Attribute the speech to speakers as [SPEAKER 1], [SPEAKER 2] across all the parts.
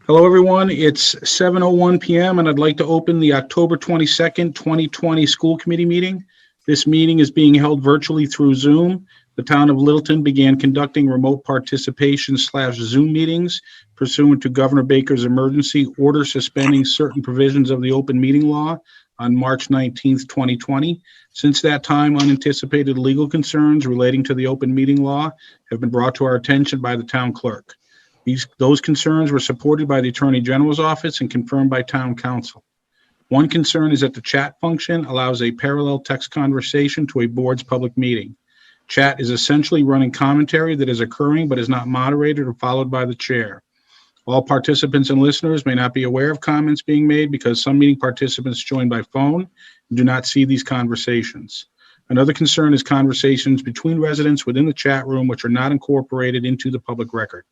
[SPEAKER 1] Hello, everyone. It's 7:01 p.m. and I'd like to open the October 22nd, 2020 school committee meeting. This meeting is being held virtually through Zoom. The town of Littleton began conducting remote participation / Zoom meetings pursuant to Governor Baker's emergency order suspending certain provisions of the open meeting law on March 19th, 2020. Since that time, unanticipated legal concerns relating to the open meeting law have been brought to our attention by the town clerk. Those concerns were supported by the Attorney General's office and confirmed by town council. One concern is that the chat function allows a parallel text conversation to a board's public meeting. Chat is essentially running commentary that is occurring but is not moderated or followed by the chair. All participants and listeners may not be aware of comments being made because some meeting participants join by phone and do not see these conversations. Another concern is conversations between residents within the chat room which are not incorporated into the public record.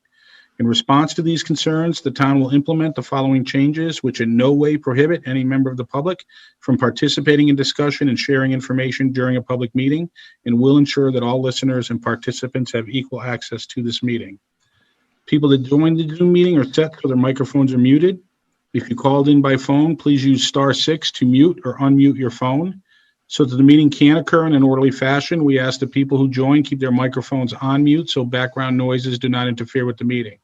[SPEAKER 1] In response to these concerns, the town will implement the following changes, which in no way prohibit any member of the public from participating in discussion and sharing information during a public meeting, and will ensure that all listeners and participants have equal access to this meeting. People that join the Zoom meeting are set so their microphones are muted. If you called in by phone, please use *6 to mute or unmute your phone. So that the meeting can occur in an orderly fashion, we ask that people who join keep their microphones on mute so background noises do not interfere with the meeting.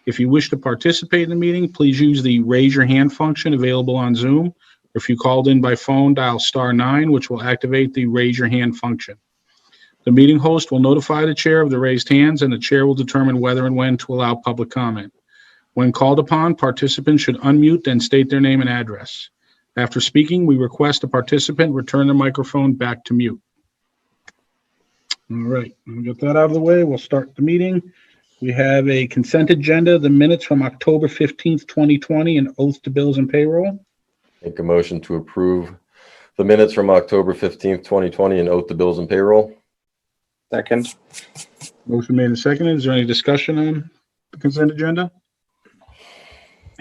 [SPEAKER 1] If you wish to participate in the meeting, please use the raise your hand function available on Zoom. Or if you called in by phone, dial *9, which will activate the raise your hand function. The meeting host will notify the chair of the raised hands, and the chair will determine whether and when to allow public comment. When called upon, participants should unmute and state their name and address. After speaking, we request a participant return their microphone back to mute. All right, we'll get that out of the way. We'll start the meeting. We have a consent agenda, the minutes from October 15th, 2020, and oath to bills and payroll.
[SPEAKER 2] Make a motion to approve the minutes from October 15th, 2020, and oath to bills and payroll.
[SPEAKER 3] Second.
[SPEAKER 1] Motion made and seconded. Is there any discussion on the consent agenda?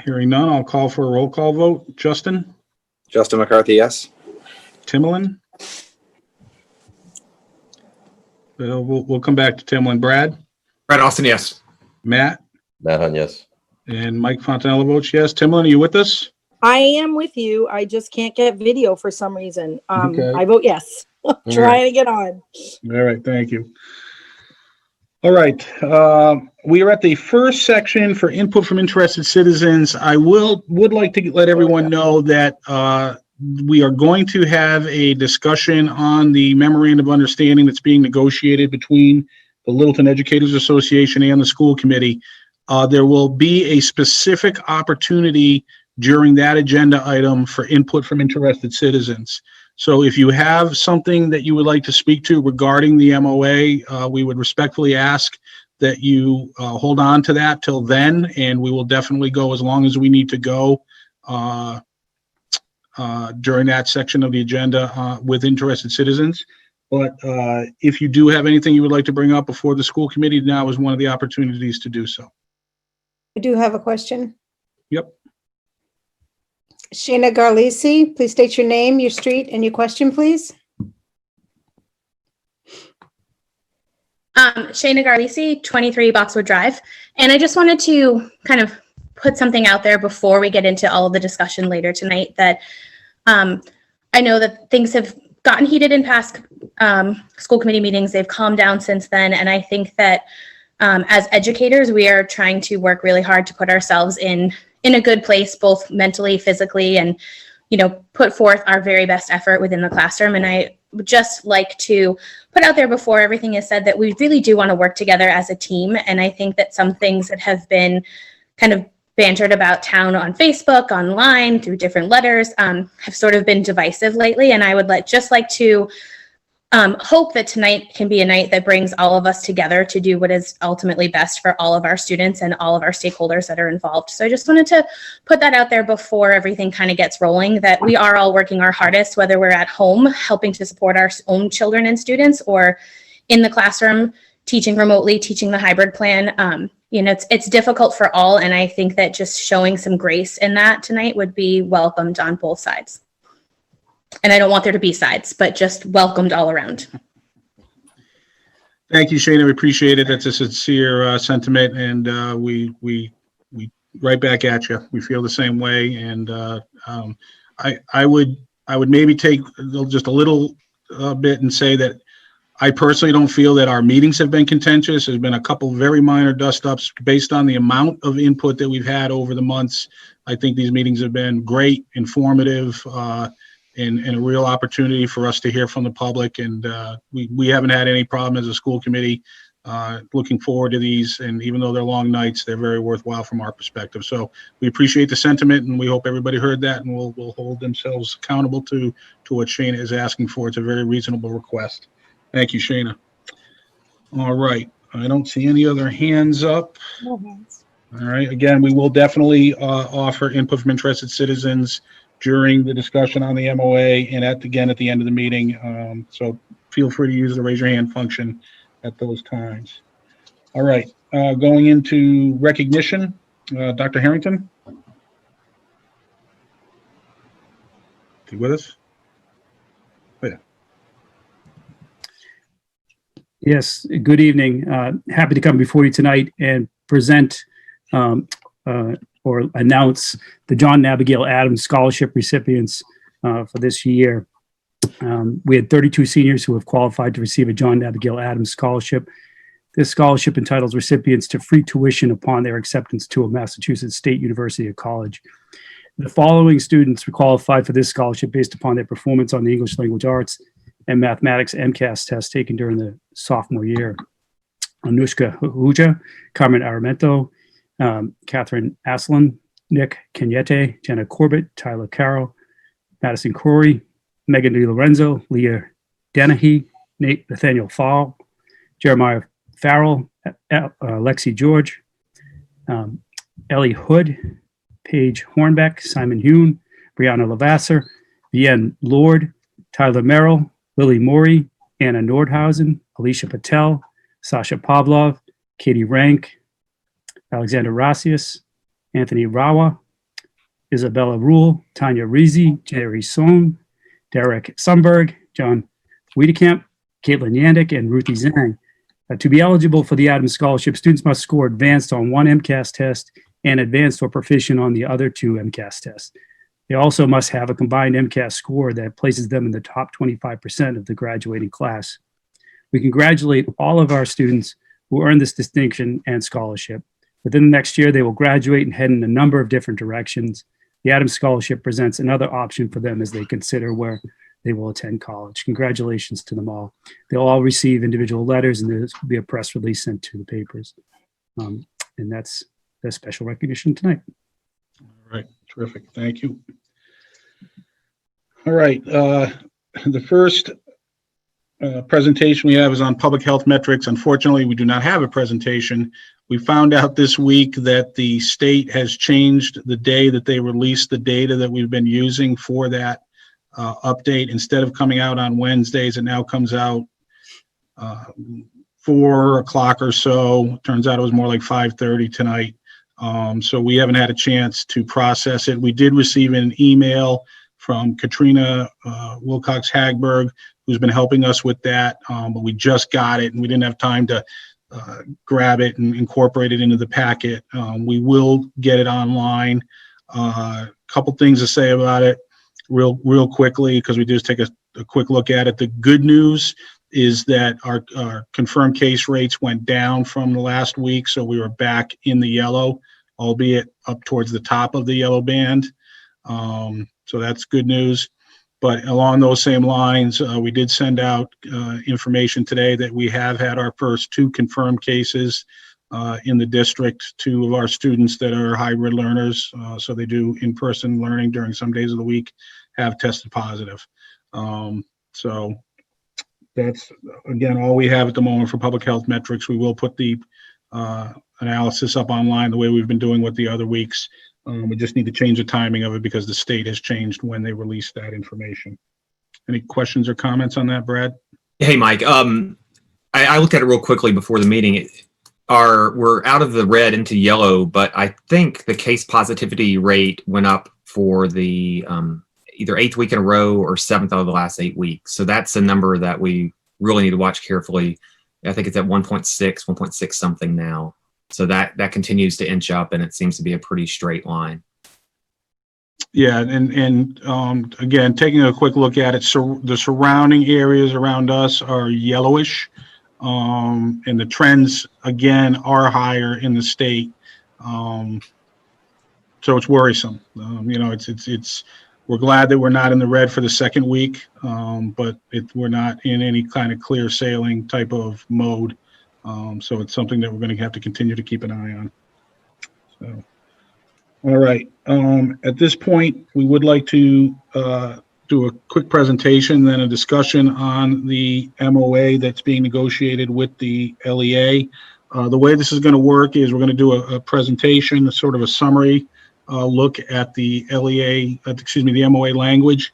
[SPEAKER 1] Hearing none, I'll call for a roll call vote. Justin?
[SPEAKER 3] Justin McCarthy, yes.
[SPEAKER 1] Timolin? We'll come back to Timolin. Brad?
[SPEAKER 4] Brad Austin, yes.
[SPEAKER 1] Matt?
[SPEAKER 2] Matt Hunt, yes.
[SPEAKER 1] And Mike Fontanella votes yes. Timolin, are you with us?
[SPEAKER 5] I am with you. I just can't get video for some reason.
[SPEAKER 1] Okay.
[SPEAKER 5] I vote yes. Trying to get on.
[SPEAKER 1] All right, thank you. All right, we are at the first section for input from interested citizens. I would like to let everyone know that we are going to have a discussion on the memorandum of understanding that's being negotiated between the Littleton Educators Association and the school committee. There will be a specific opportunity during that agenda item for input from interested citizens. So if you have something that you would like to speak to regarding the MOA, we would respectfully ask that you hold on to that till then, and we will definitely go as long as we need to go during that section of the agenda with interested citizens. But if you do have anything you would like to bring up before the school committee, now is one of the opportunities to do so.
[SPEAKER 6] I do have a question.
[SPEAKER 1] Yep.
[SPEAKER 6] Shayna Garlisi, please state your name, your street, and your question, please.
[SPEAKER 7] Shayna Garlisi, 23 Boxwood Drive. And I just wanted to kind of put something out there before we get into all of the discussion later tonight that I know that things have gotten heated in past school committee meetings. They've calmed down since then. And I think that as educators, we are trying to work really hard to put ourselves in a good place, both mentally, physically, and, you know, put forth our very best effort within the classroom. And I would just like to put out there before everything is said that we really do want to work together as a team. And I think that some things that have been kind of bantered about town on Facebook, online, through different letters, have sort of been divisive lately. And I would just like to hope that tonight can be a night that brings all of us together to do what is ultimately best for all of our students and all of our stakeholders that are involved. So I just wanted to put that out there before everything kind of gets rolling, that we are all working our hardest, whether we're at home helping to support our own children and students, or in the classroom teaching remotely, teaching the hybrid plan. You know, it's difficult for all, and I think that just showing some grace in that tonight would be welcomed on both sides. And I don't want there to be sides, but just welcomed all around.
[SPEAKER 1] Thank you, Shayna. We appreciate it. That's a sincere sentiment, and we right back at you. We feel the same way, and I would maybe take just a little bit and say that I personally don't feel that our meetings have been contentious. There's been a couple very minor dust-ups based on the amount of input that we've had over the months. I think these meetings have been great, informative, and a real opportunity for us to hear from the public. And we haven't had any problem as a school committee. Looking forward to these, and even though they're long nights, they're very worthwhile from our perspective. So we appreciate the sentiment, and we hope everybody heard that, and we'll hold themselves accountable to what Shayna is asking for. It's a very reasonable request. Thank you, Shayna. All right. I don't see any other hands up.
[SPEAKER 6] No hands.
[SPEAKER 1] All right. Again, we will definitely offer input from interested citizens during the discussion on the MOA and at the end of the meeting. So feel free to use the raise your hand function at those times. All right. Going into recognition, Dr. Harrington. Is he with us? Oh, yeah.
[SPEAKER 4] Yes, good evening. Happy to come before you tonight and present or announce the John Abigail Adams Scholarship recipients for this year. We had 32 seniors who have qualified to receive a John Abigail Adams Scholarship. This scholarship entitles recipients to free tuition upon their acceptance to a Massachusetts State University or college. The following students were qualified for this scholarship based upon their performance on the English language arts and mathematics MCAS test taken during the sophomore year: Anushka Huja, Carmen Aramento, Catherine Aslan, Nick Kenyete, Jenna Corbett, Tyler Carroll, Madison Corey, Megan DiLorenzo, Leah Dennehy, Nathaniel Fall, Jeremiah Farrell, Lexi George, Ellie Hood, Paige Hornbeck, Simon Hune, Brianna Lavasser, Vienne Lord, Tyler Merrill, Lily Morey, Anna Nordhausen, Alicia Patel, Sasha Pavlov, Katie Rank, Alexander Rasius, Anthony Rawa, Isabella Rule, Tanya Rizzi, Jerry Sohn, Derek Sumberg, John Wiedekamp, Caitlin Yandick, and Ruthie Zhang. To be eligible for the Adams Scholarship, students must score advanced on one MCAS test and advanced or proficient on the other two MCAS tests. They also must have a combined MCAS score that places them in the top 25% of the graduating class. We congratulate all of our students who earned this distinction and scholarship. Within the next year, they will graduate and head in a number of different directions. The Adams Scholarship presents another option for them as they consider where they will attend college. Congratulations to them all. They'll all receive individual letters, and there'll be a press release sent to the papers. And that's the special recognition tonight.
[SPEAKER 1] All right. Terrific. Thank you. All right. The first presentation we have is on public health metrics. Unfortunately, we do not have a presentation. We found out this week that the state has changed the day that they release the data that we've been using for that update. Instead of coming out on Wednesdays, it now comes out 4 o'clock or so. Turns out it was more like 5:30 tonight. So we haven't had a chance to process it. We did receive an email from Katrina Wilcox Hagberg, who's been helping us with that, but we just got it and we didn't have time to grab it and incorporate it into the packet. We will get it online. Couple things to say about it real quickly, because we just take a quick look at it. The good news is that our confirmed case rates went down from the last week, so we were back in the yellow, albeit up towards the top of the yellow band. So that's good news. But along those same lines, we did send out information today that we have had our first 2 confirmed cases in the district. 2 of our students that are hybrid learners, so they do in-person learning during some days of the week, have tested positive. So that's, again, all we have at the moment for public health metrics. We will put the analysis up online the way we've been doing with the other weeks. We just need to change the timing of it because the state has changed when they release that information. Any questions or comments on that, Brad?
[SPEAKER 8] Hey, Mike. I looked at it real quickly before the meeting. We're out of the red into yellow, but I think the case positivity rate went up for the either 8th week in a row or 7th out of the last 8 weeks. So that's a number that we really need to watch carefully. I think it's at 1.6 something now. So that continues to inch up, and it seems to be a pretty straight line.
[SPEAKER 1] Yeah, and again, taking a quick look at it, so the surrounding areas around us are yellowish, and the trends again are higher in the state. So it's worrisome. It's we're glad that we're not in the red for the second week, but we're not in any kind of clear sailing type of mode. So it's something that we're going to have to continue to keep an eye on. So. All right. At this point, we would like to do a quick presentation, then a discussion on the MOA that's being negotiated with the LEA. The way this is going to work is we're going to do a presentation, a sort of a summary look at the the MOA language.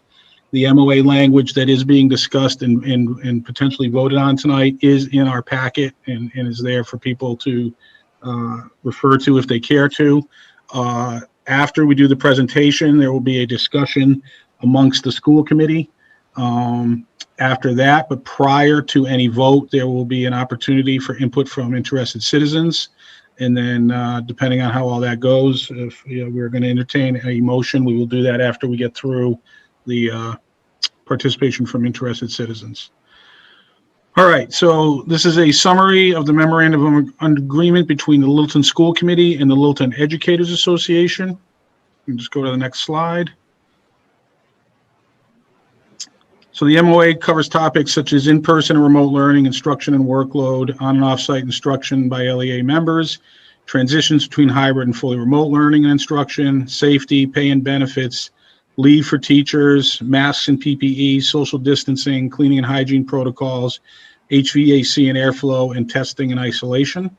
[SPEAKER 1] The MOA language that is being discussed and potentially voted on tonight is in our packet and is there for people to refer to if they care to. After we do the presentation, there will be a discussion amongst the school committee after that, but prior to any vote, there will be an opportunity for input from interested citizens. And then depending on how all that goes, if we're going to entertain a motion, we will do that after we get through the participation from interested citizens. All right, so this is a summary of the memorandum of agreement between the Littleton School Committee and the Littleton Educators Association. You can just go to the next slide. So the MOA covers topics such as in-person and remote learning, instruction and workload, on and off-site instruction by LEA members, transitions between hybrid and fully remote learning and instruction, safety, pay and benefits, leave for teachers, masks and PPE, social distancing, cleaning and hygiene protocols, HVAC and airflow, and testing and isolation.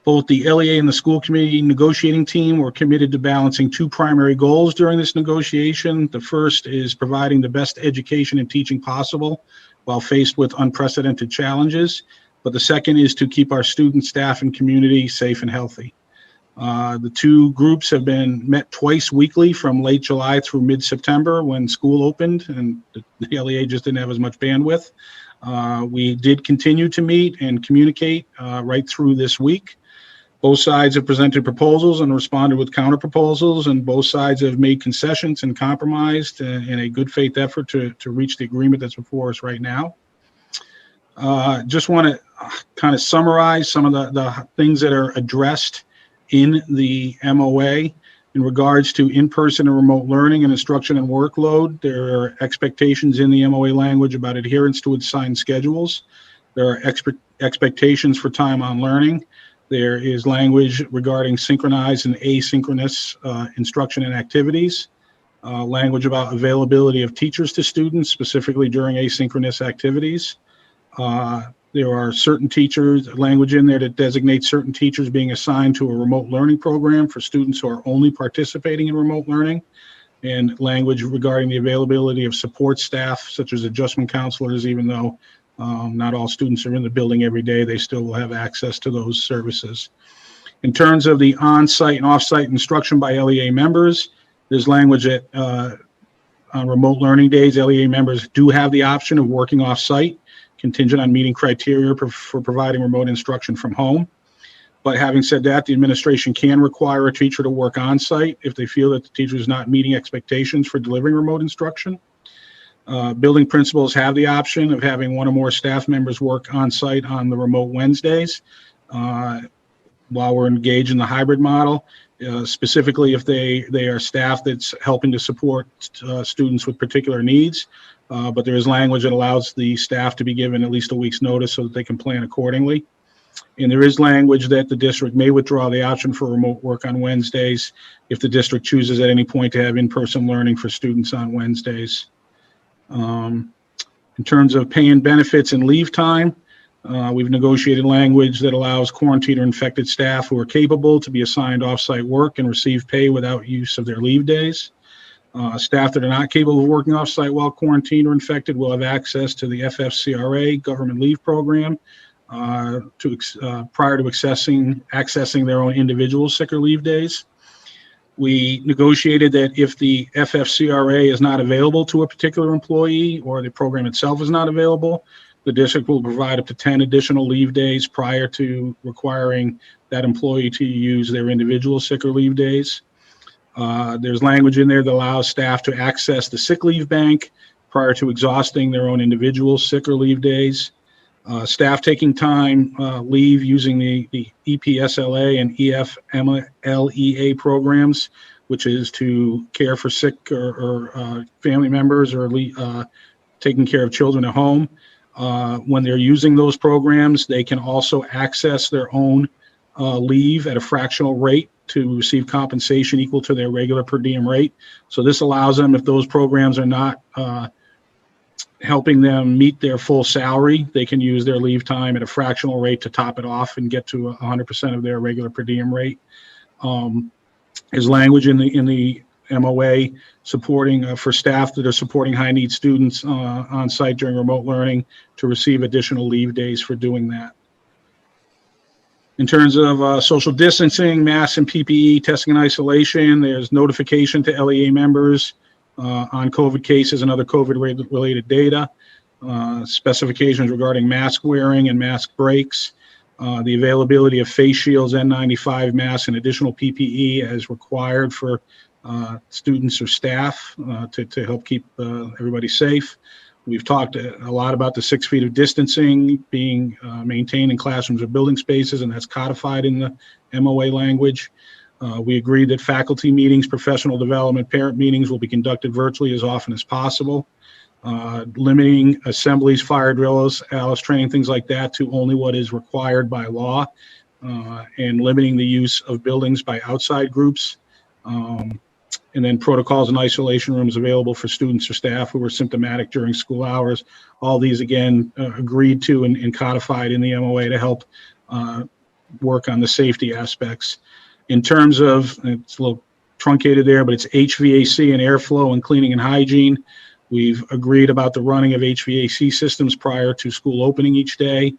[SPEAKER 1] Both the LEA and the school committee negotiating team were committed to balancing two primary goals during this negotiation. The first is providing the best education and teaching possible while faced with unprecedented challenges. But the second is to keep our students, staff, and community safe and healthy. The two groups have been met twice weekly from late July through mid-September when school opened and the LEA just didn't have as much bandwidth. We did continue to meet and communicate right through this week. Both sides have presented proposals and responded with counter proposals, and both sides have made concessions and compromised in a good faith effort to reach the agreement that's before us right now. Just want to kind of summarize some of the things that are addressed in the MOA in regards to in-person and remote learning and instruction and workload. There are expectations in the MOA language about adherence to assigned schedules. There are expectations for time on learning. There is language regarding synchronized and asynchronous instruction and activities. Language about availability of teachers to students, specifically during asynchronous activities. There are certain teachers, language in there that designates certain teachers being assigned to a remote learning program for students who are only participating in remote learning, and language regarding the availability of support staff, such as adjustment counselors, even though not all students are in the building every day, they still will have access to those services. In terms of the on-site and off-site instruction by LEA members, there's language that on remote learning days, LEA members do have the option of working off-site, contingent on meeting criteria for providing remote instruction from home. But having said that, the administration can require a teacher to work on-site if they feel that the teacher is not meeting expectations for delivering remote instruction. Building principals have the option of having one or more staff members work on-site on the remote Wednesdays while we're engaged in the hybrid model, specifically if they are staff that's helping to support students with particular needs. But there is language that allows the staff to be given at least a week's notice so that they can plan accordingly. And there is language that the district may withdraw the option for remote work on Wednesdays if the district chooses at any point to have in-person learning for students on Wednesdays. In terms of pay and benefits and leave time, we've negotiated language that allows quarantined or infected staff who are capable to be assigned off-site work and receive pay without use of their leave days. Staff that are not capable of working off-site while quarantined or infected will have access to the FFCRA government leave program prior to accessing their own individual sick or leave days. We negotiated that if the FFCRA is not available to a particular employee or the program itself is not available, The district will provide up to 10 additional leave days prior to requiring that employee to use their individual sick or leave days. There's language in there that allows staff to access the sick leave bank prior to exhausting their own individual sick or leave days. Staff taking time leave using the EPSLA and EFMLEA programs, which is to care for sick or family members or taking care of children at home. When they're using those programs, they can also access their own leave at a fractional rate to receive compensation equal to their regular per diem rate. So this allows them, if those programs are not helping them meet their full salary, they can use their leave time at a fractional rate to top it off and get to 100% of their regular per diem rate. There's language in the MOA supporting for staff that are supporting high need students on site during remote learning to receive additional leave days for doing that. In terms of social distancing, masks and PPE, testing and isolation, there's notification to LEA members on COVID cases and other COVID-related data, specifications regarding mask wearing and mask breaks, the availability of face shields, N95 masks, and additional PPE as required for students or staff to help keep everybody safe. We've talked a lot about the 6 feet of distancing being maintained in classrooms or building spaces, and that's codified in the MOA language. We agreed that faculty meetings, professional development, parent meetings will be conducted virtually as often as possible. Limiting assemblies, fire drills, ALICE training, things like that to only what is required by law, and limiting the use of buildings by outside groups. And then protocols and isolation rooms available for students or staff who were symptomatic during school hours. All these, again, agreed to and codified in the MOA to help work on the safety aspects. In terms of, it's a little truncated there, but it's HVAC and airflow and cleaning and hygiene. We've agreed about the running of HVAC systems prior to school opening each day,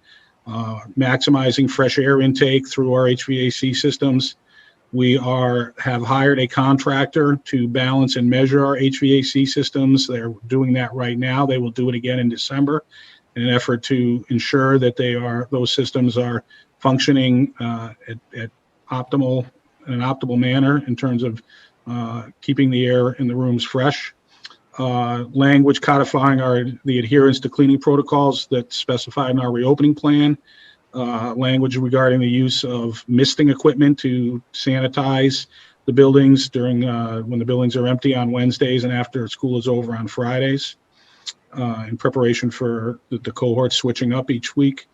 [SPEAKER 1] maximizing fresh air intake through our HVAC systems. We have hired a contractor to balance and measure our HVAC systems. They're doing that right now. They will do it again in December in an effort to ensure that those systems are functioning at an optimal manner in terms of keeping the air in the rooms fresh. Language codifying the adherence to cleaning protocols that's specified in our reopening plan. Language regarding the use of misting equipment to sanitize the buildings during when the buildings are empty on Wednesdays and after school is over on Fridays, in preparation for the cohort switching up each week.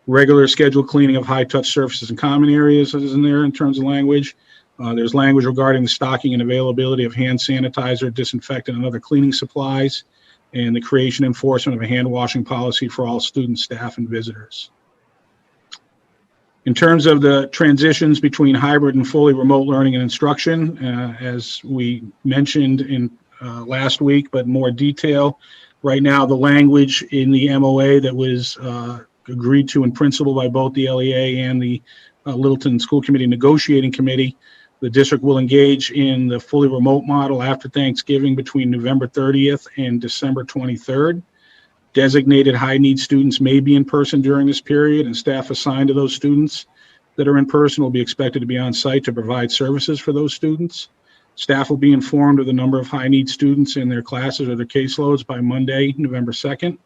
[SPEAKER 1] Regular scheduled cleaning of high-touch surfaces and common areas is in there in terms of language. There's language regarding the stocking and availability of hand sanitizer, disinfectant, and other cleaning supplies, and the creation and enforcement of a hand washing policy for all students, staff, and visitors. In terms of the transitions between hybrid and fully remote learning and instruction, as we mentioned in last week, but more detail, right now the language in the MOA that was agreed to in principle by both the LEA and the Littleton School Committee Negotiating Committee, the district will engage in the fully remote model after Thanksgiving between November 30th and December 23rd. Designated high-need students may be in person during this period, and staff assigned to those students that are in person will be expected to be on site to provide services for those students. Staff will be informed of the number of high-need students in their classes or their caseloads by Monday, November 2nd.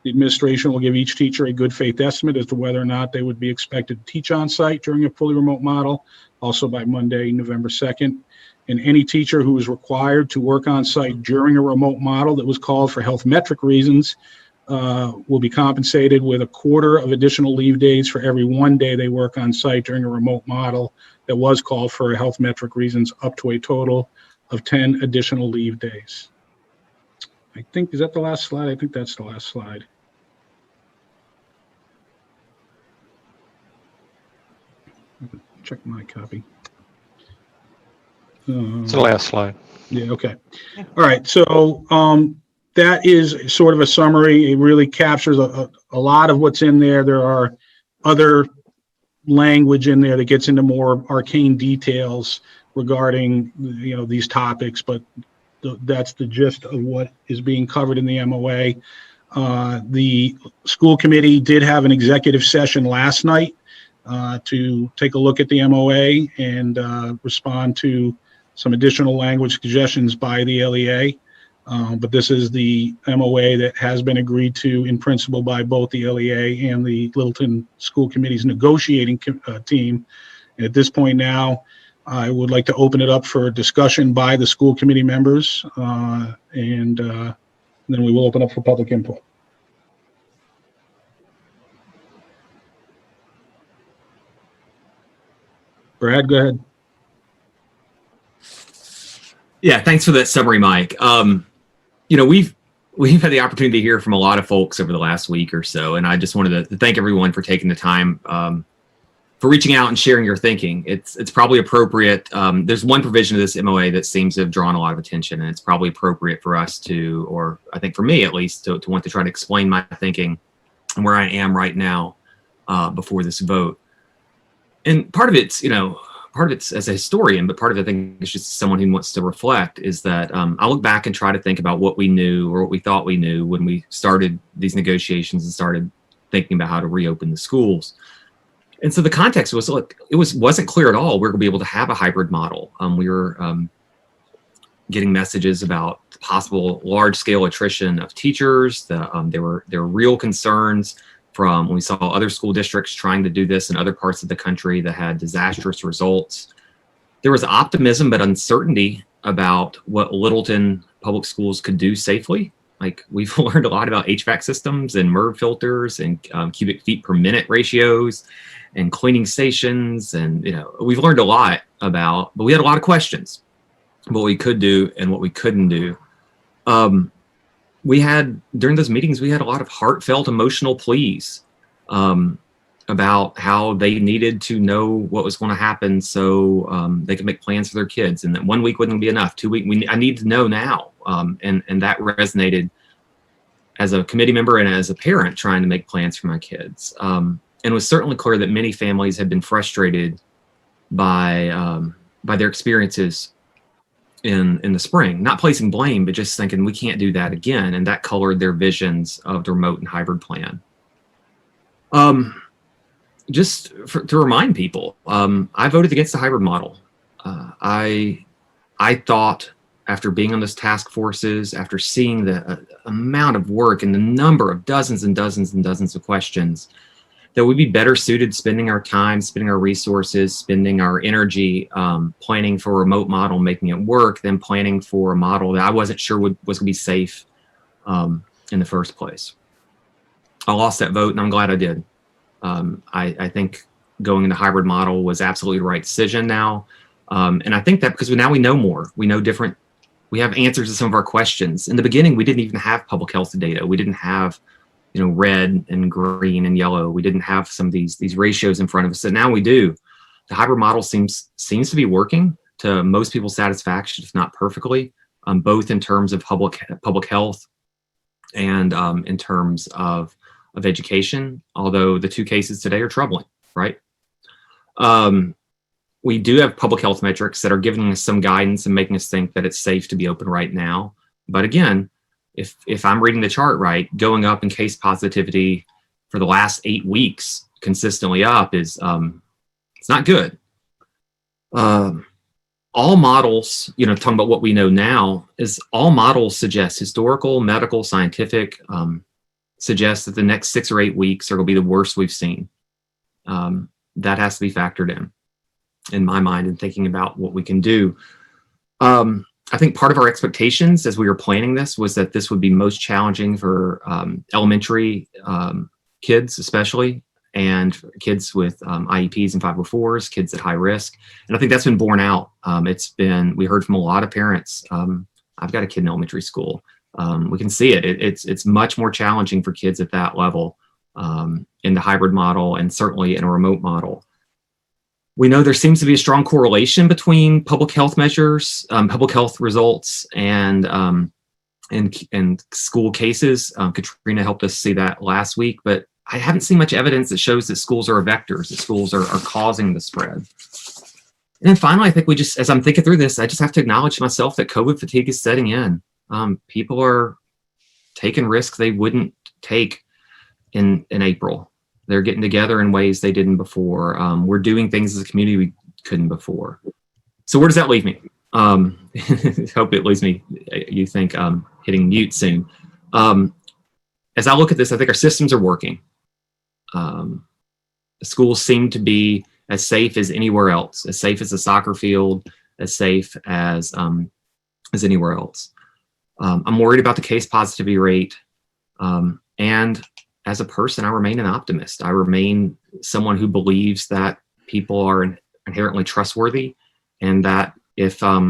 [SPEAKER 1] The administration will give each teacher a good faith estimate as to whether or not they would be expected to teach on site during a fully remote model, also by Monday, November 2nd. And any teacher who is required to work on site during a remote model that was called for health metric reasons will be compensated with a quarter of additional leave days for every 1 day they work on site during a remote model that was called for health metric reasons, up to a total of 10 additional leave days. I think, is that the last slide? I think that's the last slide. Check my copy.
[SPEAKER 9] It's the last slide.
[SPEAKER 1] Yeah, okay. All right, so that is sort of a summary. It really captures a lot of what's in there. There are other language in there that gets into more arcane details regarding, these topics, but that's the gist of what is being covered in the MOA. The school committee did have an executive session last night to take a look at the MOA and respond to some additional language suggestions by the LEA. But this is the MOA that has been agreed to in principle by both the LEA and the Littleton School Committee's negotiating team. And at this point now, I would like to open it up for discussion by the school committee members, and then we will open up for public input. Brad, go ahead.
[SPEAKER 8] Yeah, thanks for that summary, Mike. You know, we've had the opportunity to hear from a lot of folks over the last week or so, and I just wanted to thank everyone for taking the time for reaching out and sharing your thinking. It's probably appropriate. There's one provision of this MOA that seems to have drawn a lot of attention, and it's probably appropriate for us to, or I think for me at least, to want to try to explain my thinking and where I am right now before this vote. And part of it's, as a historian, but part of it, I think, is just someone who wants to reflect, is that I look back and try to think about what we knew or what we thought we knew when we started these negotiations and started thinking about how to reopen the schools. And so the context was, look, wasn't clear at all we're going to be able to have a hybrid model. We were getting messages about possible large-scale attrition of teachers. There were real concerns from when we saw other school districts trying to do this in other parts of the country that had disastrous results. There was optimism but uncertainty about what Littleton public schools could do safely. Like, we've learned a lot about HVAC systems and MERV filters and cubic feet per minute ratios and cleaning stations. And, we've learned a lot about, but we had a lot of questions, what we could do and what we couldn't do. During those meetings, we had a lot of heartfelt, emotional pleas about how they needed to know what was going to happen so they could make plans for their kids. And that 1 week wouldn't be enough. 2 weeks, I need to know now. And that resonated as a committee member and as a parent trying to make plans for my kids. And it was certainly clear that many families had been frustrated by their experiences in the spring, not placing blame, but just thinking we can't do that again. And that colored their visions of the remote and hybrid plan. To remind people, I voted against the hybrid model. I thought, after being on those task forces, after seeing the amount of work and the number of dozens and dozens and dozens of questions, that we'd be better suited spending our time, spending our resources, spending our energy planning for a remote model, making it work, than planning for a model that I wasn't sure was going to be safe in the first place. I lost that vote, and I'm glad I did. I think going into hybrid model was absolutely the right decision now. And I think that because now we know more, we know different, we have answers to some of our questions. In the beginning, we didn't even have public health data. We didn't have red and green and yellow. We didn't have some of these ratios in front of us. So now we do. The hybrid model seems to be working to most people's satisfaction, if not perfectly, both in terms of public health and in terms of education. Although the two cases today are troubling, right? We do have public health metrics that are giving us some guidance and making us think that it's safe to be open right now. But again, if I'm reading the chart right, going up in case positivity for the last 8 weeks consistently up is it's not good. All models, talking about what we know now, is all models suggest, historical, medical, scientific, suggest that the next 6 or 8 weeks are going to be the worst we've seen. That has to be factored in my mind, and thinking about what we can do. I think part of our expectations as we were planning this was that this would be most challenging for elementary kids, especially, and kids with IEPs and 504s, kids at high risk. And I think that's been borne out. We heard from a lot of parents. I've got a kid in elementary school. We can see it. It's much more challenging for kids at that level in the hybrid model, and certainly in a remote model. We know there seems to be a strong correlation between public health measures, public health results, and school cases. Katrina helped us see that last week, but I haven't seen much evidence that shows that schools are vectors, that schools are causing the spread. And then finally, I think as I'm thinking through this, I just have to acknowledge myself that COVID fatigue is setting in. People are taking risks they wouldn't take in April. They're getting together in ways they didn't before. We're doing things as a community we couldn't before. So where does that leave me? Hope it leaves me, you think, hitting mute soon. As I look at this, I think our systems are working. The schools seem to be as safe as anywhere else, as safe as a soccer field, as safe as anywhere else. I'm worried about the case positivity rate. And as a person, I remain an optimist. I remain someone who believes that people are inherently trustworthy, and that if we're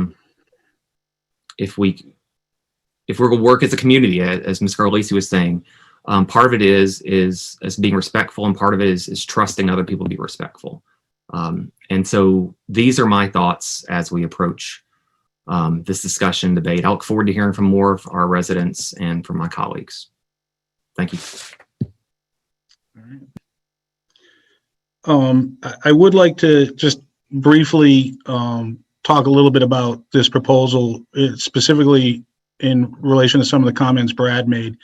[SPEAKER 8] going to work as a community, as Ms. Garlisi was saying, part of it is being respectful, and part of it is trusting other people to be respectful. And so these are my thoughts as we approach this discussion debate. I look forward to hearing from more of our residents and from my colleagues. Thank you.
[SPEAKER 1] I would like to just briefly talk a little bit about this proposal, specifically in relation to some of the comments Brad made.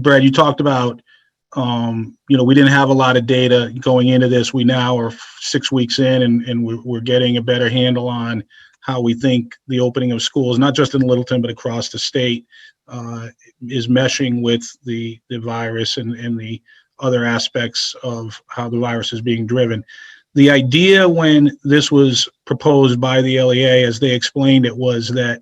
[SPEAKER 1] Brad, you talked about, we didn't have a lot of data going into this. We now are 6 weeks in, and we're getting a better handle on how we think the opening of schools, not just in Littleton, but across the state, is meshing with the virus and the other aspects of how the virus is being driven. The idea when this was proposed by the LEA, as they explained it, was that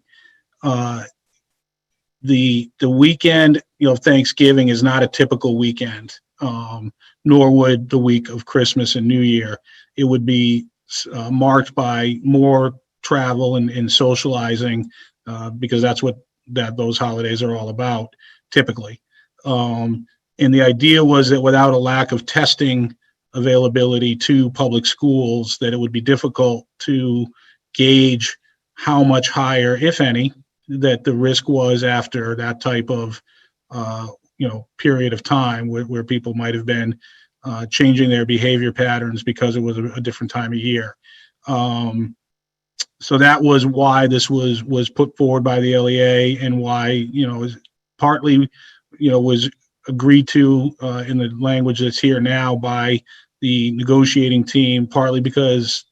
[SPEAKER 1] the weekend of Thanksgiving is not a typical weekend, nor would the week of Christmas and New Year. It would be marked by more travel and socializing, because that's what those holidays are all about, typically. And the idea was that without a lack of testing availability to public schools, that it would be difficult to gauge how much higher, if any, that the risk was after that type of period of time where people might have been changing their behavior patterns because it was a different time of year. So that was why this was put forward by the LEA, and why partly was agreed to in the language that's here now by the negotiating team, partly because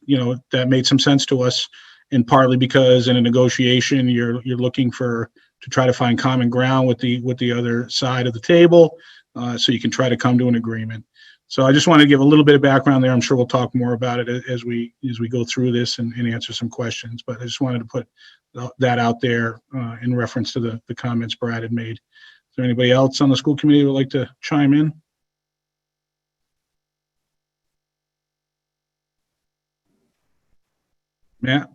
[SPEAKER 1] that made some sense to us, and partly because in a negotiation you're looking to try to find common ground with the other side of the table, so you can try to come to an agreement. So I just want to give a little bit of background there. I'm sure we'll talk more about it as we go through this and answer some questions, but I just wanted to put that out there in reference to the comments Brad had made. Is there anybody else on the school committee who would like to chime in? Matt?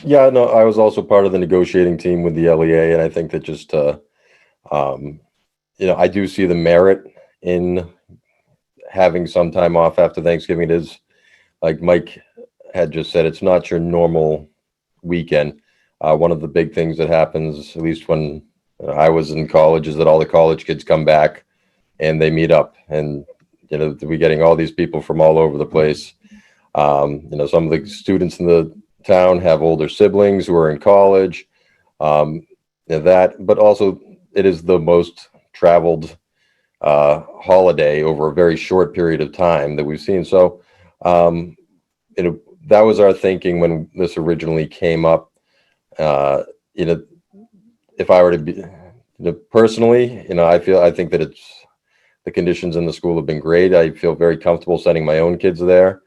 [SPEAKER 2] Yeah, no, I was also part of the negotiating team with the LEA, and I think that just, I do see the merit in having some time off after Thanksgiving. It is, like Mike had just said, it's not your normal weekend. One of the big things that happens, at least when I was in college, is that all the college kids come back and they meet up, and we're getting all these people from all over the place. Some of the students in the town have older siblings who are in college. But also it is the most traveled holiday over a very short period of time that we've seen. So that was our thinking when this originally came up. If I were to be personally, I think that the conditions in the school have been great. I feel very comfortable sending my own kids there.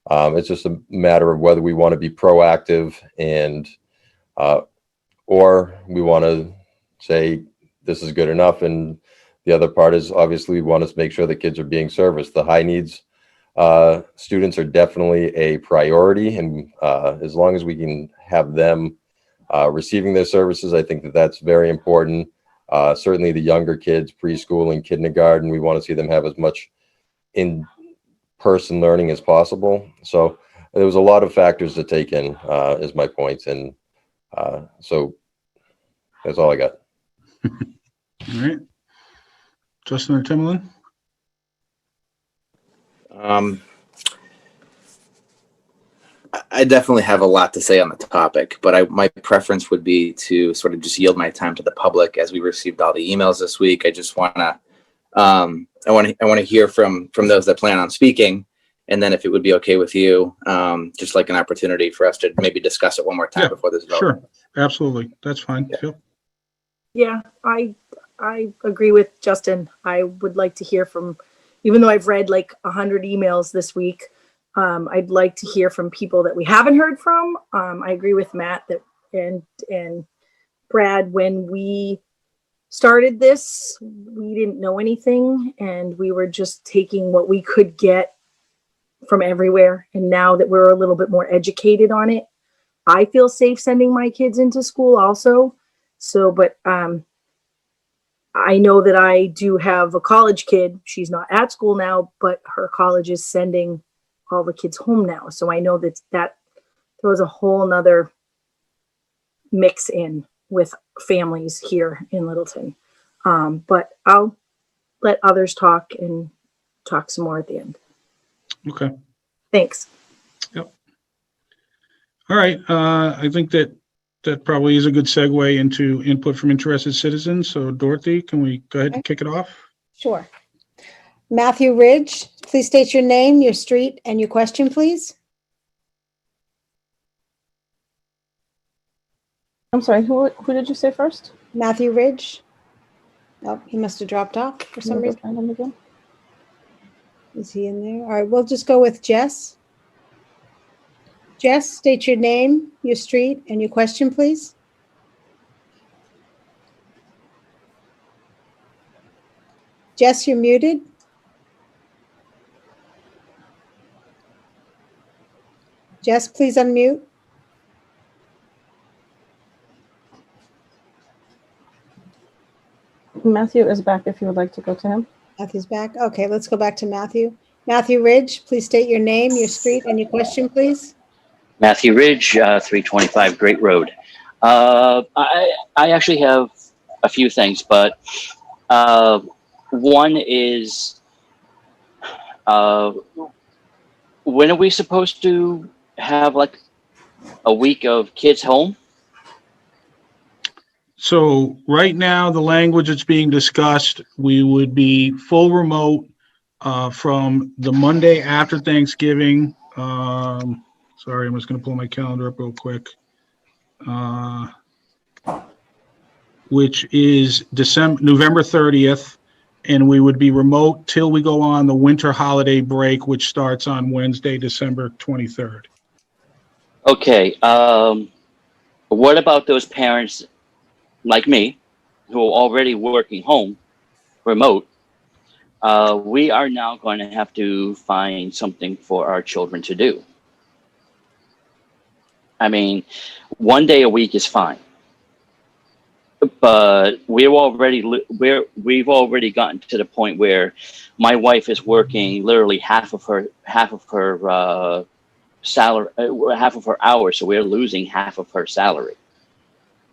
[SPEAKER 2] It's just a matter of whether we want to be proactive and or we want to say this is good enough. And the other part is, obviously, we want to make sure the kids are being serviced. The high needs students are definitely a priority, and as long as we can have them receiving their services, I think that that's very important. Certainly the younger kids, preschool and kindergarten, we want to see them have as much in-person learning as possible. So there was a lot of factors to take in, is my point. And so that's all I got.
[SPEAKER 1] All right. Justin or Timberland?
[SPEAKER 3] I definitely have a lot to say on the topic, but my preference would be to sort of just yield my time to the public as we received all the emails this week. I just want to, I want to hear from those that plan on speaking. And then if it would be okay with you, just like an opportunity for us to maybe discuss it one more time
[SPEAKER 1] Yeah,
[SPEAKER 3] before this vote.
[SPEAKER 1] Sure, absolutely. That's fine.
[SPEAKER 3] Yeah.
[SPEAKER 1] Phil?
[SPEAKER 5] Yeah, I agree with Justin. I would like to hear from, even though I've read like 100 emails this week, I'd like to hear from people that we haven't heard from. I agree with Matt that and Brad, when we started this, we didn't know anything and we were just taking what we could get from everywhere. And now that we're a little bit more educated on it, I feel safe sending my kids into school also. So, but I know that I do have a college kid. She's not at school now, but her college is sending all the kids home now. So I know that throws a whole nother mix in with families here in Littleton. But I'll let others talk and talk some more at the end.
[SPEAKER 1] Okay.
[SPEAKER 5] Thanks.
[SPEAKER 1] Yep. All right. I think that probably is a good segue into input from interested citizens. So Dorothy, can we go ahead and kick it off?
[SPEAKER 6] Sure. Matthew Ridge, please state your name, your street, and your question, please.
[SPEAKER 9] I'm sorry, who did you say first?
[SPEAKER 6] Matthew Ridge. Oh, he must have dropped off for some reason.
[SPEAKER 9] Find him again.
[SPEAKER 6] Is he in there? All right, we'll just go with Jess. Jess, state your name, your street, and your question, please. Jess, you're muted. Jess, please unmute.
[SPEAKER 9] Matthew is back if you would like to go to him.
[SPEAKER 6] Matthew's back. Okay, let's go back to Matthew. Matthew Ridge, please state your name, your street, and your question, please.
[SPEAKER 10] Matthew Ridge, 325 Great Road. I actually have a few things, but one is, when are we supposed to have like a week of kids home?
[SPEAKER 1] So right now, the language that's being discussed, we would be full remote from the Monday after Thanksgiving. Sorry, I'm just going to pull my calendar up real quick. Which is November 30th, and we would be remote till we go on the winter holiday break, which starts on Wednesday, December 23rd.
[SPEAKER 10] Okay. What about those parents like me who are already working home remote? We are now going to have to find something for our children to do. I mean, one day a week is fine, but we've already gotten to the point where my wife is working literally half of her salary, half of her hours, so we're losing half of her salary.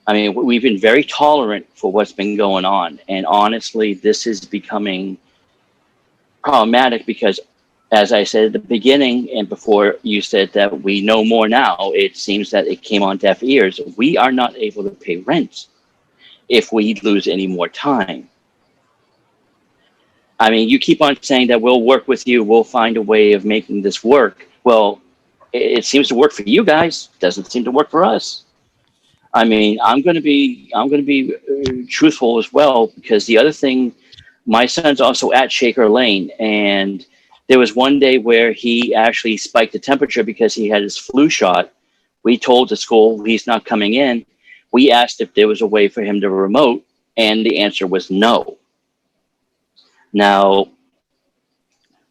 [SPEAKER 10] I mean, we've been very tolerant for what's been going on, and honestly, this is becoming problematic because, as I said at the beginning, and before you said that we know more now, it seems that it came on deaf ears. We are not able to pay rent if we lose any more time. I mean, you keep on saying that we'll work with you, we'll find a way of making this work. Well, it seems to work for you guys. It doesn't seem to work for us. I mean, I'm going to be truthful as well, because the other thing, my son's also at Shaker Lane, and there was one day where he actually spiked the temperature because he had his flu shot. We told the school he's not coming in. We asked if there was a way for him to remote, and the answer was no. Now,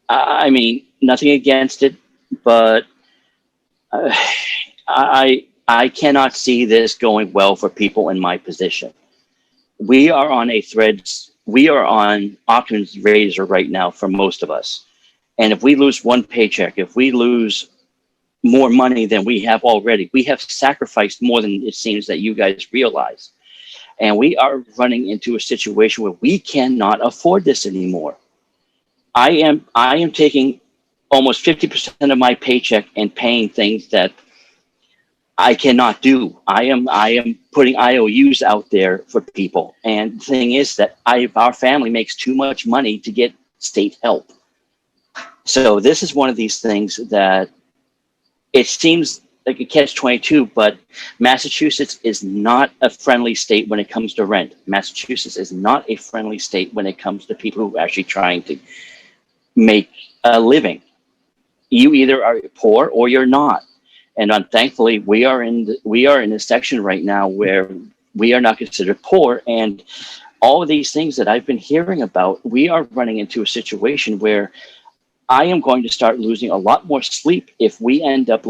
[SPEAKER 10] I mean, nothing against it, but I cannot see this going well for people in my position. We are on Occam's razor right now for most of us. And if we lose one paycheck, if we lose more money than we have already, we have sacrificed more than it seems that you guys realize. And we are running into a situation where we cannot afford this anymore. I am taking almost 50% of my paycheck and paying things that I cannot do. I am putting IOUs out there for people. And the thing is that our family makes too much money to get state help. So this is one of these things that it seems like a catch-22, but Massachusetts is not a friendly state when it comes to rent. Massachusetts is not a friendly state when it comes to people who are actually trying to make a living. You either are poor or you're not. And thankfully, we are in a section right now where we are not considered poor. And all of these things that I've been hearing about, we are running into a situation where I am going to start losing a lot more sleep if we end up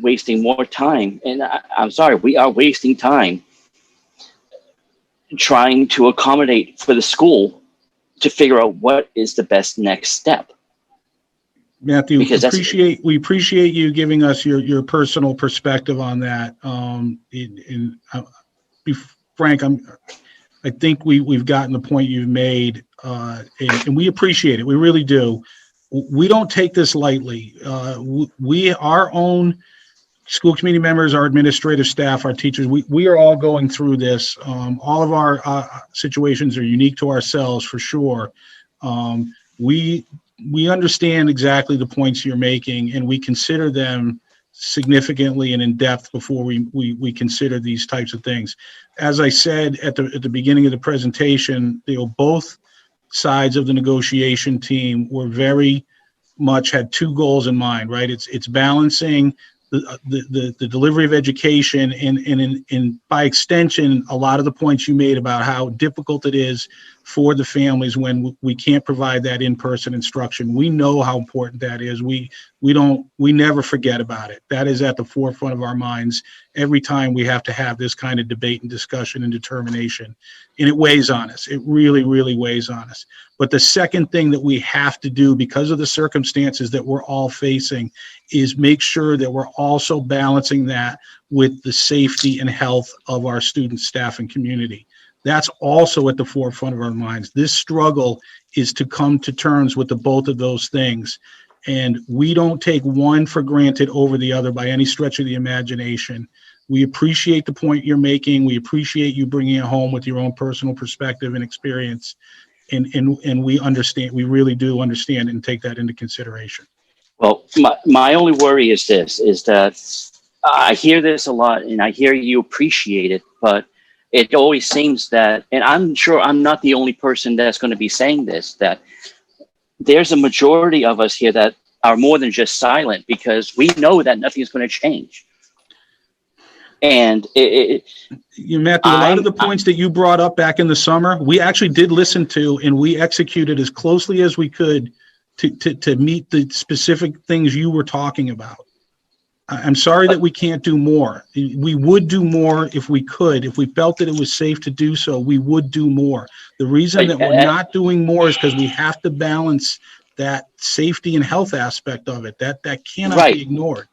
[SPEAKER 10] wasting more time. And I'm sorry, we are wasting time trying to accommodate for the school to figure out what is the best next step.
[SPEAKER 1] Matthew,
[SPEAKER 10] Because
[SPEAKER 1] we appreciate you giving us your personal perspective on that. Be frank, I think we've gotten the point you've made, and we appreciate it. We really do. We don't take this lightly. Our own school committee members, our administrative staff, our teachers, we are all going through this. All of our situations are unique to ourselves, for sure. We understand exactly the points you're making, and we consider them significantly and in depth before we consider these types of things. As I said at the beginning of the presentation, both sides of the negotiation team were very much had two goals in mind, right? It's balancing the delivery of education and by extension, a lot of the points you made about how difficult it is for the families when we can't provide that in-person instruction. We know how important that is. We never forget about it. That is at the forefront of our minds every time we have to have this kind of debate and discussion and determination. And it weighs on us. It really, really weighs on us. But the second thing that we have to do because of the circumstances that we're all facing is make sure that we're also balancing that with the safety and health of our students, staff, and community. That's also at the forefront of our minds. This struggle is to come to terms with both of those things. And we don't take one for granted over the other by any stretch of the imagination. We appreciate the point you're making. We appreciate you bringing it home with your own personal perspective and experience. And we understand, we really do understand and take that into consideration.
[SPEAKER 10] Well, my only worry is that I hear this a lot and I hear you appreciate it, but it always seems that, and I'm sure I'm not the only person that's going to be saying this, that there's a majority of us here that are more than just silent because we know that nothing is going to change. And
[SPEAKER 1] Matthew, a lot of the points that you brought up back in the summer, we actually did listen to, and we executed as closely as we could to meet the specific things you were talking about. I'm sorry that we can't do more. We would do more if we could. If we felt that it was safe to do so, we would do more. The reason that we're not doing more is because we have to balance that safety and health aspect of it. That cannot be ignored.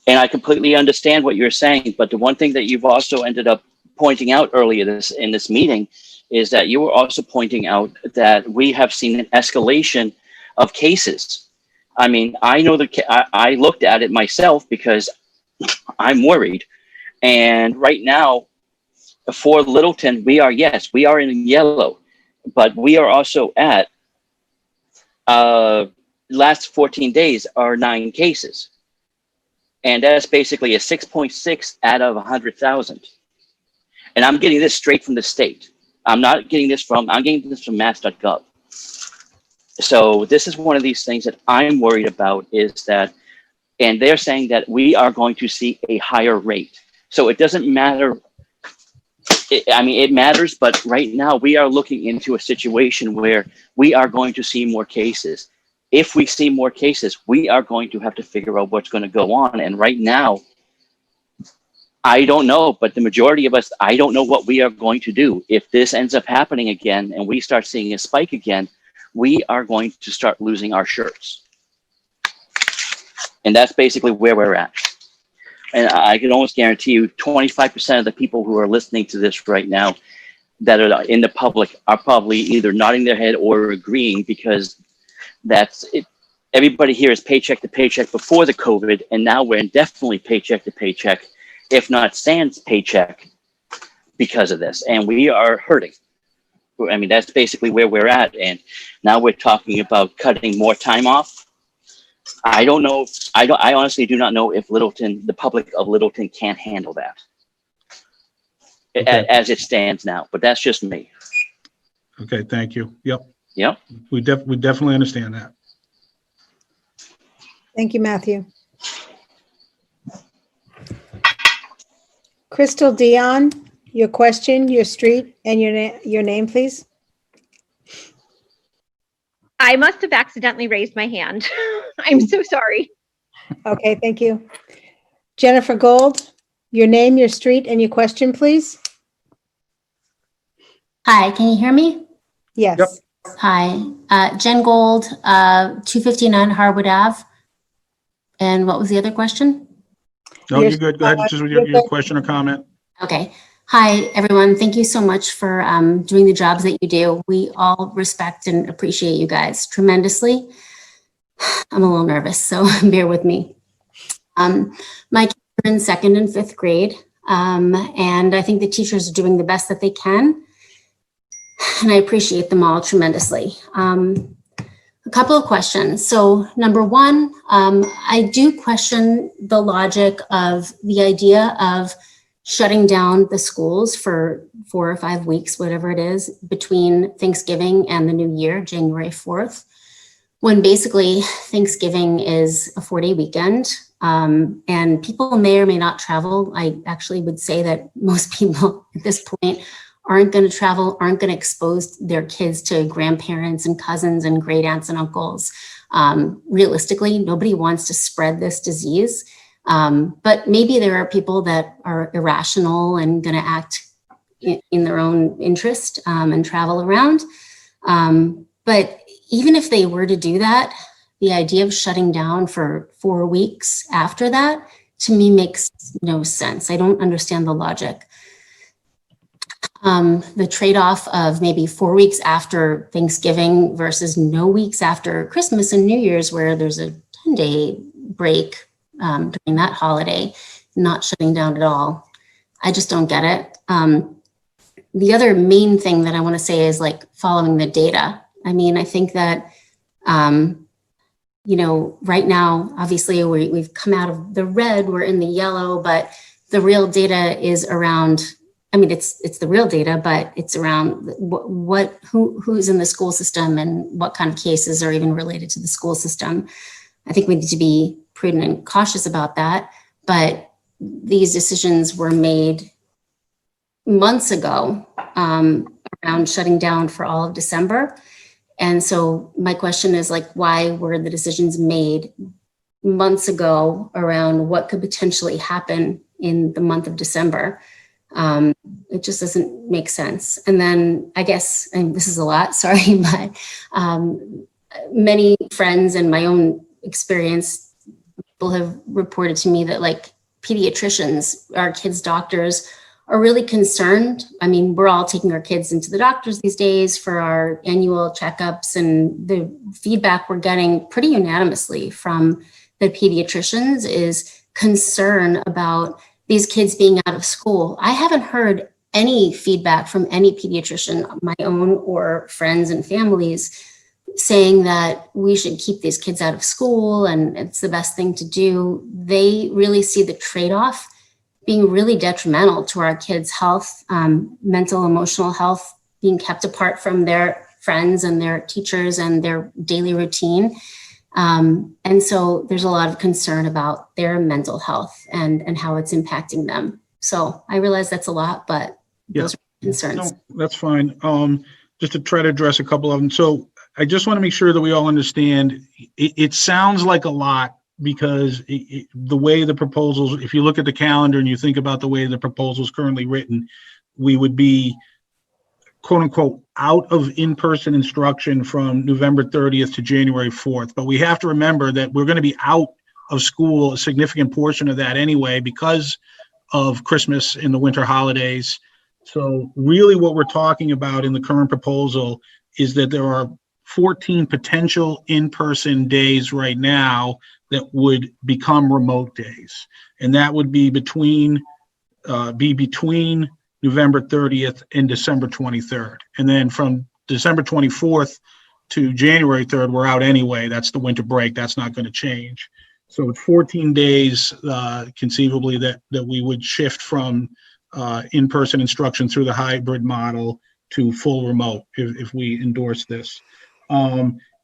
[SPEAKER 10] And I completely understand what you're saying, but the one thing that you've also ended up pointing out earlier in this meeting is that you were also pointing out that we have seen an escalation of cases. I mean, I know I looked at it myself because I'm worried. And right now, for Littleton, we are in yellow, but we are also at last 14 days are 9 cases. And that's basically a 6.6 out of 100,000. And I'm getting this straight from the state. I'm getting this from mass.gov. So this is one of these things that I'm worried about is that, and they're saying that we are going to see a higher rate. So it doesn't matter. It matters, but right now we are looking into a situation where we are going to see more cases. If we see more cases, we are going to have to figure out what's going to go on. And right now, I don't know, but the majority of us, I don't know what we are going to do. If this ends up happening again and we start seeing a spike again, we are going to start losing our shirts. And that's basically where we're at. And I can almost guarantee you 25% of the people who are listening to this right now that are in the public are probably either nodding their head or agreeing because that's it. everybody here is paycheck to paycheck before the COVID, and now we're definitely paycheck to paycheck, if not sans paycheck, because of this, and we are hurting. I mean, that's basically where we're at, and now we're talking about cutting more time off. I don't know. I honestly do not know if Littleton, the public of Littleton, can't handle that
[SPEAKER 1] Okay.
[SPEAKER 10] as it stands now. But that's just me.
[SPEAKER 1] Okay, thank you. Yep,
[SPEAKER 10] Yep.
[SPEAKER 1] we definitely understand that.
[SPEAKER 6] Thank you, Matthew. Christal Dionne, your question, your street, and your name, please.
[SPEAKER 11] I must have accidentally raised my hand. I'm so sorry.
[SPEAKER 6] Okay, thank you. Jennifer Gold, your name, your street, and your question, please.
[SPEAKER 12] Hi, can you hear me?
[SPEAKER 6] Yes.
[SPEAKER 1] Yep.
[SPEAKER 12] Hi, Jen Gold, 259 Harwood Ave. And what was the other question?
[SPEAKER 1] No,
[SPEAKER 6] Your-
[SPEAKER 1] you're good. Go ahead, just with your question or comment.
[SPEAKER 12] Okay. Hi, everyone. Thank you so much for doing the jobs that you do. We all respect and appreciate you guys tremendously. I'm a little nervous, so bear with me. My kids are in second and fifth grade, and I think the teachers are doing the best that they can, and I appreciate them all tremendously. A couple of questions. So number one, I do question the logic of the idea of shutting down the schools for 4 or 5 weeks, whatever it is, between Thanksgiving and the new year, January 4th, when basically Thanksgiving is a 4-day weekend, and people may or may not travel. I actually would say that most people at this point aren't going to travel, aren't going to expose their kids to grandparents and cousins and great aunts and uncles. Realistically, nobody wants to spread this disease. But maybe there are people that are irrational and going to act in their own interest and travel around. But even if they were to do that, the idea of shutting down for 4 weeks after that, to me, makes no sense. I don't understand the logic. The trade-off of maybe 4 weeks after Thanksgiving versus no weeks after Christmas and New Year's, where there's a 10-day break during that holiday, not shutting down at all. I just don't get it. The other main thing that I want to say is like following the data. I mean, I think that, you know, right now, obviously we've come out of the red, we're in the yellow, but the real data is around, I mean, it's the real data, but it's around who's in the school system and what kind of cases are even related to the school system. I think we need to be prudent and cautious about that. But these decisions were made months ago around shutting down for all of December. And so my question is like, why were the decisions made months ago around what could potentially happen in the month of December? It just doesn't make sense. And then I guess, and this is a lot, sorry, but many friends and my own experience, people have reported to me that like pediatricians, our kids' doctors, are really concerned. I mean, we're all taking our kids into the doctors these days for our annual checkups, and the feedback we're getting pretty unanimously from the pediatricians is concern about these kids being out of school. I haven't heard any feedback from any pediatrician, my own or friends and families, saying that we should keep these kids out of school and it's the best thing to do. They really see the trade-off being really detrimental to our kids' health, mental, emotional health, being kept apart from their friends and their teachers and their daily routine. And so there's a lot of concern about their mental health and how it's impacting them. So I realize that's a lot, but those are concerns.
[SPEAKER 1] No, that's fine. Just to try to address a couple of them. So I just want to make sure that we all understand, it sounds like a lot because the way the proposals, if you look at the calendar and you think about the way the proposal is currently written, we would be quote unquote out of in-person instruction from November 30th to January 4th. But we have to remember that we're going to be out of school a significant portion of that anyway because of Christmas and the winter holidays. So really what we're talking about in the current proposal is that there are 14 potential in-person days right now that would become remote days. And that would be between November 30th and December 23rd. And then from December 24th to January 3rd, we're out anyway. That's the winter break. That's not going to change. So it's 14 days conceivably that we would shift from in-person instruction through the hybrid model to full remote if we endorse this.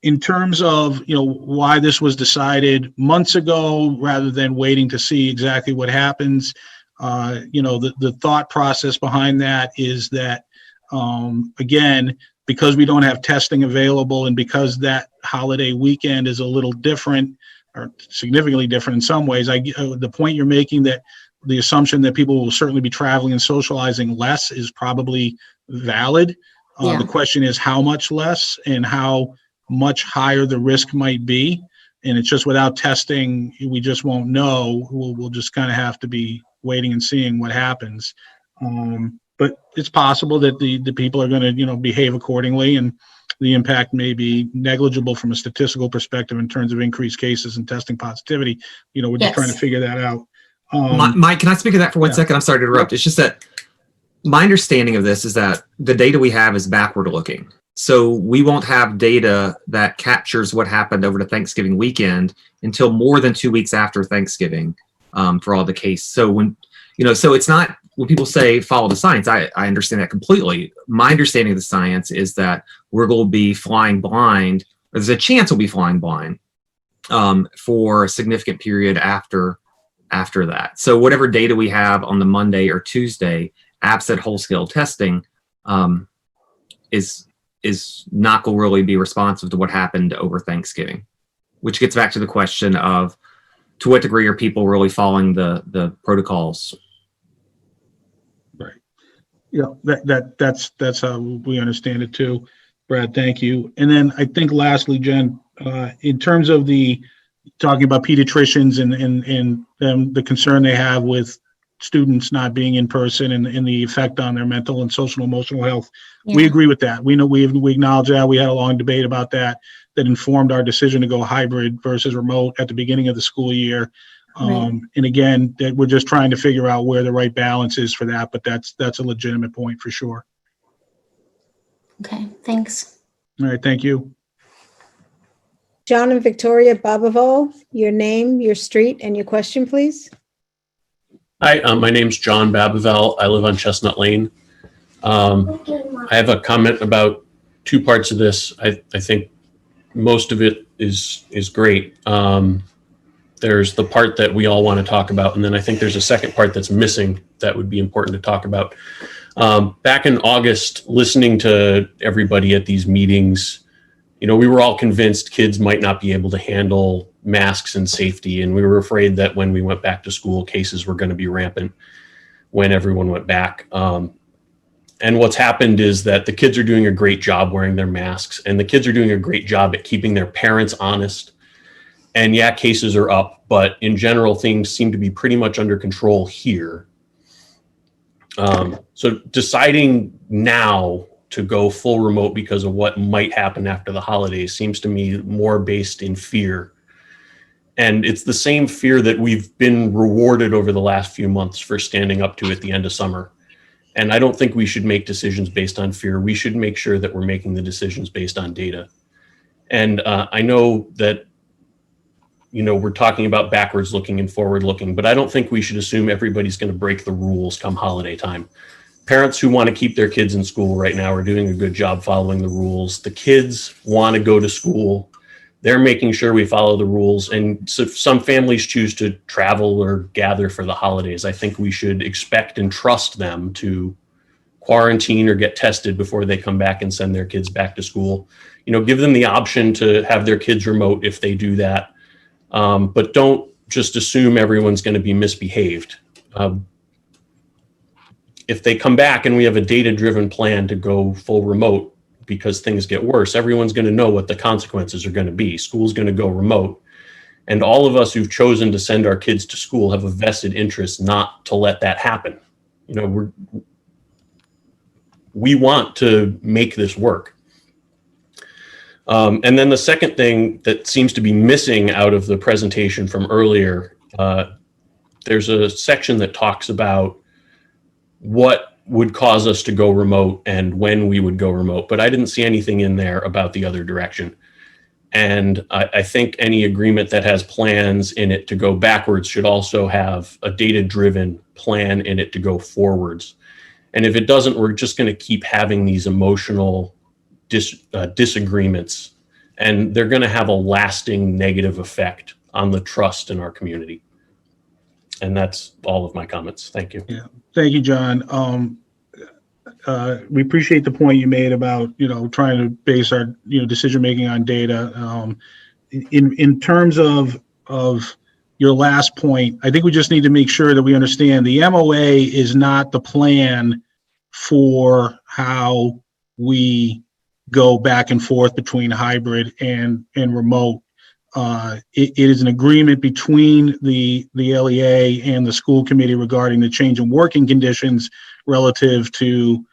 [SPEAKER 1] In terms of, why this was decided months ago rather than waiting to see exactly what happens, the thought process behind that is that, again, because we don't have testing available and because that holiday weekend is a little different or significantly different in some ways, the point you're making that the assumption that people will certainly be traveling and socializing less is probably valid.
[SPEAKER 12] Yeah.
[SPEAKER 1] The question is how much less and how much higher the risk might be. And it's just without testing, we just won't know. We'll just kind of have to be waiting and seeing what happens. But it's possible that the people are going to, behave accordingly, and the impact may be negligible from a statistical perspective in terms of increased cases and testing positivity. We're just trying to figure that out.
[SPEAKER 8] Mike, can I speak to that for 1 second? I'm sorry to interrupt. It's just that my understanding of this is that the data we have is backward looking. So we won't have data that captures what happened over the Thanksgiving weekend until more than 2 weeks after Thanksgiving for all the cases. So so it's not, when people say follow the science, I understand that completely. My understanding of the science is that we're going to be flying blind, or there's a chance we'll be flying blind for a significant period after that. So whatever data we have on the Monday or Tuesday, absent whole-scale testing, is not going to really be responsive to what happened over Thanksgiving, which gets back to the question of to what degree are people really following the protocols?
[SPEAKER 1] Right. That's how we understand it too. Brad, thank you. And then I think lastly, Jen, in terms of talking about pediatricians and the concern they have with students not being in person and the effect on their mental and social and emotional health. Yeah. We agree with that. We know we acknowledge that. We had a long debate about that informed our decision to go hybrid versus remote at the beginning of the school year. Right. And again, that we're just trying to figure out where the right balance is for that, but that's a legitimate point for sure.
[SPEAKER 12] Okay, thanks.
[SPEAKER 1] All right, thank you.
[SPEAKER 6] John and Victoria Baboval, your name, your street, and your question, please.
[SPEAKER 13] Hi, my name's John Baboval. I live on Chestnut Lane. I have a comment about two parts of this. I think most of it is great. There's the part that we all want to talk about, and then I think there's a second part that's missing that would be important to talk about. Back in August, listening to everybody at these meetings, we were all convinced kids might not be able to handle masks and safety, and we were afraid that when we went back to school, cases were going to be rampant when everyone went back. And what's happened is that the kids are doing a great job wearing their masks, and the kids are doing a great job at keeping their parents honest. And yeah, cases are up, but in general, things seem to be pretty much under control here. So deciding now to go full remote because of what might happen after the holidays seems to me more based in fear. And it's the same fear that we've been rewarded over the last few months for standing up to at the end of summer. And I don't think we should make decisions based on fear. We should make sure that we're making the decisions based on data. And I know that, we're talking about backwards looking and forward looking, but I don't think we should assume everybody's going to break the rules come holiday time. Parents who want to keep their kids in school right now are doing a good job following the rules. The kids want to go to school. They're making sure we follow the rules. And so if some families choose to travel or gather for the holidays, I think we should expect and trust them to quarantine or get tested before they come back and send their kids back to school. Give them the option to have their kids remote if they do that. But don't just assume everyone's going to be misbehaved. If they come back and we have a data-driven plan to go full remote because things get worse, everyone's going to know what the consequences are going to be. School's going to go remote. And all of us who've chosen to send our kids to school have a vested interest not to let that happen. We want to make this work. And then the second thing that seems to be missing out of the presentation from earlier, there's a section that talks about what would cause us to go remote and when we would go remote, but I didn't see anything in there about the other direction. And I think any agreement that has plans in it to go backwards should also have a data-driven plan in it to go forwards. And if it doesn't, we're just going to keep having these emotional disagreements, and they're going to have a lasting negative effect on the trust in our community. And that's all of my comments. Thank you.
[SPEAKER 1] Yeah, thank you, John. We appreciate the point you made about, trying to base our, decision making on data. In terms of your last point, I think we just need to make sure that we understand the MOA is not the plan for how we go back and forth between hybrid and remote. It is an agreement between the LEA and the school committee regarding the change in working conditions relative to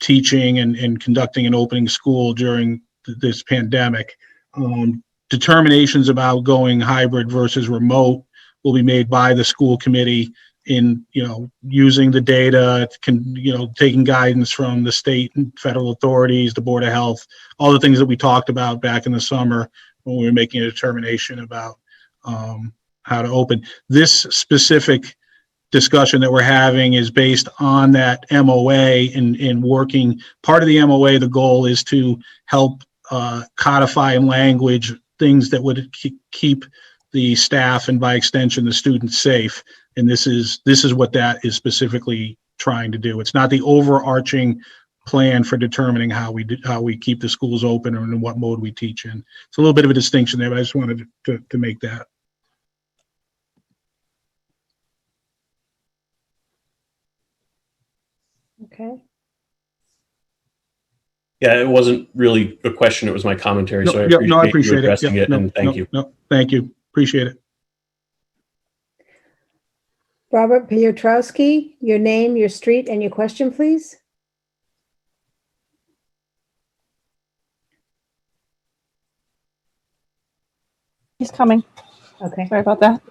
[SPEAKER 1] teaching and conducting an opening school during this pandemic. Determinations about going hybrid versus remote will be made by the school committee in, using the data, taking guidance from the state and federal authorities, the Board of Health, all the things that we talked about back in the summer when we were making a determination about how to open. This specific discussion that we're having is based on that MOA and working. Part of the MOA, the goal is to help codify in language things that would keep the staff and by extension the students safe. And this is what that is specifically trying to do. It's not the overarching plan for determining how we keep the schools open and in what mode we teach in. It's a little bit of a distinction there, but I just wanted to make that.
[SPEAKER 6] Okay.
[SPEAKER 13] Yeah, it wasn't really a question. It was my commentary. So I appreciate you addressing it. And thank you.
[SPEAKER 1] No, thank you. Appreciate it.
[SPEAKER 6] Robert Piotrowski, your name, your street, and your question, please.
[SPEAKER 9] He's coming.
[SPEAKER 6] Okay.
[SPEAKER 9] Sorry about that.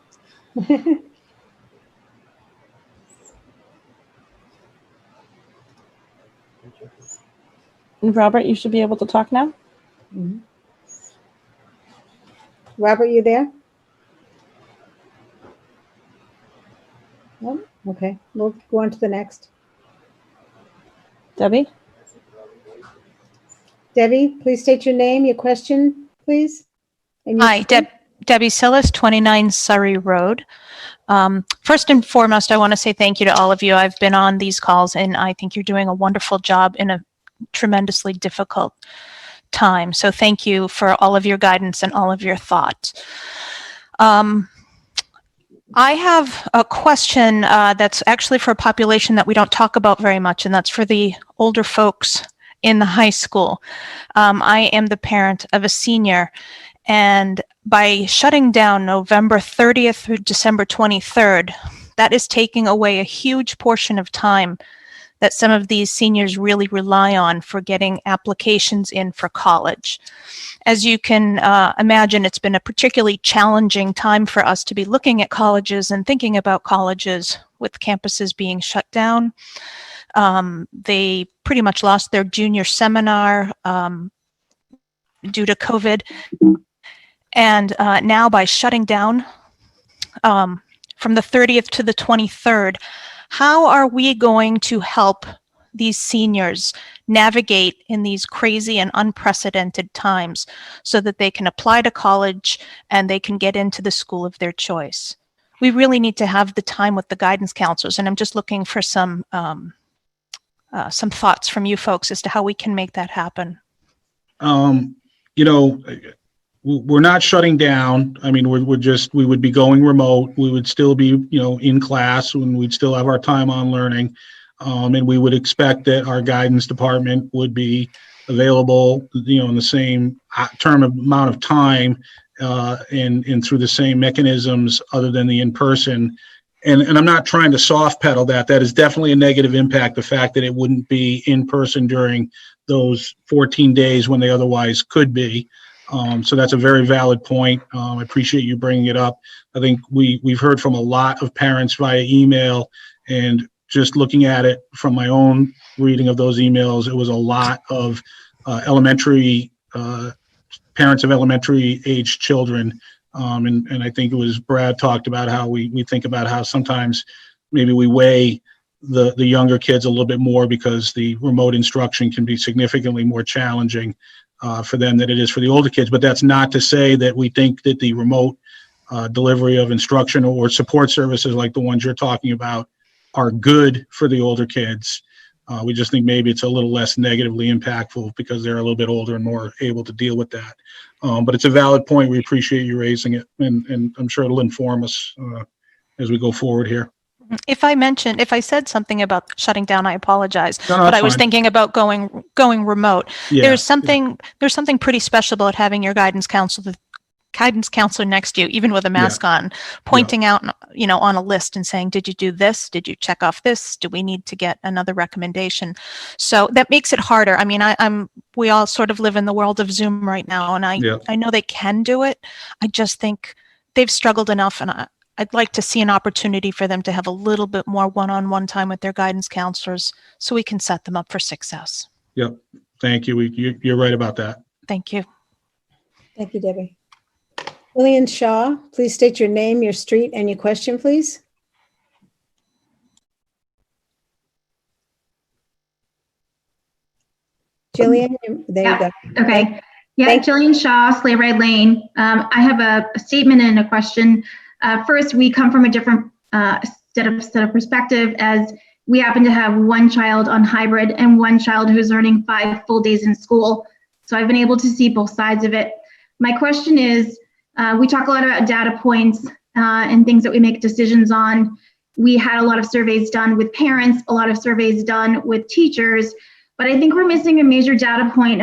[SPEAKER 9] And Robert, you should be able to talk now.
[SPEAKER 6] Mm-hmm. Robert, you there? No? Okay, we'll go on to the next.
[SPEAKER 9] Debbie?
[SPEAKER 6] Debbie, please state your name, your question, please. And your
[SPEAKER 14] Hi,
[SPEAKER 6] street.
[SPEAKER 14] Debbie Tsillas, 29 Surrey Road. First and foremost, I want to say thank you to all of you. I've been on these calls and I think you're doing a wonderful job in a tremendously difficult time. So thank you for all of your guidance and all of your thoughts. I have a question that's actually for a population that we don't talk about very much, and that's for the older folks in the high school. I am the parent of a senior, and by shutting down November 30th through December 23rd, that is taking away a huge portion of time that some of these seniors really rely on for getting applications in for college. As you can imagine, it's been a particularly challenging time for us to be looking at colleges and thinking about colleges with campuses being shut down. They pretty much lost their junior seminar due to COVID. And now by shutting down from the 30th to the 23rd, how are we going to help these seniors navigate in these crazy and unprecedented times so that they can apply to college and they can get into the school of their choice? We really need to have the time with the guidance counselors, and I'm just looking for some thoughts from you folks as to how we can make that happen.
[SPEAKER 1] We're not shutting down. I mean, we would be going remote. We would still be, in class, and we'd still have our time on learning. And we would expect that our guidance department would be available, in the same amount of time, and through the same mechanisms other than the in-person. And I'm not trying to soft pedal that. That is definitely a negative impact, the fact that it wouldn't be in person during those 14 days when they otherwise could be. So that's a very valid point. I appreciate you bringing it up. I think we've heard from a lot of parents via email, and just looking at it from my own reading of those emails, it was a lot of parents of elementary age children. And I think it was Brad talked about how we think about how sometimes maybe we weigh the younger kids a little bit more because the remote instruction can be significantly more challenging for them than it is for the older kids. But that's not to say that we think that the remote delivery of instruction or support services like the ones you're talking about are good for the older kids. We just think maybe it's a little less negatively impactful because they're a little bit older and more able to deal with that. But it's a valid point. We appreciate you raising it, and I'm sure it'll inform us as we go forward here.
[SPEAKER 14] If I said something about shutting down, I apologize.
[SPEAKER 1] No,
[SPEAKER 14] But
[SPEAKER 1] that's
[SPEAKER 14] I was
[SPEAKER 1] fine.
[SPEAKER 14] thinking about going remote.
[SPEAKER 1] Yeah.
[SPEAKER 14] There's something pretty special about having your guidance counselor next to you, even with a mask on, pointing out, on a list and saying, did you do this? Did you check off this? Do we need to get another recommendation? So that makes it harder. I mean, we all sort of live in the world of Zoom right now, and I know they can do it. I just think they've struggled enough, and I'd like to see an opportunity for them to have a little bit more one-on-one time with their guidance counselors so we can set them up for success.
[SPEAKER 1] Yep. Thank you. You're right about that.
[SPEAKER 14] Thank you.
[SPEAKER 6] Thank you, Debbie. Jillian Shaw, please state your name, your street, and your question, please. Jillian, there you go.
[SPEAKER 15] Okay. Yeah, Jillian Shaw, Sleigh Ride Lane. I have a statement and a question. First, we come from a different set of perspective, as we happen to have one child on hybrid and one child who's learning 5 full days in school. So I've been able to see both sides of it. My question is, we talk a lot about data points and things that we make decisions on. We had a lot of surveys done with parents, a lot of surveys done with teachers, but I think we're missing a major data point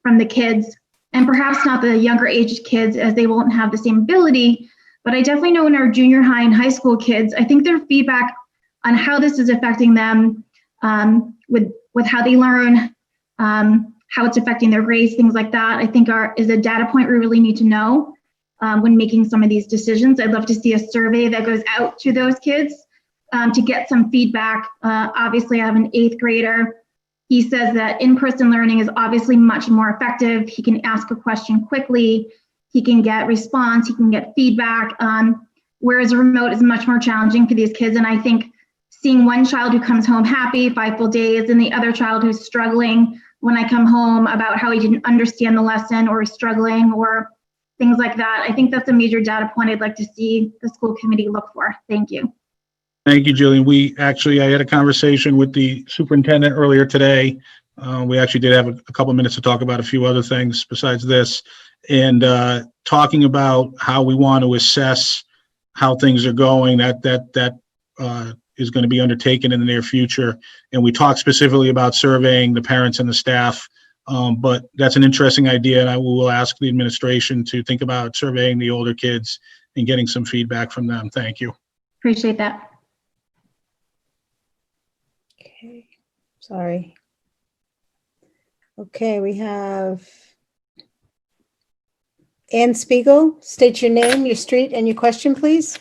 [SPEAKER 15] from the kids, and perhaps not the younger aged kids, as they won't have the same ability. But I definitely know in our junior high and high school kids, I think their feedback on how this is affecting them with how they learn, how it's affecting their grades, things like that, I think is a data point we really need to know when making some of these decisions. I'd love to see a survey that goes out to those kids to get some feedback. Obviously, I have an 8th grader. He says that in-person learning is obviously much more effective. He can ask a question quickly. He can get response. He can get feedback. Whereas remote is much more challenging for these kids. And I think seeing one child who comes home happy 5 full days and the other child who's struggling when I come home about how he didn't understand the lesson or is struggling or things like that, I think that's a major data point I'd like to see the school committee look for. Thank you.
[SPEAKER 1] Thank you, Jillian. I had a conversation with the superintendent earlier today. We actually did have a couple of minutes to talk about a few other things besides this, and talking about how we want to assess how things are going. That is going to be undertaken in the near future. And we talked specifically about surveying the parents and the staff. But that's an interesting idea, and I will ask the administration to think about surveying the older kids and getting some feedback from them. Thank you.
[SPEAKER 15] Appreciate that.
[SPEAKER 6] Okay, sorry. Okay, we have Ann Spiegel. State your name, your street, and your question, please.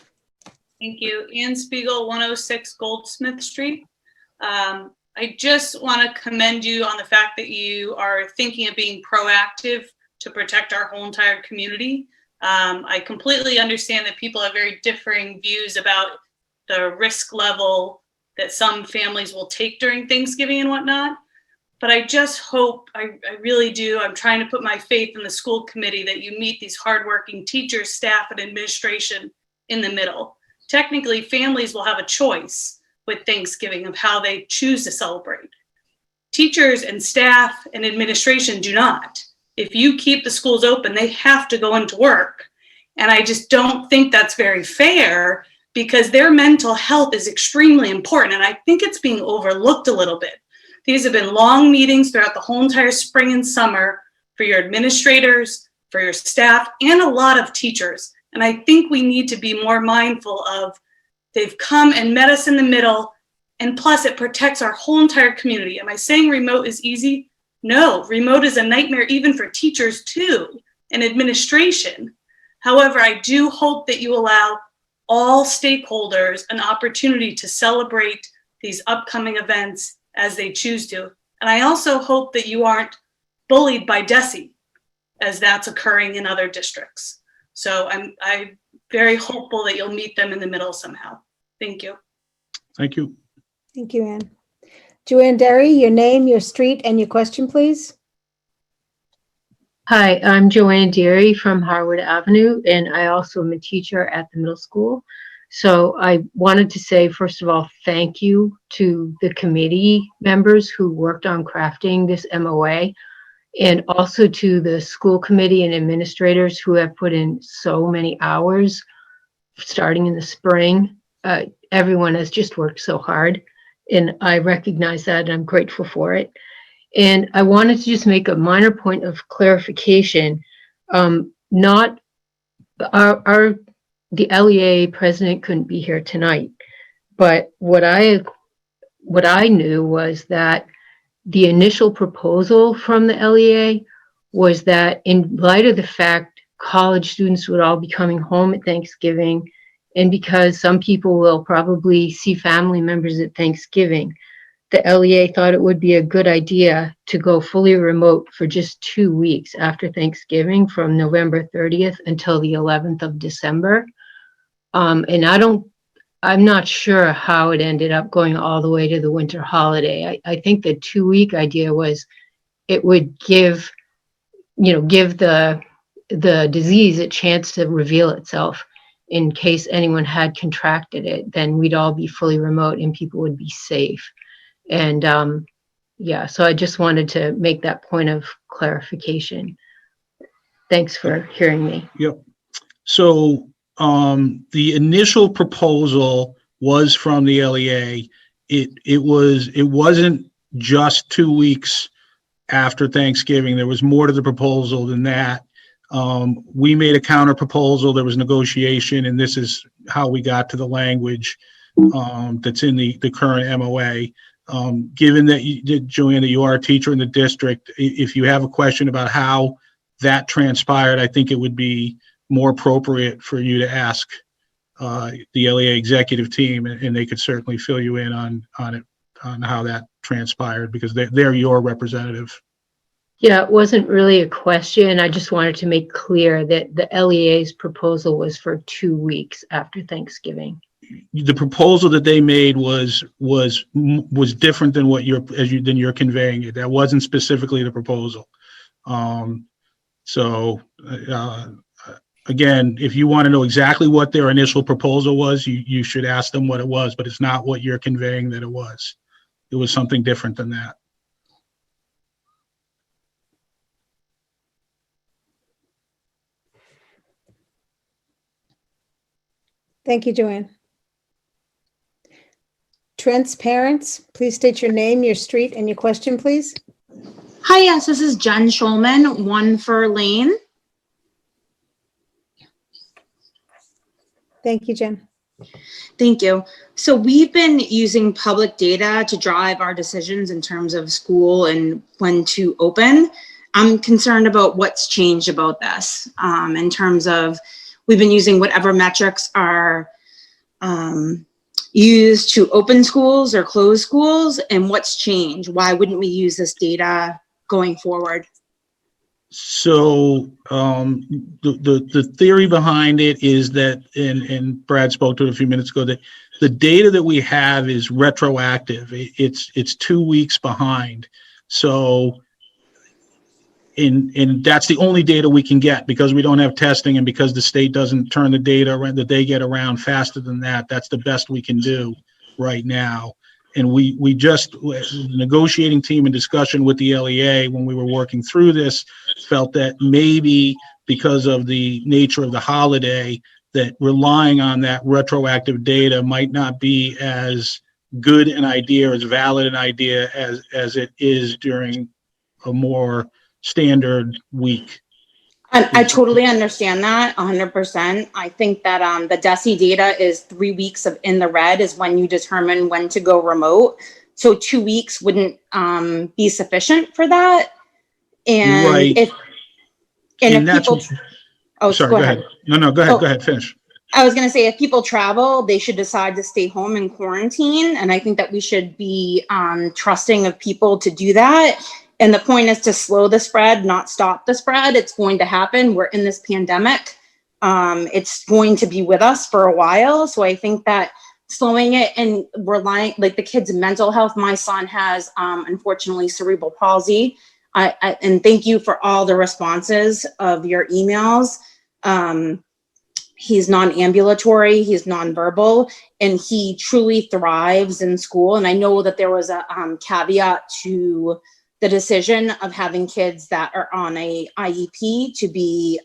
[SPEAKER 16] Thank you. Ann Spiegel, 106 Goldsmith Street. I just want to commend you on the fact that you are thinking of being proactive to protect our whole entire community. I completely understand that people have very differing views about the risk level that some families will take during Thanksgiving and whatnot. But I just hope, I really do, I'm trying to put my faith in the school committee that you meet these hardworking teachers, staff, and administration in the middle. Technically, families will have a choice with Thanksgiving of how they choose to celebrate. Teachers and staff and administration do not. If you keep the schools open, they have to go into work. And I just don't think that's very fair, because their mental health is extremely important. And I think it's being overlooked a little bit. These have been long meetings throughout the whole entire spring and summer for your administrators, for your staff, and a lot of teachers. And I think we need to be more mindful of, they've come and met us in the middle, and plus it protects our whole entire community. Am I saying remote is easy? No, remote is a nightmare even for teachers too. and administration. However, I do hope that you allow all stakeholders an opportunity to celebrate these upcoming events as they choose to. And I also hope that you aren't bullied by DESE, as that's occurring in other districts. So I'm very hopeful that you'll meet them in the middle somehow. Thank you.
[SPEAKER 1] Thank you.
[SPEAKER 6] Thank you, Anne. Joanne Derry, your name, your street, and your question, please.
[SPEAKER 17] Hi, I'm Joanne Deary from Harwood Avenue, and I also am a teacher at the middle school. So I wanted to say, first of all, thank you to the committee members who worked on crafting this MOA, and also to the school committee and administrators who have put in so many hours starting in the spring. Everyone has just worked so hard, and I recognize that, and I'm grateful for it. And I wanted to just make a minor point of clarification. The LEA president couldn't be here tonight, but what I knew was that the initial proposal from the LEA was that in light of the fact college students would all be coming home at Thanksgiving, and because some people will probably see family members at Thanksgiving, the LEA thought it would be a good idea to go fully remote for just 2 weeks after Thanksgiving, from November 30th until the 11th of December. And I'm not sure how it ended up going all the way to the winter holiday. I think the 2-week idea was it would give the disease a chance to reveal itself. In case anyone had contracted it, then we'd all be fully remote and people would be safe. And so I just wanted to make that point of clarification. Thanks for hearing me.
[SPEAKER 1] Yep. So the initial proposal was from the LEA. It wasn't just 2 weeks after Thanksgiving. There was more to the proposal than that. We made a counter proposal. There was negotiation, and this is how we got to the language that's in the current MOA. Given that Joanne, that you are a teacher in the district, if you have a question about how that transpired, I think it would be more appropriate for you to ask the LEA executive team, and they could certainly fill you in on how that transpired, because they're your representative.
[SPEAKER 17] Yeah, it wasn't really a question. I just wanted to make clear that the LEA's proposal was for 2 weeks after Thanksgiving.
[SPEAKER 1] The proposal that they made was different than what you're conveying it. That wasn't specifically the proposal. Again, if you want to know exactly what their initial proposal was, you should ask them what it was, but it's not what you're conveying that it was. It was something different than that.
[SPEAKER 6] Thank you, Joanne. Trent's parents, please state your name, your street, and your question, please.
[SPEAKER 18] Hi, yes, this is Jen Schulman, 1 for Lane.
[SPEAKER 6] Thank you, Jen.
[SPEAKER 18] Thank you. So we've been using public data to drive our decisions in terms of school and when to open. I'm concerned about what's changed about this in terms of we've been using whatever metrics are used to open schools or close schools, and what's changed. Why wouldn't we use this data going forward?
[SPEAKER 1] So the theory behind it is that, and Brad spoke to it a few minutes ago, that the data that we have is retroactive. It's 2 weeks behind. So, and that's the only data we can get, because we don't have testing, and because the state doesn't turn the data around, that they get around faster than that. That's the best we can do right now. And we just, the negotiating team in discussion with the LEA when we were working through this, felt that maybe because of the nature of the holiday, that relying on that retroactive data might not be as good an idea, as valid an idea as it is during a more standard week.
[SPEAKER 18] I totally understand that 100%. I think that the DESE data is 3 weeks of in the red is when you determine when to go remote. So 2 weeks wouldn't be sufficient for that. And
[SPEAKER 1] Right.
[SPEAKER 18] And
[SPEAKER 1] And
[SPEAKER 18] if
[SPEAKER 1] that's,
[SPEAKER 18] people, oh,
[SPEAKER 1] sorry,
[SPEAKER 18] go
[SPEAKER 1] go
[SPEAKER 18] ahead.
[SPEAKER 1] ahead. No, go ahead,
[SPEAKER 18] Oh.
[SPEAKER 1] go ahead, finish.
[SPEAKER 18] I was going to say, if people travel, they should decide to stay home and quarantine. And I think that we should be trusting of people to do that. And the point is to slow the spread, not stop the spread. It's going to happen. We're in this pandemic. It's going to be with us for a while. So I think that slowing it and relying, like the kids' mental health, my son has, unfortunately, cerebral palsy. And thank you for all the responses of your emails. He's non-ambulatory, he's nonverbal, and he truly thrives in school. And I know that there was a caveat to the decision of having kids that are on a IEP to be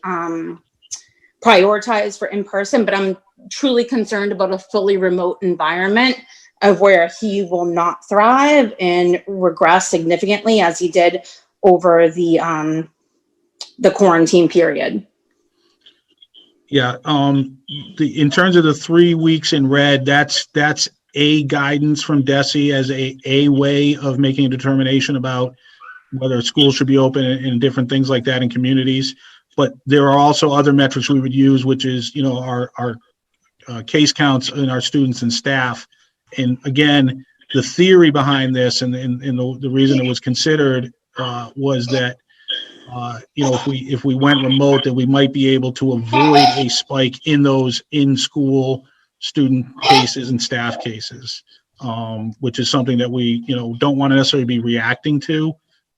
[SPEAKER 18] prioritized for in-person, but I'm truly concerned about a fully remote environment of where he will not thrive and regress significantly as he did over the quarantine period.
[SPEAKER 1] Yeah, in terms of the 3 weeks in red, that's a guidance from DESE as a way of making a determination about whether schools should be open and different things like that in communities. But there are also other metrics we would use, which is, our case counts in our students and staff. And again, the theory behind this and the reason it was considered was that if we went remote, that we might be able to avoid a spike in those in-school student cases and staff cases, which is something that we, don't want to necessarily be reacting to.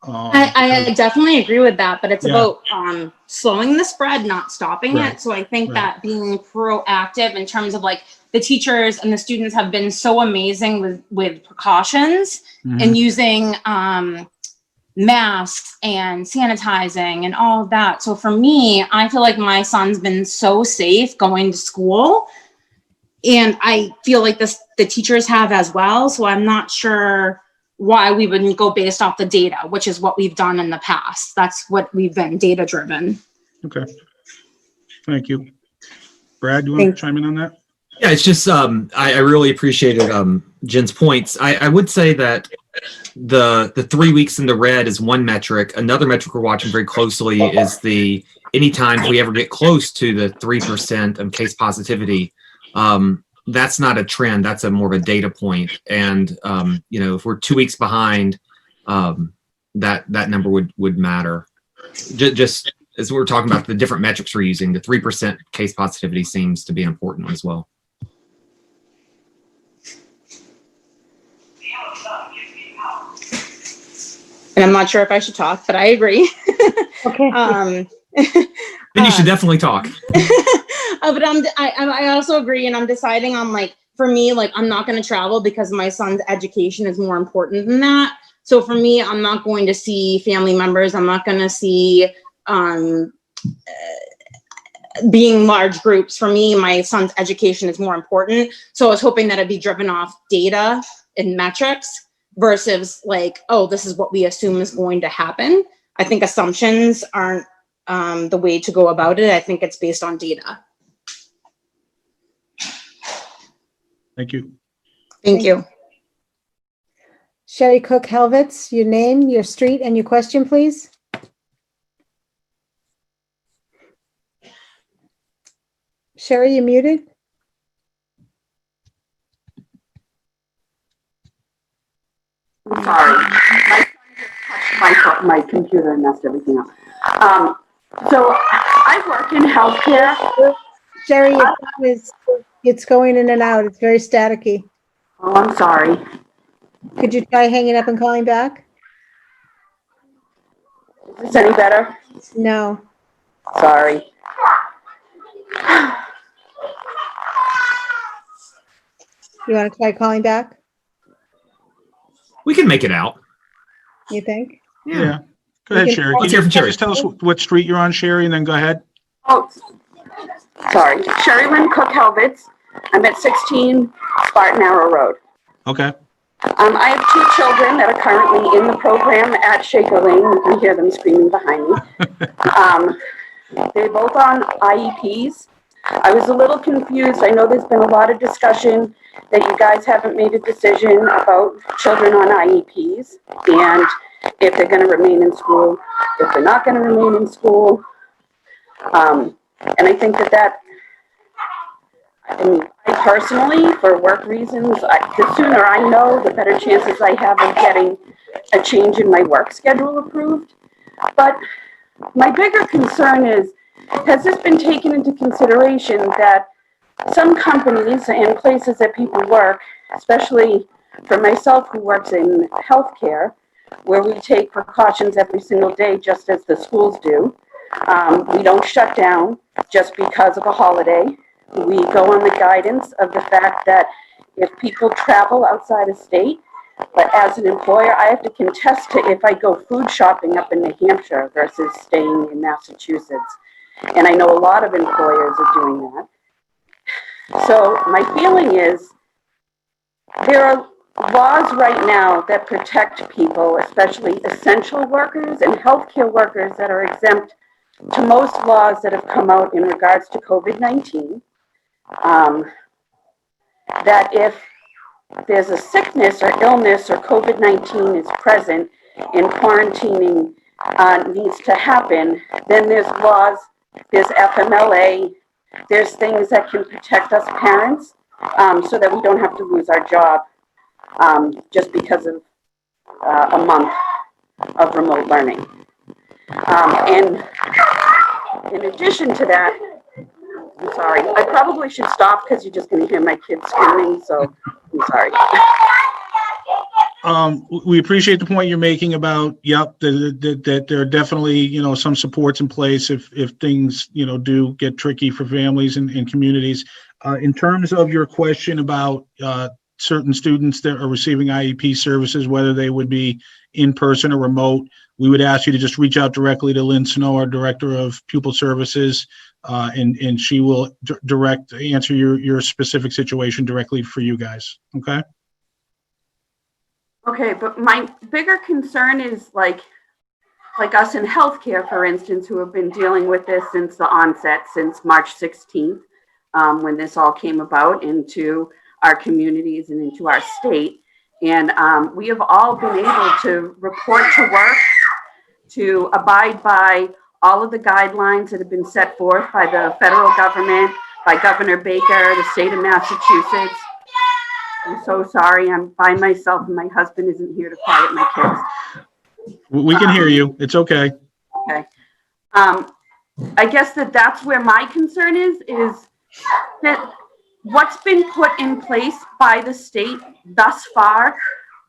[SPEAKER 18] I definitely agree with that, but it's
[SPEAKER 1] Yeah.
[SPEAKER 18] about slowing the spread, not stopping
[SPEAKER 1] Right.
[SPEAKER 18] it. So I think
[SPEAKER 1] Right.
[SPEAKER 18] that being proactive in terms of like the teachers and the students have been so amazing with precautions and using masks and sanitizing and all of that. So for me, I feel like my son's been so safe going to school, and I feel like the teachers have as well. So I'm not sure why we wouldn't go based off the data, which is what we've done in the past. That's what we've been, data driven.
[SPEAKER 1] Okay. Thank you. Brad, do you want to chime in on that?
[SPEAKER 8] Yeah, it's just I really appreciated Jen's points. I would say that the 3 weeks in the red is one metric. Another metric we're watching very closely is anytime if we ever get close to the 3% of case positivity, that's not a trend. That's more of a data point. And if we're 2 weeks behind, that number would matter. Just as we're talking about the different metrics we're using, the 3% case positivity seems to be an important one as well.
[SPEAKER 18] And I'm not sure if I should talk, but I agree.
[SPEAKER 6] Okay.
[SPEAKER 8] Then you should definitely talk.
[SPEAKER 18] But I also agree, and I'm deciding on for me, I'm not going to travel because my son's education is more important than that. So for me, I'm not going to see family members. I'm not going to see being large groups. For me, my son's education is more important. So I was hoping that it'd be driven off data and metrics versus oh, this is what we assume is going to happen. I think assumptions aren't the way to go about it. I think it's based on data.
[SPEAKER 1] Thank you.
[SPEAKER 18] Thank you.
[SPEAKER 6] Sherry Cook Helvitz, your name, your street, and your question, please. Sherry, you're muted.
[SPEAKER 19] I'm sorry. My computer and messed everything up. So I work in healthcare.
[SPEAKER 6] Sherry, it's going in and out. It's very staticky.
[SPEAKER 19] Oh, I'm sorry.
[SPEAKER 6] Could you try hanging up and calling back?
[SPEAKER 19] Is this any better?
[SPEAKER 6] No.
[SPEAKER 19] Sorry.
[SPEAKER 6] You want to try calling back?
[SPEAKER 8] We can make it out.
[SPEAKER 6] You think?
[SPEAKER 1] Yeah. Go ahead, Sherry.
[SPEAKER 8] Let's hear from Sherry.
[SPEAKER 1] Just tell us what street you're on, Sherry, and then go ahead.
[SPEAKER 19] Oh, sorry. Sherry Lynn Cook Helvitz. I'm at 16 Spartan Arrow Road.
[SPEAKER 1] Okay.
[SPEAKER 19] I have 2 children that are currently in the program at Shaker Lane. You can hear them screaming behind me. They're both on IEPs. I was a little confused. I know there's been a lot of discussion that you guys haven't made a decision about children on IEPs and if they're going to remain in school, if they're not going to remain in school. And I think I personally, for work reasons, the sooner I know, the better chances I have of getting a change in my work schedule approved. But my bigger concern is, has this been taken into consideration that some companies and places that people work, especially for myself who works in healthcare, where we take precautions every single day, just as the schools do. We don't shut down just because of a holiday. We go on the guidance of the fact that if people travel outside of state, but as an employer, I have to contest to if I go food shopping up in New Hampshire versus staying in Massachusetts. And I know a lot of employers are doing that. So my feeling is there are laws right now that protect people, especially essential workers and healthcare workers that are exempt to most laws that have come out in regards to COVID-19. That if there's a sickness or illness or COVID-19 is present and quarantining needs to happen, then there's laws, there's FMLA, there's things that can protect us parents so that we don't have to lose our job just because of a month of remote learning. And in addition to that, I'm sorry, I probably should stop because you're just going to hear my kids screaming, so I'm sorry.
[SPEAKER 1] We appreciate the point you're making about, that there are definitely, some supports in place if things, do get tricky for families and communities. In terms of your question about certain students that are receiving IEP services, whether they would be in person or remote, we would ask you to just reach out directly to Lynn Snow, our Director of Pupil Services, and she will answer your specific situation directly for you guys. Okay?
[SPEAKER 19] Okay, but my bigger concern is like us in healthcare, for instance, who have been dealing with this since the onset, since March 16th, when this all came about into our communities and into our state. And we have all been able to report to work, to abide by all of the guidelines that have been set forth by the federal government, by Governor Baker, the state of Massachusetts. I'm so sorry, I'm by myself and my husband isn't here to quiet my kids.
[SPEAKER 1] We can hear you. It's okay.
[SPEAKER 19] Okay. I guess that's where my concern is that what's been put in place by the state thus far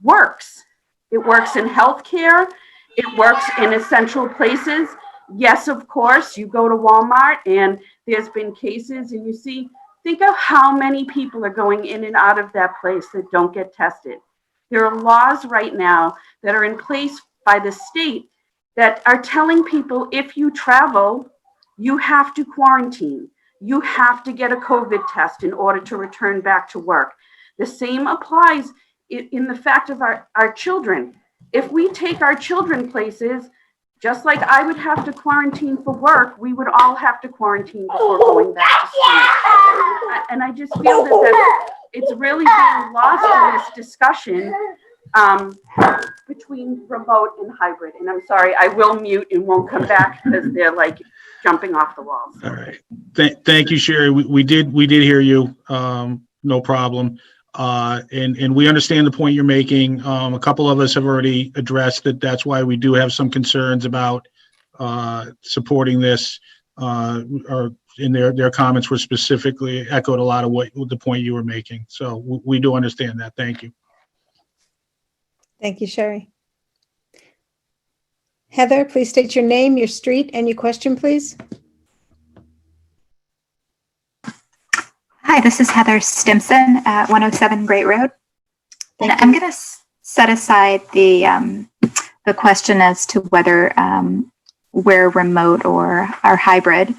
[SPEAKER 19] works. It works in healthcare. It works in essential places. Yes, of course, you go to Walmart and there's been cases and you see, think of how many people are going in and out of that place that don't get tested. There are laws right now that are in place by the state that are telling people if you travel, you have to quarantine. You have to get a COVID test in order to return back to work. The same applies in the fact of our children. If we take our children places, just like I would have to quarantine for work, we would all have to quarantine before going back to school. And I just feel that it's really being lost in this discussion between remote and hybrid. And I'm sorry, I will mute and won't come back because they're like jumping off the walls.
[SPEAKER 1] All right. Thank you, Sherry. We did hear you. No problem. And we understand the point you're making. A couple of us have already addressed that. That's why we do have some concerns about supporting this. Or in their comments were specifically echoed a lot of what the point you were making. So we do understand that. Thank you.
[SPEAKER 6] Thank you, Sherry. Heather, please state your name, your street, and your question, please.
[SPEAKER 20] Hi, this is Heather Stimson at 107 Great Road. And I'm going to set aside the question as to whether we're remote or are hybrid.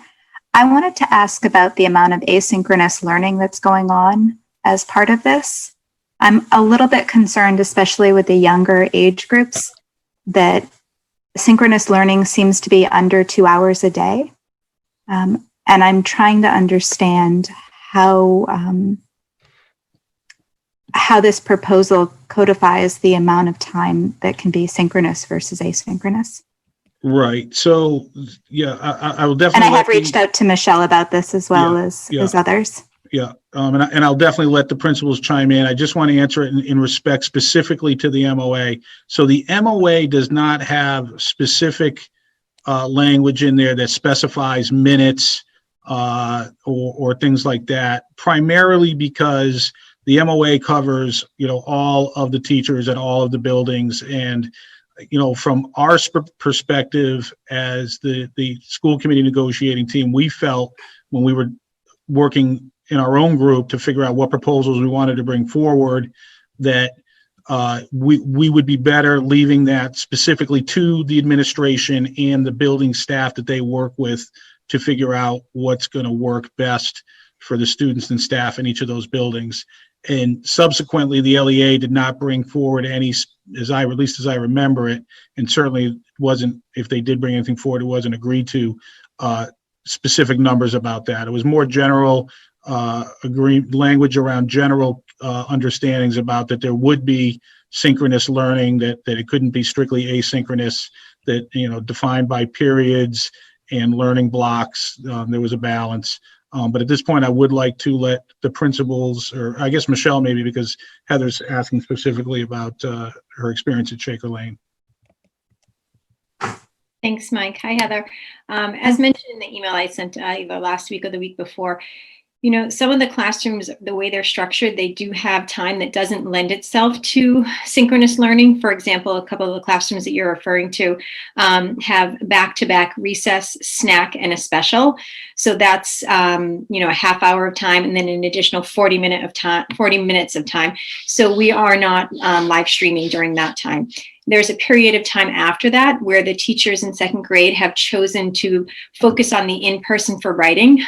[SPEAKER 20] I wanted to ask about the amount of asynchronous learning that's going on as part of this. I'm a little bit concerned, especially with the younger age groups, that synchronous learning seems to be under 2 hours a day. And I'm trying to understand how this proposal codifies the amount of time that can be synchronous versus asynchronous.
[SPEAKER 1] Right. So, yeah, I will
[SPEAKER 20] And
[SPEAKER 1] definitely.
[SPEAKER 20] I have reached out to Michelle about this as well as others.
[SPEAKER 1] Yeah, and I'll definitely let the principals chime in. I just want to answer it in respect specifically to the MOA. So the MOA does not have specific language in there that specifies minutes or things like that, primarily because the MOA covers, all of the teachers at all of the buildings. And, from our perspective as the school committee negotiating team, we felt when we were working in our own group to figure out what proposals we wanted to bring forward, that we would be better leaving that specifically to the administration and the building staff that they work with to figure out what's going to work best for the students and staff in each of those buildings. And subsequently, the LEA did not bring forward any, at least as I remember it, and certainly wasn't, if they did bring anything forward, it wasn't agreed to, specific numbers about that. It was more general language around general understandings about that there would be synchronous learning, that it couldn't be strictly asynchronous, that, defined by periods and learning blocks, there was a balance. But at this point, I would like to let the principals, or I guess Michelle maybe, because Heather's asking specifically about her experience at Shaker Lane.
[SPEAKER 21] Thanks, Mike. Hi, Heather. As mentioned in the email I sent either last week or the week before, some of the classrooms, the way they're structured, they do have time that doesn't lend itself to synchronous learning. For example, a couple of the classrooms that you're referring to have back-to-back recess, snack, and a special. So that's, a half hour of time and then an additional 40 minutes of time. So we are not live streaming during that time. There's a period of time after that where the teachers in second grade have chosen to focus on the in-person for writing.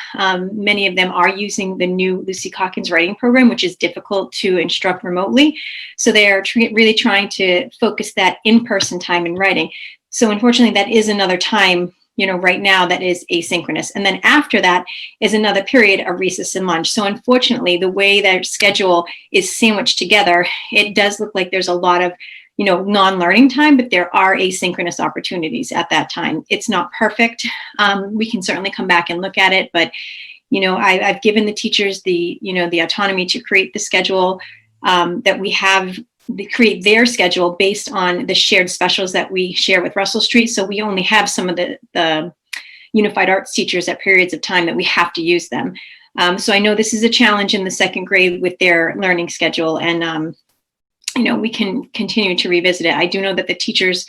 [SPEAKER 21] Many of them are using the new Lucy Calkins writing program, which is difficult to instruct remotely. So they are really trying to focus that in-person time in writing. So unfortunately, that is another time, right now that is asynchronous. And then after that is another period of recess and lunch. So unfortunately, the way their schedule is sandwiched together, it does look like there's a lot of non-learning time, but there are asynchronous opportunities at that time. It's not perfect. We can certainly come back and look at it, but, I've given the teachers the autonomy to create the schedule that we have, create their schedule based on the shared specials that we share with Russell Street. So we only have some of the unified arts teachers at periods of time that we have to use them. So I know this is a challenge in the second grade with their learning schedule, and we can continue to revisit it. I do know that the teachers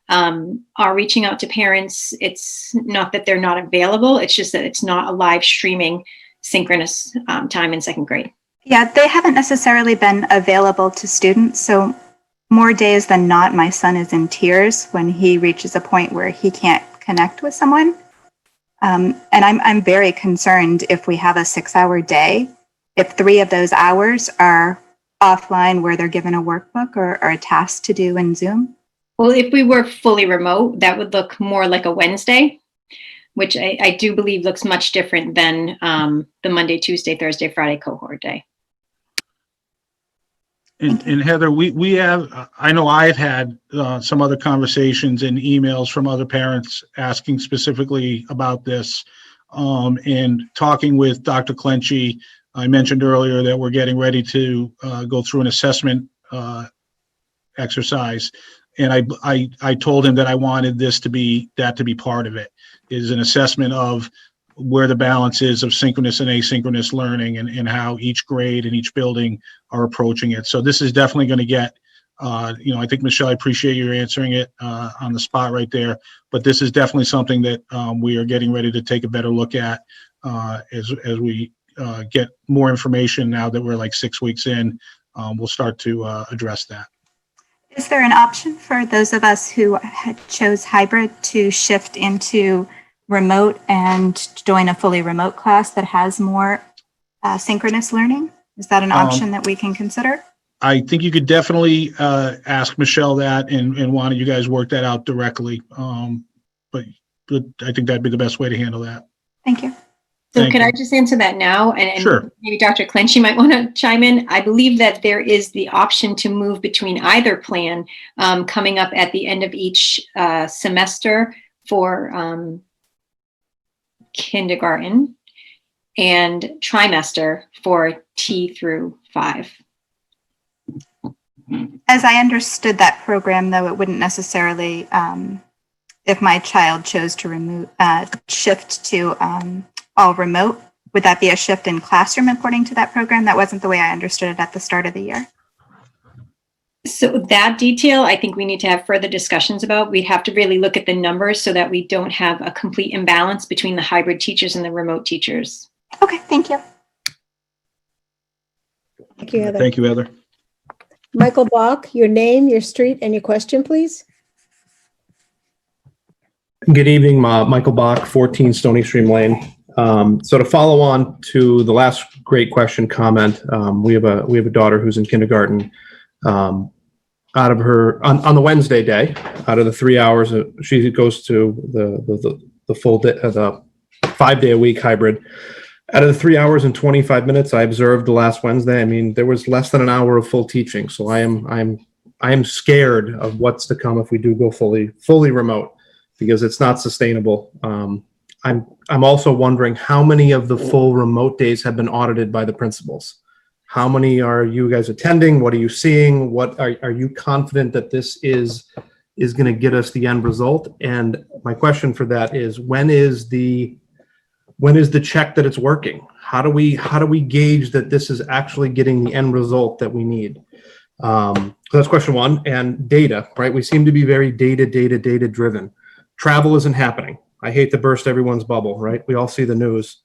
[SPEAKER 21] are reaching out to parents. It's not that they're not available. It's just that it's not a live streaming synchronous time in second grade.
[SPEAKER 20] Yeah, they haven't necessarily been available to students. So more days than not, my son is in tears when he reaches a point where he can't connect with someone. And I'm very concerned if we have a 6-hour day, if 3 of those hours are offline where they're given a workbook or a task to do in Zoom?
[SPEAKER 21] Well, if we were fully remote, that would look more like a Wednesday, which I do believe looks much different than the Monday, Tuesday, Thursday, Friday cohort day.
[SPEAKER 1] And Heather, we have, I know I've had some other conversations and emails from other parents asking specifically about this, and talking with Dr. Schcmte. I mentioned earlier that we're getting ready to go through an assessment exercise, and I told him that I wanted to be part of it, is an assessment of where the balance is of synchronous and asynchronous learning, and how each grade and each building are approaching it. So this is definitely going to get, I think, Michelle, I appreciate you answering it on the spot right there, but this is definitely something that we are getting ready to take a better look at as we get more information. Now that we're like 6 weeks in, we'll start to address that.
[SPEAKER 20] Is there an option for those of us who chose hybrid to shift into remote and join a fully remote class that has more synchronous learning? Is that an option that we can consider?
[SPEAKER 1] I think you could definitely ask Michelle that, and why don't you guys work that out directly? But I think that'd be the best way to handle that.
[SPEAKER 20] Thank you.
[SPEAKER 21] So could I just answer that now? And
[SPEAKER 1] sure.
[SPEAKER 21] Maybe Dr. Schcmte might want to chime in. I believe that there is the option to move between either plan coming up at the end of each semester for kindergarten and trimester for T through 5.
[SPEAKER 20] As I understood that program, though, it wouldn't necessarily, if my child chose to shift to all remote, would that be a shift in classroom according to that program? That wasn't the way I understood it at the start of the year.
[SPEAKER 21] So that detail, I think we need to have further discussions about. We'd have to really look at the numbers so that we don't have a complete imbalance between the hybrid teachers and the remote teachers.
[SPEAKER 20] Okay, thank you.
[SPEAKER 6] Thank you, Heather.
[SPEAKER 1] Thank you, Heather.
[SPEAKER 6] Michael Bach, your name, your street, and your question, please.
[SPEAKER 7] Good evening, Michael Bach, 14 Stony Stream Lane. So to follow on to the last great question comment, we have a daughter who's in kindergarten. Out of her on the Wednesday day, out of the 3 hours, she goes to the full day, the 5 day a week hybrid. Out of the 3 hours and 25 minutes I observed the last Wednesday, I mean, there was less than an hour of full teaching. So I am scared of what's to come if we do go fully remote, because it's not sustainable. I'm also wondering how many of the full remote days have been audited by the principals. How many are you guys attending? What are you seeing? What are you confident that this is going to get us the end result? And my question for that is, when is the check that it's working? How do we gauge that this is actually getting the end result that we need? So that's question one. And data, right? We seem to be very data driven. Travel isn't happening. I hate to burst everyone's bubble, right? We all see the news.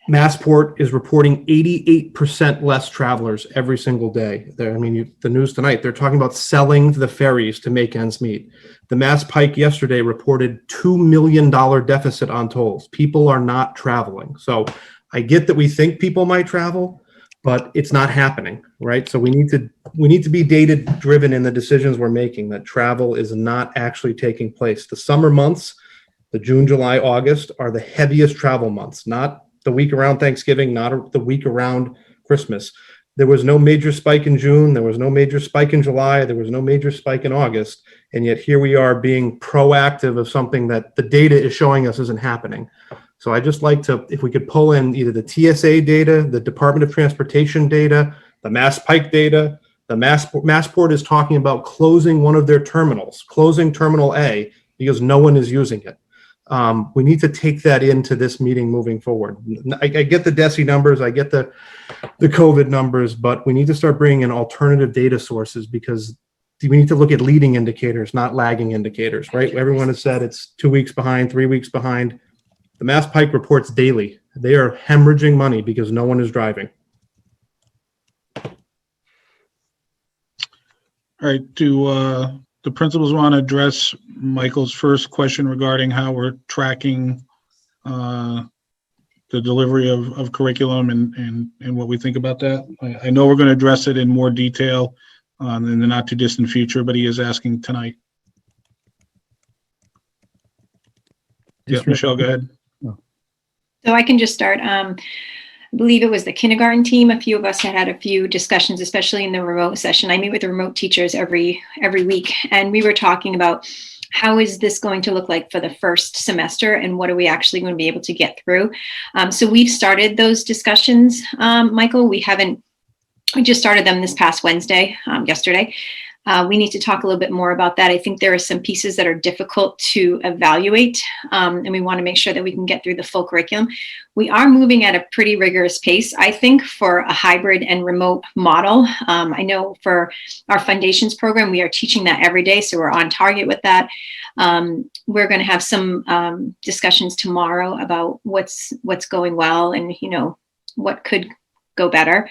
[SPEAKER 7] Massport is reporting 88% less travelers every single day. The news tonight, they're talking about selling the ferries to make ends meet. The Mass Pike yesterday reported $2 million deficit on tolls. People are not traveling. So I get that we think people might travel, but it's not happening, right? So we need to be data driven in the decisions we're making, that travel is not actually taking place. The summer months, the June, July, August, are the heaviest travel months, not the week around Thanksgiving, not the week around Christmas. There was no major spike in June. There was no major spike in July. There was no major spike in August. And yet here we are being proactive of something that the data is showing us isn't happening. So I just like to, if we could pull in either the TSA data, the Department of Transportation data, the Mass Pike data. The Massport is talking about closing one of their terminals, closing Terminal A, because no one is using it. We need to take that into this meeting moving forward. I get the DESI numbers, I get the COVID numbers, but we need to start bringing in alternative data sources, because we need to look at leading indicators, not lagging indicators, right? Everyone has said it's 2 weeks behind, 3 weeks behind. The Mass Pike reports daily. They are hemorrhaging money because no one is driving.
[SPEAKER 1] All right, do the principals want to address Michael's first question regarding how we're tracking the delivery of curriculum and what we think about that? I know we're going to address it in more detail in the not too distant future, but he is asking tonight. Yeah, Michelle, go ahead.
[SPEAKER 21] So I can just start. I believe it was the kindergarten team. A few of us had a few discussions, especially in the remote session. I meet with the remote teachers every week, and we were talking about how is this going to look like for the first semester, and what are we actually going to be able to get through. So we've started those discussions, Michael. We just started them this past Wednesday, yesterday. We need to talk a little bit more about that. I think there are some pieces that are difficult to evaluate, and we want to make sure that we can get through the full curriculum. We are moving at a pretty rigorous pace, I think, for a hybrid and remote model. I know for our foundations program, we are teaching that every day, so we're on target with that. We're going to have some discussions tomorrow about what's going well and what could go better.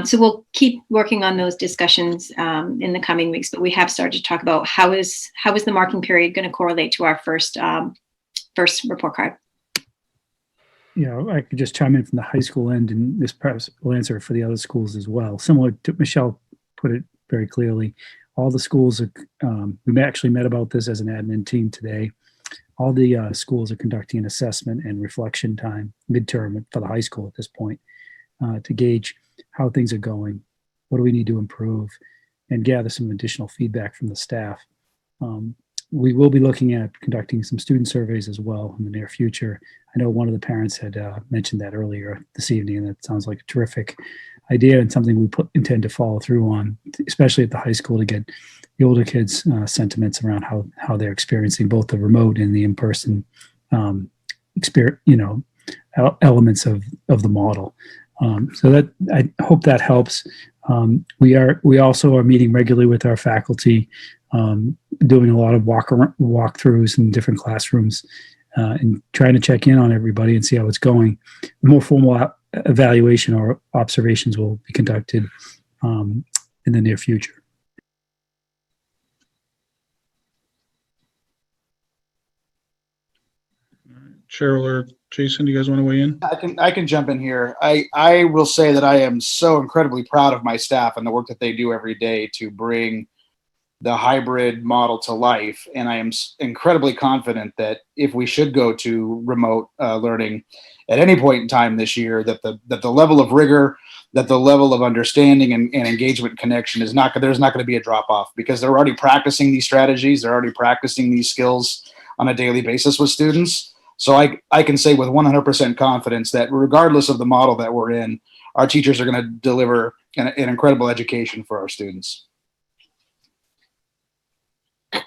[SPEAKER 21] So we'll keep working on those discussions in the coming weeks, but we have started to talk about how is the marking period going to correlate to our first report card.
[SPEAKER 4] I could just chime in from the high school end, and this perhaps will answer for the other schools as well. Similar to Michelle put it very clearly, all the schools are, we actually met about this as an admin team today. All the schools are conducting an assessment and reflection time, midterm for the high school at this point, to gauge how things are going, what do we need to improve, and gather some additional feedback from the staff. we will be looking at conducting some student surveys as well in the near future. I know one of the parents had mentioned that earlier this evening, and that sounds like a terrific idea and something we intend to follow through on, especially at the high school, to get the older kids' sentiments around how they're experiencing both the remote and the in-person elements of the model. So that, I hope that helps. We also are meeting regularly with our faculty, doing a lot of walkthroughs in different classrooms, and trying to check in on everybody and see how it's going. The more formal evaluation or observations will be conducted in the near future.
[SPEAKER 1] Cheryl or Jason, do you guys want to weigh in?
[SPEAKER 2] I can jump in here. I will say that I am so incredibly proud of my staff and the work that they do every day to bring the hybrid model to life. And I am incredibly confident that if we should go to remote learning at any point in time this year, that the level of rigor, that the level of understanding and engagement and connection is there's not going to be a drop off, because they're already practicing these strategies. They're already practicing these skills on a daily basis with students. So I can say with 100% confidence that regardless of the model that we're in, our teachers are going to deliver an incredible education for our students.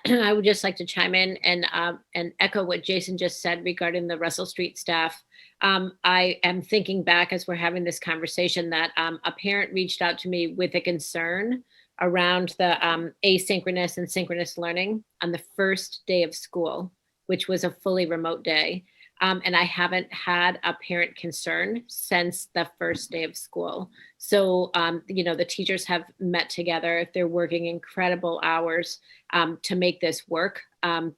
[SPEAKER 22] I would just like to chime in and echo what Jason just said regarding the Russell Street staff. I am thinking back as we're having this conversation that a parent reached out to me with a concern around the asynchronous and synchronous learning on the first day of school, which was a fully remote day. And I haven't had a parent concern since the first day of school. So, the teachers have met together. They're working incredible hours to make this work.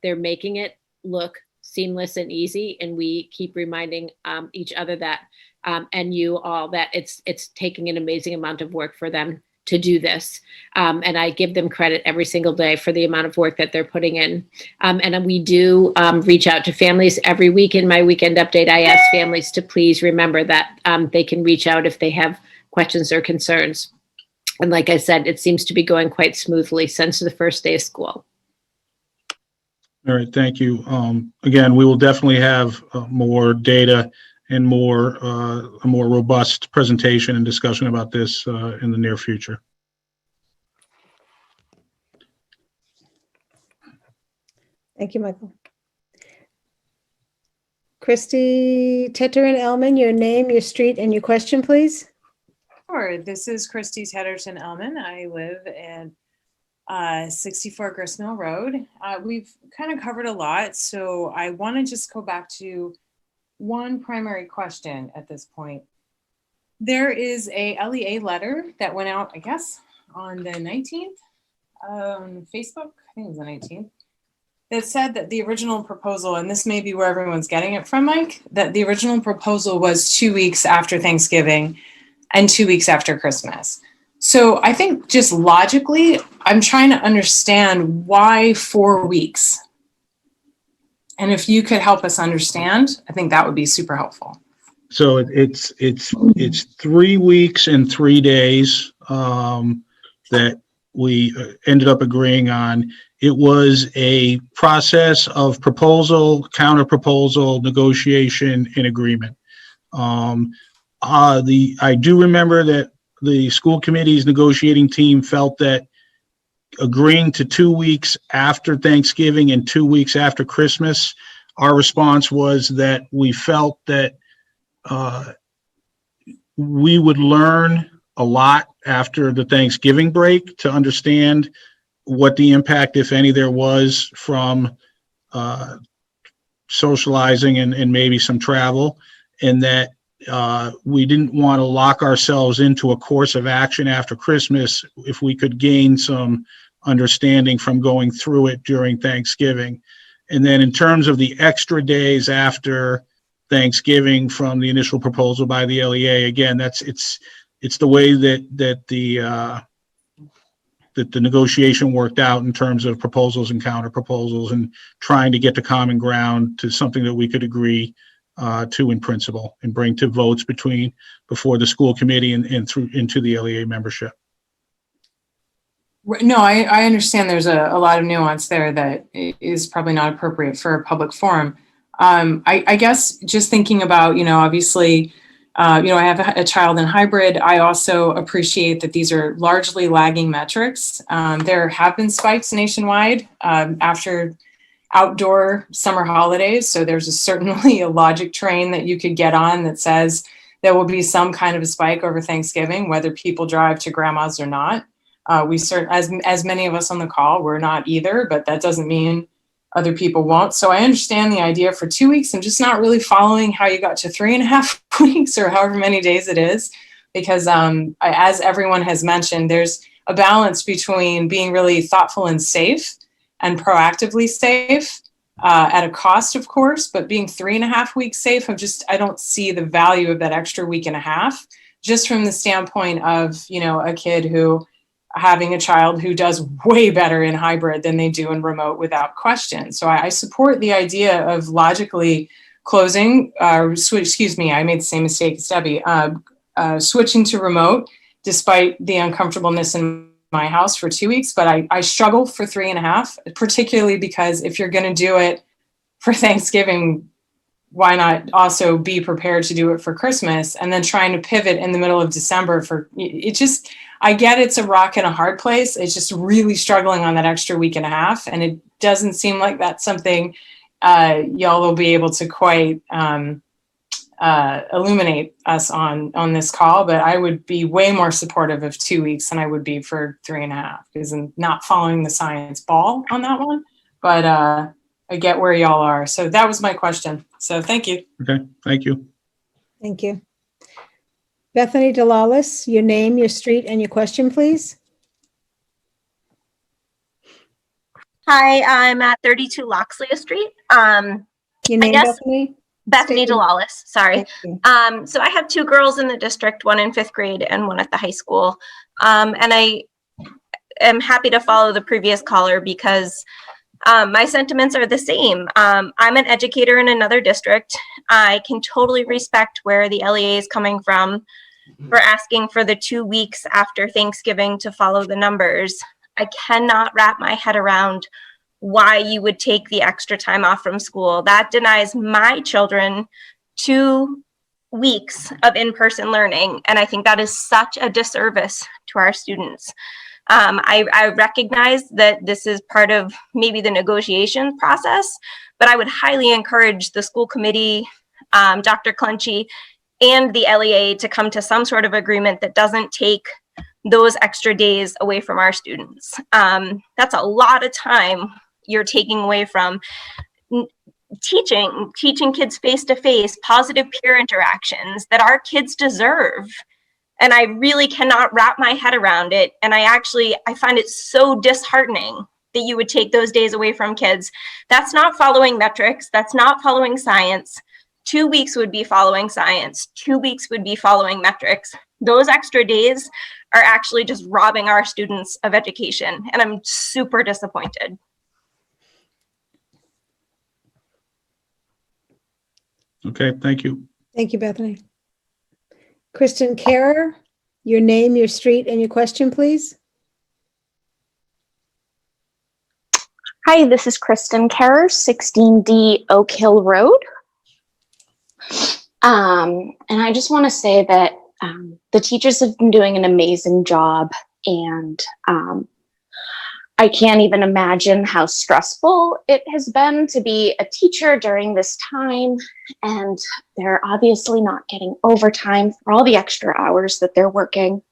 [SPEAKER 22] They're making it look seamless and easy. And we keep reminding each other that, and you all, that it's taking an amazing amount of work for them to do this. And I give them credit every single day for the amount of work that they're putting in. And we do reach out to families every week. In my weekend update, I ask families to please remember that they can reach out if they have questions or concerns. And like I said, it seems to be going quite smoothly since the first day of school.
[SPEAKER 1] All right, thank you. Again, we will definitely have more data and a more robust presentation and discussion about this in the near future.
[SPEAKER 6] Thank you, Michael. Christy Tetterin-Elman, your name, your street, and your question, please.
[SPEAKER 23] Sure. This is Christy Tetterin-Elman. I live in 64 Gristmill Road. We've kind of covered a lot, so I want to just go back to one primary question at this point. There is a LEA letter that went out, I guess, on the 19th on Facebook. I think it was the 19th. That said that the original proposal, and this may be where everyone's getting it from, Mike, that the original proposal was 2 weeks after Thanksgiving and 2 weeks after Christmas. So I think just logically, I'm trying to understand why 4 weeks. And if you could help us understand, I think that would be super helpful.
[SPEAKER 1] So it's 3 weeks and 3 days that we ended up agreeing on. It was a process of proposal, counter proposal, negotiation, and agreement. I do remember that the school committee's negotiating team felt that agreeing to 2 weeks after Thanksgiving and 2 weeks after Christmas, our response was that we felt that we would learn a lot after the Thanksgiving break to understand what the impact, if any, there was from socializing and maybe some travel, and that we didn't want to lock ourselves into a course of action after Christmas if we could gain some understanding from going through it during Thanksgiving. And then in terms of the extra days after Thanksgiving from the initial proposal by the LEA, again, it's the way that the negotiation worked out in terms of proposals and counter proposals, and trying to get to common ground to something that we could agree to in principle and bring to votes before the school committee and through into the LEA membership.
[SPEAKER 23] No, I understand there's a lot of nuance there that is probably not appropriate for a public forum. I guess just thinking about, obviously, I have a child in hybrid. I also appreciate that these are largely lagging metrics. There have been spikes nationwide after outdoor summer holidays. So there's certainly a logic train that you could get on that says there will be some kind of a spike over Thanksgiving, whether people drive to grandma's or not. As many of us on the call, we're not either, but that doesn't mean other people won't. So I understand the idea for 2 weeks. I'm just not really following how you got to 3.5 weeks or however many days it is, because as everyone has mentioned, there's a balance between being really thoughtful and safe and proactively safe at a cost, of course, but being 3.5 weeks safe, I don't see the value of that extra week and a half, just from the standpoint of, a kid having a child who does way better in hybrid than they do in remote without question. So I support the idea of logically closing, I made the same mistake as Debbie, switching to remote despite the uncomfortableness in my house for 2 weeks, but I struggle for 3.5, particularly because if you're going to do it for Thanksgiving, why not also be prepared to do it for Christmas? And then trying to pivot in the middle of December I get it's a rock and a hard place. It's just really struggling on that extra week and a half. And it doesn't seem like that's something y'all will be able to quite illuminate us on this call, but I would be way more supportive of 2 weeks than I would be for 3.5, because I'm not following the science ball on that one, but I get where y'all are. So that was my question. So thank you.
[SPEAKER 1] Okay, thank you.
[SPEAKER 6] Thank you. Bethany Delalis, your name, your street, and your question, please.
[SPEAKER 3] Hi, I'm at 32 Loxley Street.
[SPEAKER 6] Your name, Bethany?
[SPEAKER 3] Bethany Delalis, sorry. So I have 2 girls in the district, one in 5th grade and one at the high school. And I am happy to follow the previous caller because my sentiments are the same. I'm an educator in another district. I can totally respect where the LEA is coming from for asking for the 2 weeks after Thanksgiving to follow the numbers. I cannot wrap my head around why you would take the extra time off from school. That denies my children 2 weeks of in-person learning. And I think that is such a disservice to our students. I recognize that this is part of maybe the negotiation process, but I would highly encourage the school committee, Dr. Clunchy, and the LEA to come to some sort of agreement that doesn't take those extra days away from our students. That's a lot of time you're taking away from teaching kids face-to-face, positive peer interactions that our kids deserve. And I really cannot wrap my head around it. And I find it so disheartening that you would take those days away from kids. That's not following metrics. That's not following science. 2 weeks would be following science. 2 weeks would be following metrics. Those extra days are actually just robbing our students of education. And I'm super disappointed.
[SPEAKER 1] Okay, thank you.
[SPEAKER 6] Thank you, Bethany. Kristen Carer, your name, your street, and your question, please.
[SPEAKER 5] Hi, this is Kristen Carer, 16D Oak Hill Road. And I just want to say that the teachers have been doing an amazing job, and I can't even imagine how stressful it has been to be a teacher during this time, and they're obviously not getting overtime for all the extra hours that they're working.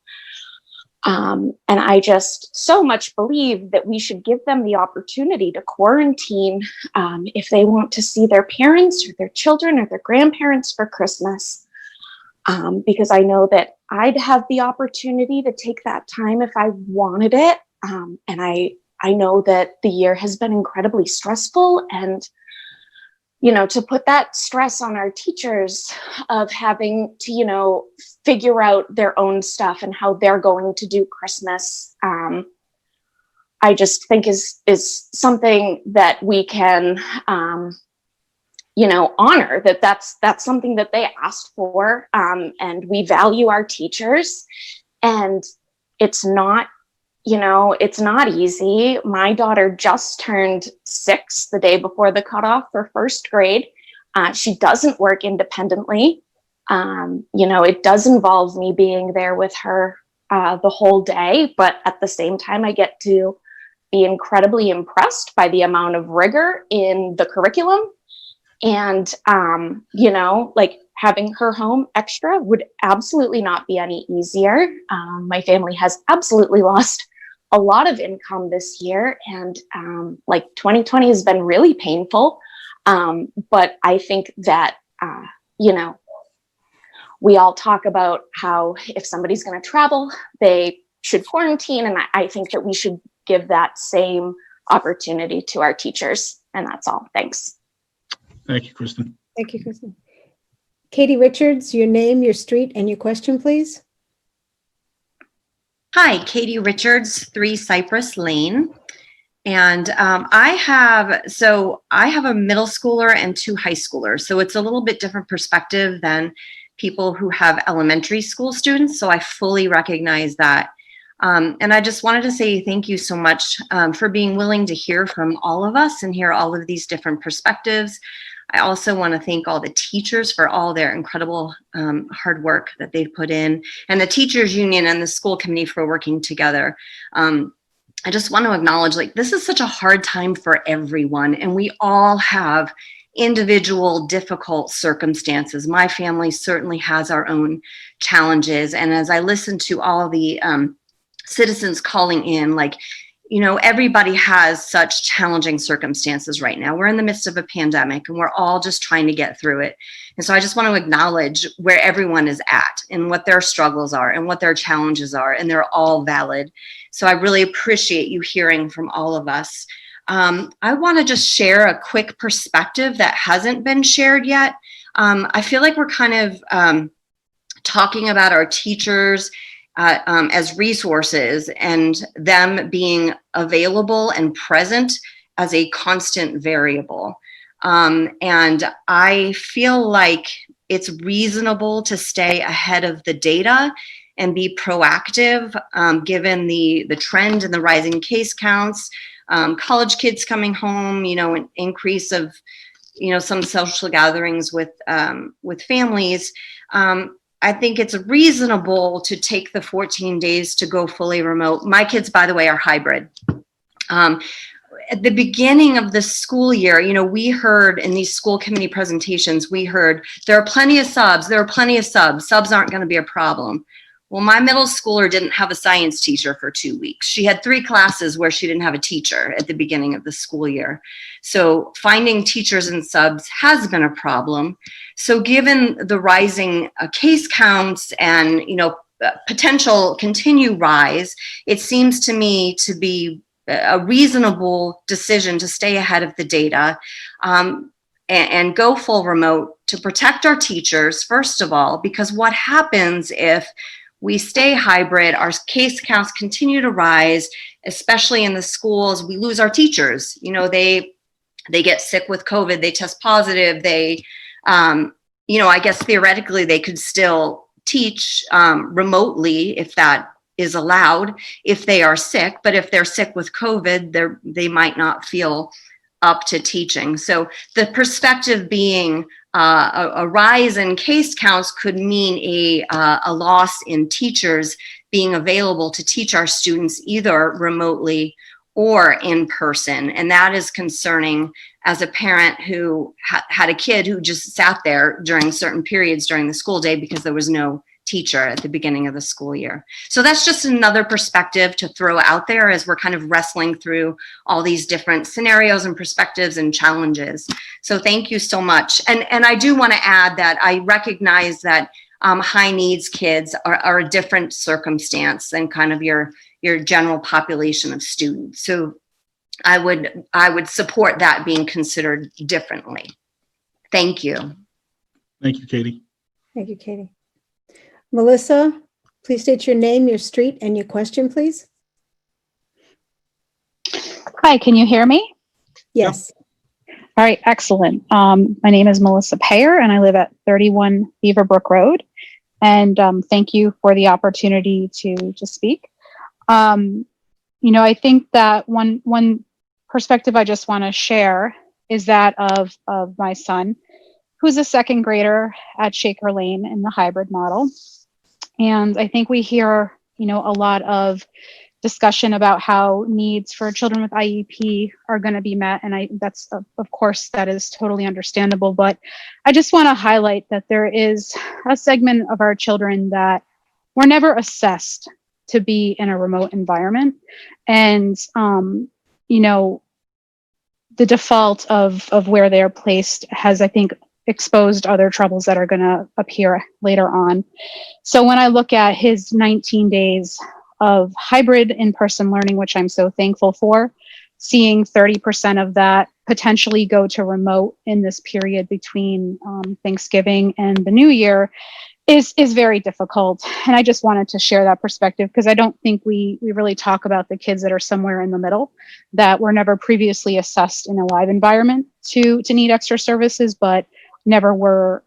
[SPEAKER 5] And I just so much believe that we should give them the opportunity to quarantine if they want to see their parents or their children or their grandparents for Christmas. Because I know that I'd have the opportunity to take that time if I wanted it. And I know that the year has been incredibly stressful, and, to put that stress on our teachers of having to, figure out their own stuff and how they're going to do Christmas, I just think is something that we can, honor, that's something that they asked for. And we value our teachers, and it's not, it's not easy. My daughter just turned 6 the day before the cutoff for first grade. She doesn't work independently. It does involve me being there with her the whole day, but at the same time, I get to be incredibly impressed by the amount of rigor in the curriculum. And, having her home extra would absolutely not be any easier. My family has absolutely lost a lot of income this year, and 2020 has been really painful. But I think that, we all talk about how if somebody's going to travel, they should quarantine. And I think that we should give that same opportunity to our teachers. And that's all. Thanks.
[SPEAKER 1] Thank you, Kristen.
[SPEAKER 6] Thank you, Kristen. Katie Richards, your name, your street, and your question, please.
[SPEAKER 10] Hi, Katie Richards, 3 Cypress Lane. And I have a middle schooler and 2 high schoolers. So it's a little bit different perspective than people who have elementary school students. So I fully recognize that. And I just wanted to say thank you so much for being willing to hear from all of us and hear all of these different perspectives. I also want to thank all the teachers for all their incredible hard work that they've put in, and the teachers union and the school committee for working together. I just want to acknowledge, this is such a hard time for everyone, and we all have individual difficult circumstances. My family certainly has our own challenges. And as I listen to all the citizens calling in, everybody has such challenging circumstances right now. We're in the midst of a pandemic and we're all just trying to get through it. And so I just want to acknowledge where everyone is at and what their struggles are and what their challenges are, and they're all valid. So I really appreciate you hearing from all of us. I want to just share a quick perspective that hasn't been shared yet. I feel like we're kind of talking about our teachers as resources and them being available and present as a constant variable. And I feel like it's reasonable to stay ahead of the data and be proactive, given the trend and the rising case counts, college kids coming home, an increase of, some social gatherings with families. I think it's reasonable to take the 14 days to go fully remote. My kids, by the way, are hybrid. At the beginning of the school year, we heard in these school committee presentations, we heard there are plenty of subs, subs aren't going to be a problem. Well, my middle schooler didn't have a science teacher for 2 weeks. She had 3 classes where she didn't have a teacher at the beginning of the school year. So finding teachers and subs has been a problem. So given the rising case counts and, potential continue rise, it seems to me to be a reasonable decision to stay ahead of the data and go full remote to protect our teachers, first of all, because what happens if we stay hybrid, our case counts continue to rise, especially in the schools, we lose our teachers. They get sick with COVID, they test positive, they, I guess theoretically they could still teach remotely if that is allowed, if they are sick, but if they're sick with COVID, they might not feel up to teaching. So the perspective being a rise in case counts could mean a loss in teachers being available to teach our students either remotely or in person. And that is concerning as a parent who had a kid who just sat there during certain periods during the school day because there was no teacher at the beginning of the school year. So that's just another perspective to throw out there as we're kind of wrestling through all these different scenarios and perspectives and challenges. So thank you so much. And I do want to add that I recognize that high needs kids are a different circumstance than kind of your general population of students. So I would support that being considered differently. Thank you.
[SPEAKER 1] Thank you, Katie.
[SPEAKER 6] Thank you, Katie. Melissa, please state your name, your street, and your question, please.
[SPEAKER 11] Hi, can you hear me?
[SPEAKER 6] Yes.
[SPEAKER 11] All right, excellent. My name is Melissa Payer, and I live at 31 Beaverbrook Road. And thank you for the opportunity to speak. I think that one perspective I just want to share is that of my son, who's a second grader at Shaker Lane in the hybrid model. And I think we hear, a lot of discussion about how needs for children with IEP are going to be met. And that's, of course, that is totally understandable. But I just want to highlight that there is a segment of our children that were never assessed to be in a remote environment. And, the default of where they're placed has, I think, exposed other troubles that are going to appear later on. So when I look at his 19 days of hybrid in-person learning, which I'm so thankful for, seeing 30% of that potentially go to remote in this period between Thanksgiving and the New Year is very difficult. And I just wanted to share that perspective because I don't think we really talk about the kids that are somewhere in the middle that were never previously assessed in a live environment to need extra services, but never were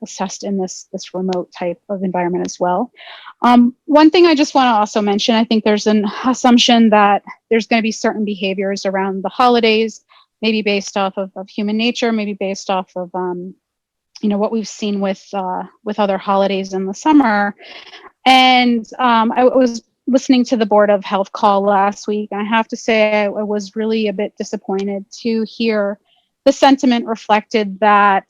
[SPEAKER 11] assessed in this remote type of environment as well. One thing I just want to also mention, I think there's an assumption that there's going to be certain behaviors around the holidays, maybe based off of human nature, maybe based off of what we've seen with other holidays in the summer. And I was listening to the Board of Health call last week, and I have to say I was really a bit disappointed to hear the sentiment reflected that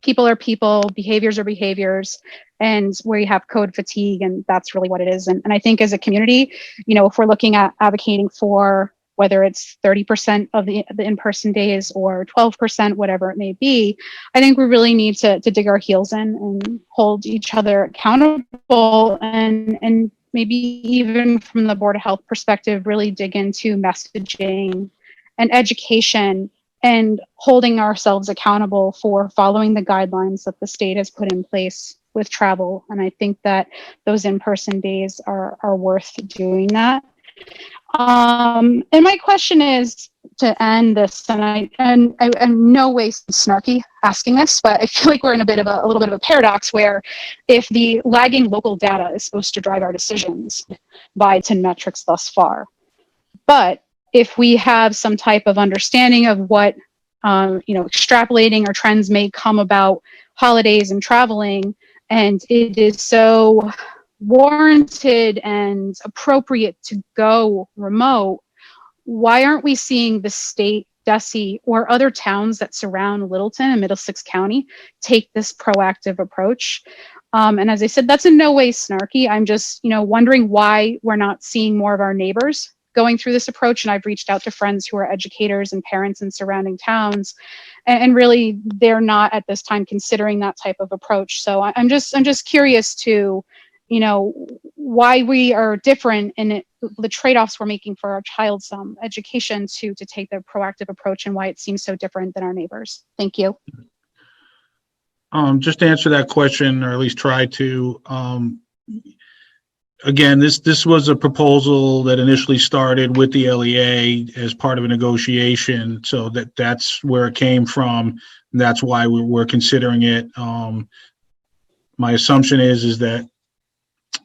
[SPEAKER 11] people are people, behaviors are behaviors, and we have code fatigue, and that's really what it is. And I think as a community, if we're looking at advocating for whether it's 30% of the in-person days or 12%, whatever it may be, I think we really need to dig our heels in and hold each other accountable and maybe even from the Board of Health perspective, really dig into messaging and education and holding ourselves accountable for following the guidelines that the state has put in place with travel. And I think that those in-person days are worth doing that. And my question is to end this, and I'm no way snarky asking this, but I feel like we're in a little bit of a paradox where if the lagging local data is supposed to drive our decisions by 10 metrics thus far, but if we have some type of understanding of what extrapolating or trends may come about holidays and traveling, and it is so warranted and appropriate to go remote, why aren't we seeing the state, DESE, or other towns that surround Littleton and Middlesex County take this proactive approach? And as I said, that's in no way snarky. I'm just, wondering why we're not seeing more of our neighbors going through this approach. And I've reached out to friends who are educators and parents in surrounding towns, and really they're not at this time considering that type of approach. So I'm just curious to, why we are different in the trade-offs we're making for our child's education to take the proactive approach, and why it seems so different than our neighbors. Thank you.
[SPEAKER 1] Just to answer that question, or at least try to, again, this was a proposal that initially started with the LEA as part of a negotiation, so that's where it came from. And that's why we're considering it. My assumption is that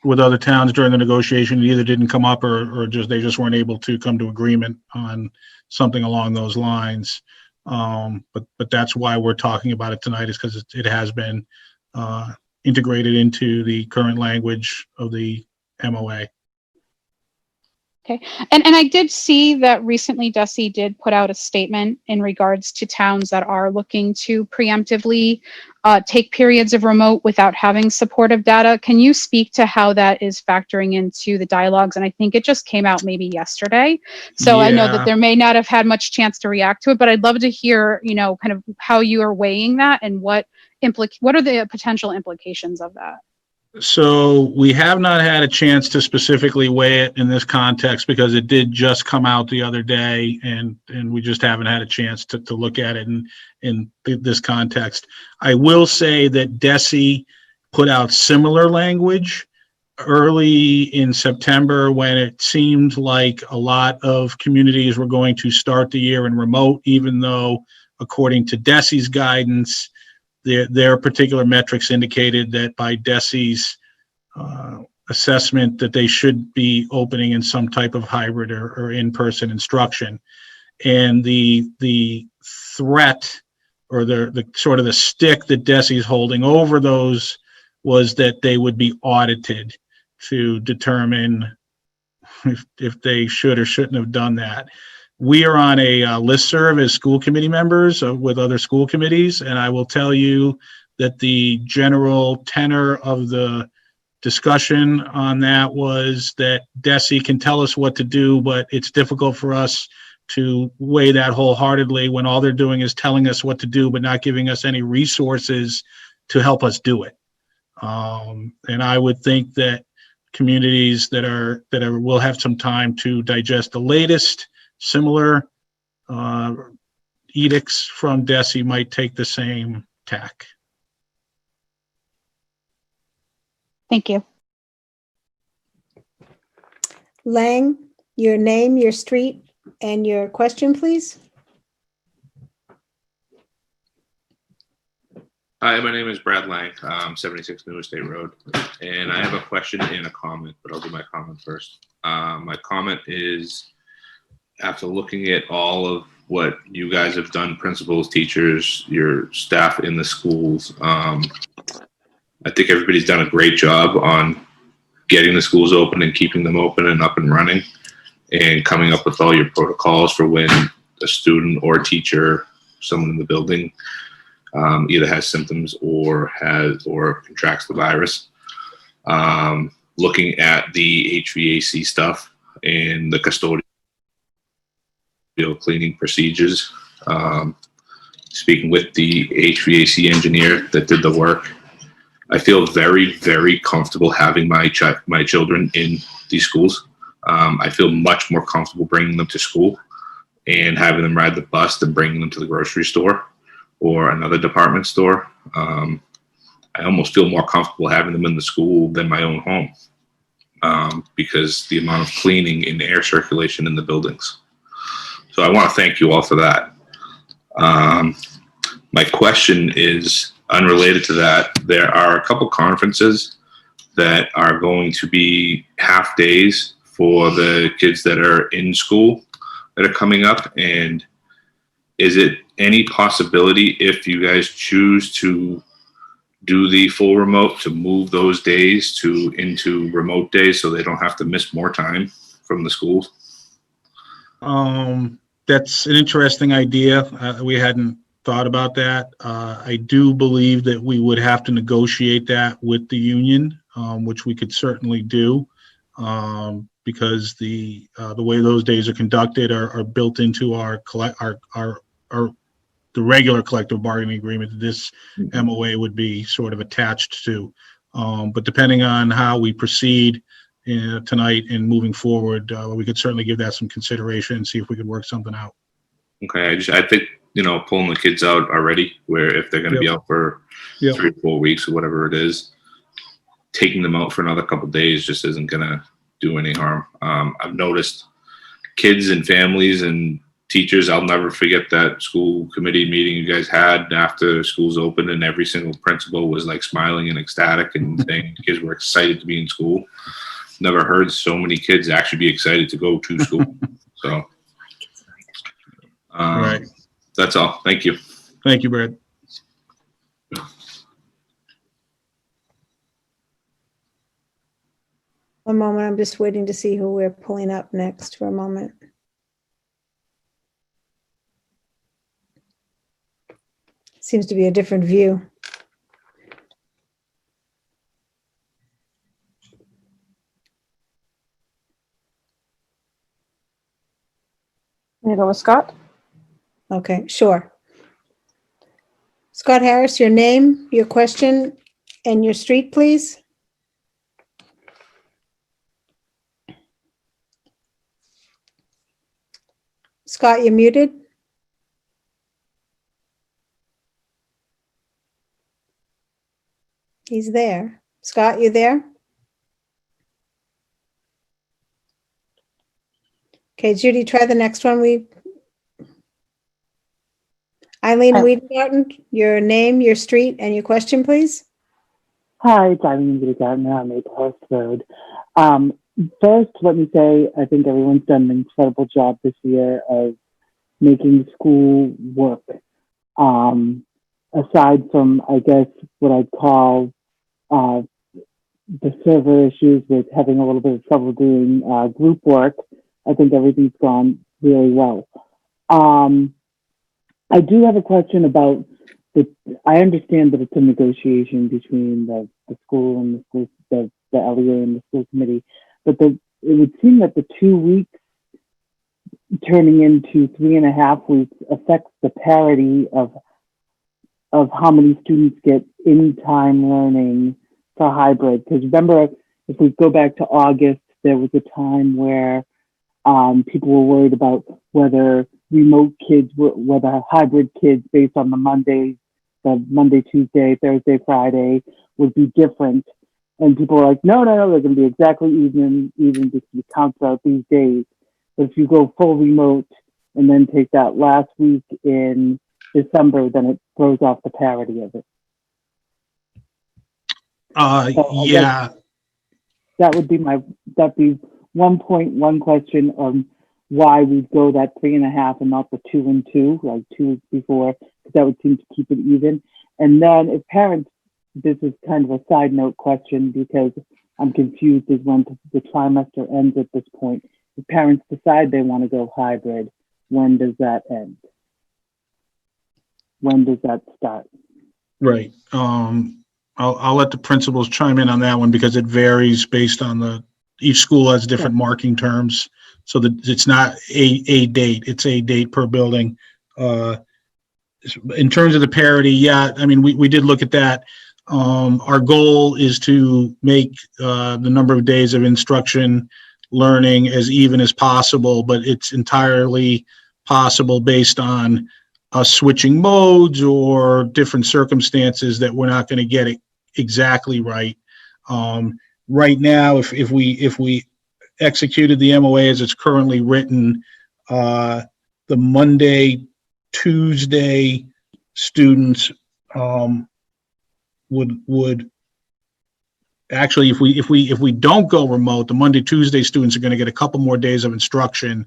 [SPEAKER 1] with other towns during the negotiation, it either didn't come up or they just weren't able to come to agreement on something along those lines. But that's why we're talking about it tonight, is because it has been integrated into the current language of the MOA.
[SPEAKER 11] Okay, and I did see that recently DESE did put out a statement in regards to towns that are looking to preemptively take periods of remote without having supportive data. Can you speak to how that is factoring into the dialogues? And I think it just came out maybe yesterday. So I know that there may not have had much chance to react to it, but I'd love to hear, kind of how you are weighing that and what are the potential implications of that?
[SPEAKER 1] So we have not had a chance to specifically weigh it in this context because it did just come out the other day, and we just haven't had a chance to look at it in this context. I will say that DESE put out similar language early in September when it seemed like a lot of communities were going to start the year in remote, even though, according to DESE's guidance, their particular metrics indicated that by DESE's assessment that they should be opening in some type of hybrid or in-person instruction. And the threat or the sort of the stick that DESE's holding over those was that they would be audited to determine if they should or shouldn't have done that. We are on a listserv as school committee members with other school committees, and I will tell you that the general tenor of the discussion on that was that DESE can tell us what to do, but it's difficult for us to weigh that wholeheartedly when all they're doing is telling us what to do, but not giving us any resources to help us do it. And I would think that communities that will have some time to digest the latest similar edicts from DESE might take the same tack.
[SPEAKER 11] Thank you.
[SPEAKER 6] Lang, your name, your street, and your question, please.
[SPEAKER 9] Hi, my name is Brad Lang, 76 New Estate Road, and I have a question and a comment, but I'll do my comment first. My comment is, after looking at all of what you guys have done, principals, teachers, your staff in the schools, I think everybody's done a great job on getting the schools open and keeping them open and up and running, and coming up with all your protocols for when a student or a teacher, someone in the building, either has symptoms or contracts the virus. Looking at the HVAC stuff and the custodial cleaning procedures, speaking with the HVAC engineer that did the work, I feel very, very comfortable having my children in these schools. I feel much more comfortable bringing them to school and having them ride the bus than bringing them to the grocery store or another department store. I almost feel more comfortable having them in the school than my own home, because the amount of cleaning and air circulation in the buildings. So I want to thank you all for that. My question is unrelated to that. There are a couple conferences that are going to be half days for the kids that are in school that are coming up. And is it any possibility, if you guys choose to do the full remote, to move those days into remote days so they don't have to miss more time from the schools?
[SPEAKER 1] That's an interesting idea. We hadn't thought about that. I do believe that we would have to negotiate that with the union, which we could certainly do, because the way those days are conducted are built into the regular collective bargaining agreement that this MOA would be sort of attached to. But depending on how we proceed tonight and moving forward, we could certainly give that some consideration and see if we could work something out.
[SPEAKER 9] Okay, I think, pulling the kids out already, where if they're going to be out for 3 or 4 weeks or whatever it is, taking them out for another couple of days just isn't going to do any harm. I've noticed kids and families and teachers, I'll never forget that school committee meeting you guys had after schools opened, and every single principal was like smiling and ecstatic and saying kids were excited to be in school. Never heard so many kids actually be excited to go to school. So
[SPEAKER 1] Right.
[SPEAKER 9] That's all. Thank you.
[SPEAKER 1] Thank you, Brad.
[SPEAKER 6] One moment, I'm just waiting to see who we're pulling up next for a moment. Seems to be a different view.
[SPEAKER 5] Can you go with Scott?
[SPEAKER 6] Okay, sure. Scott Harris, your name, your question, and your street, please. Scott, you're muted. He's there. Scott, you there? Okay, Judy, try the next one. Eileen Wiedengarten, your name, your street, and your question, please.
[SPEAKER 12] Hi, it's Eileen Gardner on Maplehurst Road. First, let me say I think everyone's done an incredible job this year of making school work. Aside from, I guess, what I'd call the server issues with having a little bit of trouble doing group work, I think everything's gone really well. I do have a question about I understand that it's a negotiation between the school and the LEA and the school committee, but it would seem that the 2 weeks turning into 3.5 weeks affects the parity of how many students get in-time learning for hybrid. Because remember, if we go back to August, there was a time where people were worried about whether whether hybrid kids based on the Monday, Tuesday, Thursday, Friday would be different. And people were like, no, they're going to be exactly even because you count out these days. But if you go full remote and then take that last week in December, then it throws off the parity of it.
[SPEAKER 1] Yeah.
[SPEAKER 12] That'd be 1.1 question on why we'd go that 3.5 and not the 2 and 2, like 2 weeks before, because that would seem to keep it even. And then if parents, this is kind of a side note question because I'm confused as when the trimester ends at this point. If parents decide they want to go hybrid, when does that end? When does that start?
[SPEAKER 1] Right. I'll let the principals chime in on that one because it varies based on each school has different marking terms. So that it's not a date, it's a date per building. In terms of the parity, yeah, I mean, we did look at that. Our goal is to make the number of days of instruction learning as even as possible, but it's entirely possible based on us switching modes or different circumstances that we're not going to get it exactly right. Right now, if we executed the MOA as it's currently written, the Monday, Tuesday students would actually, if we don't go remote, the Monday, Tuesday students are going to get a couple more days of instruction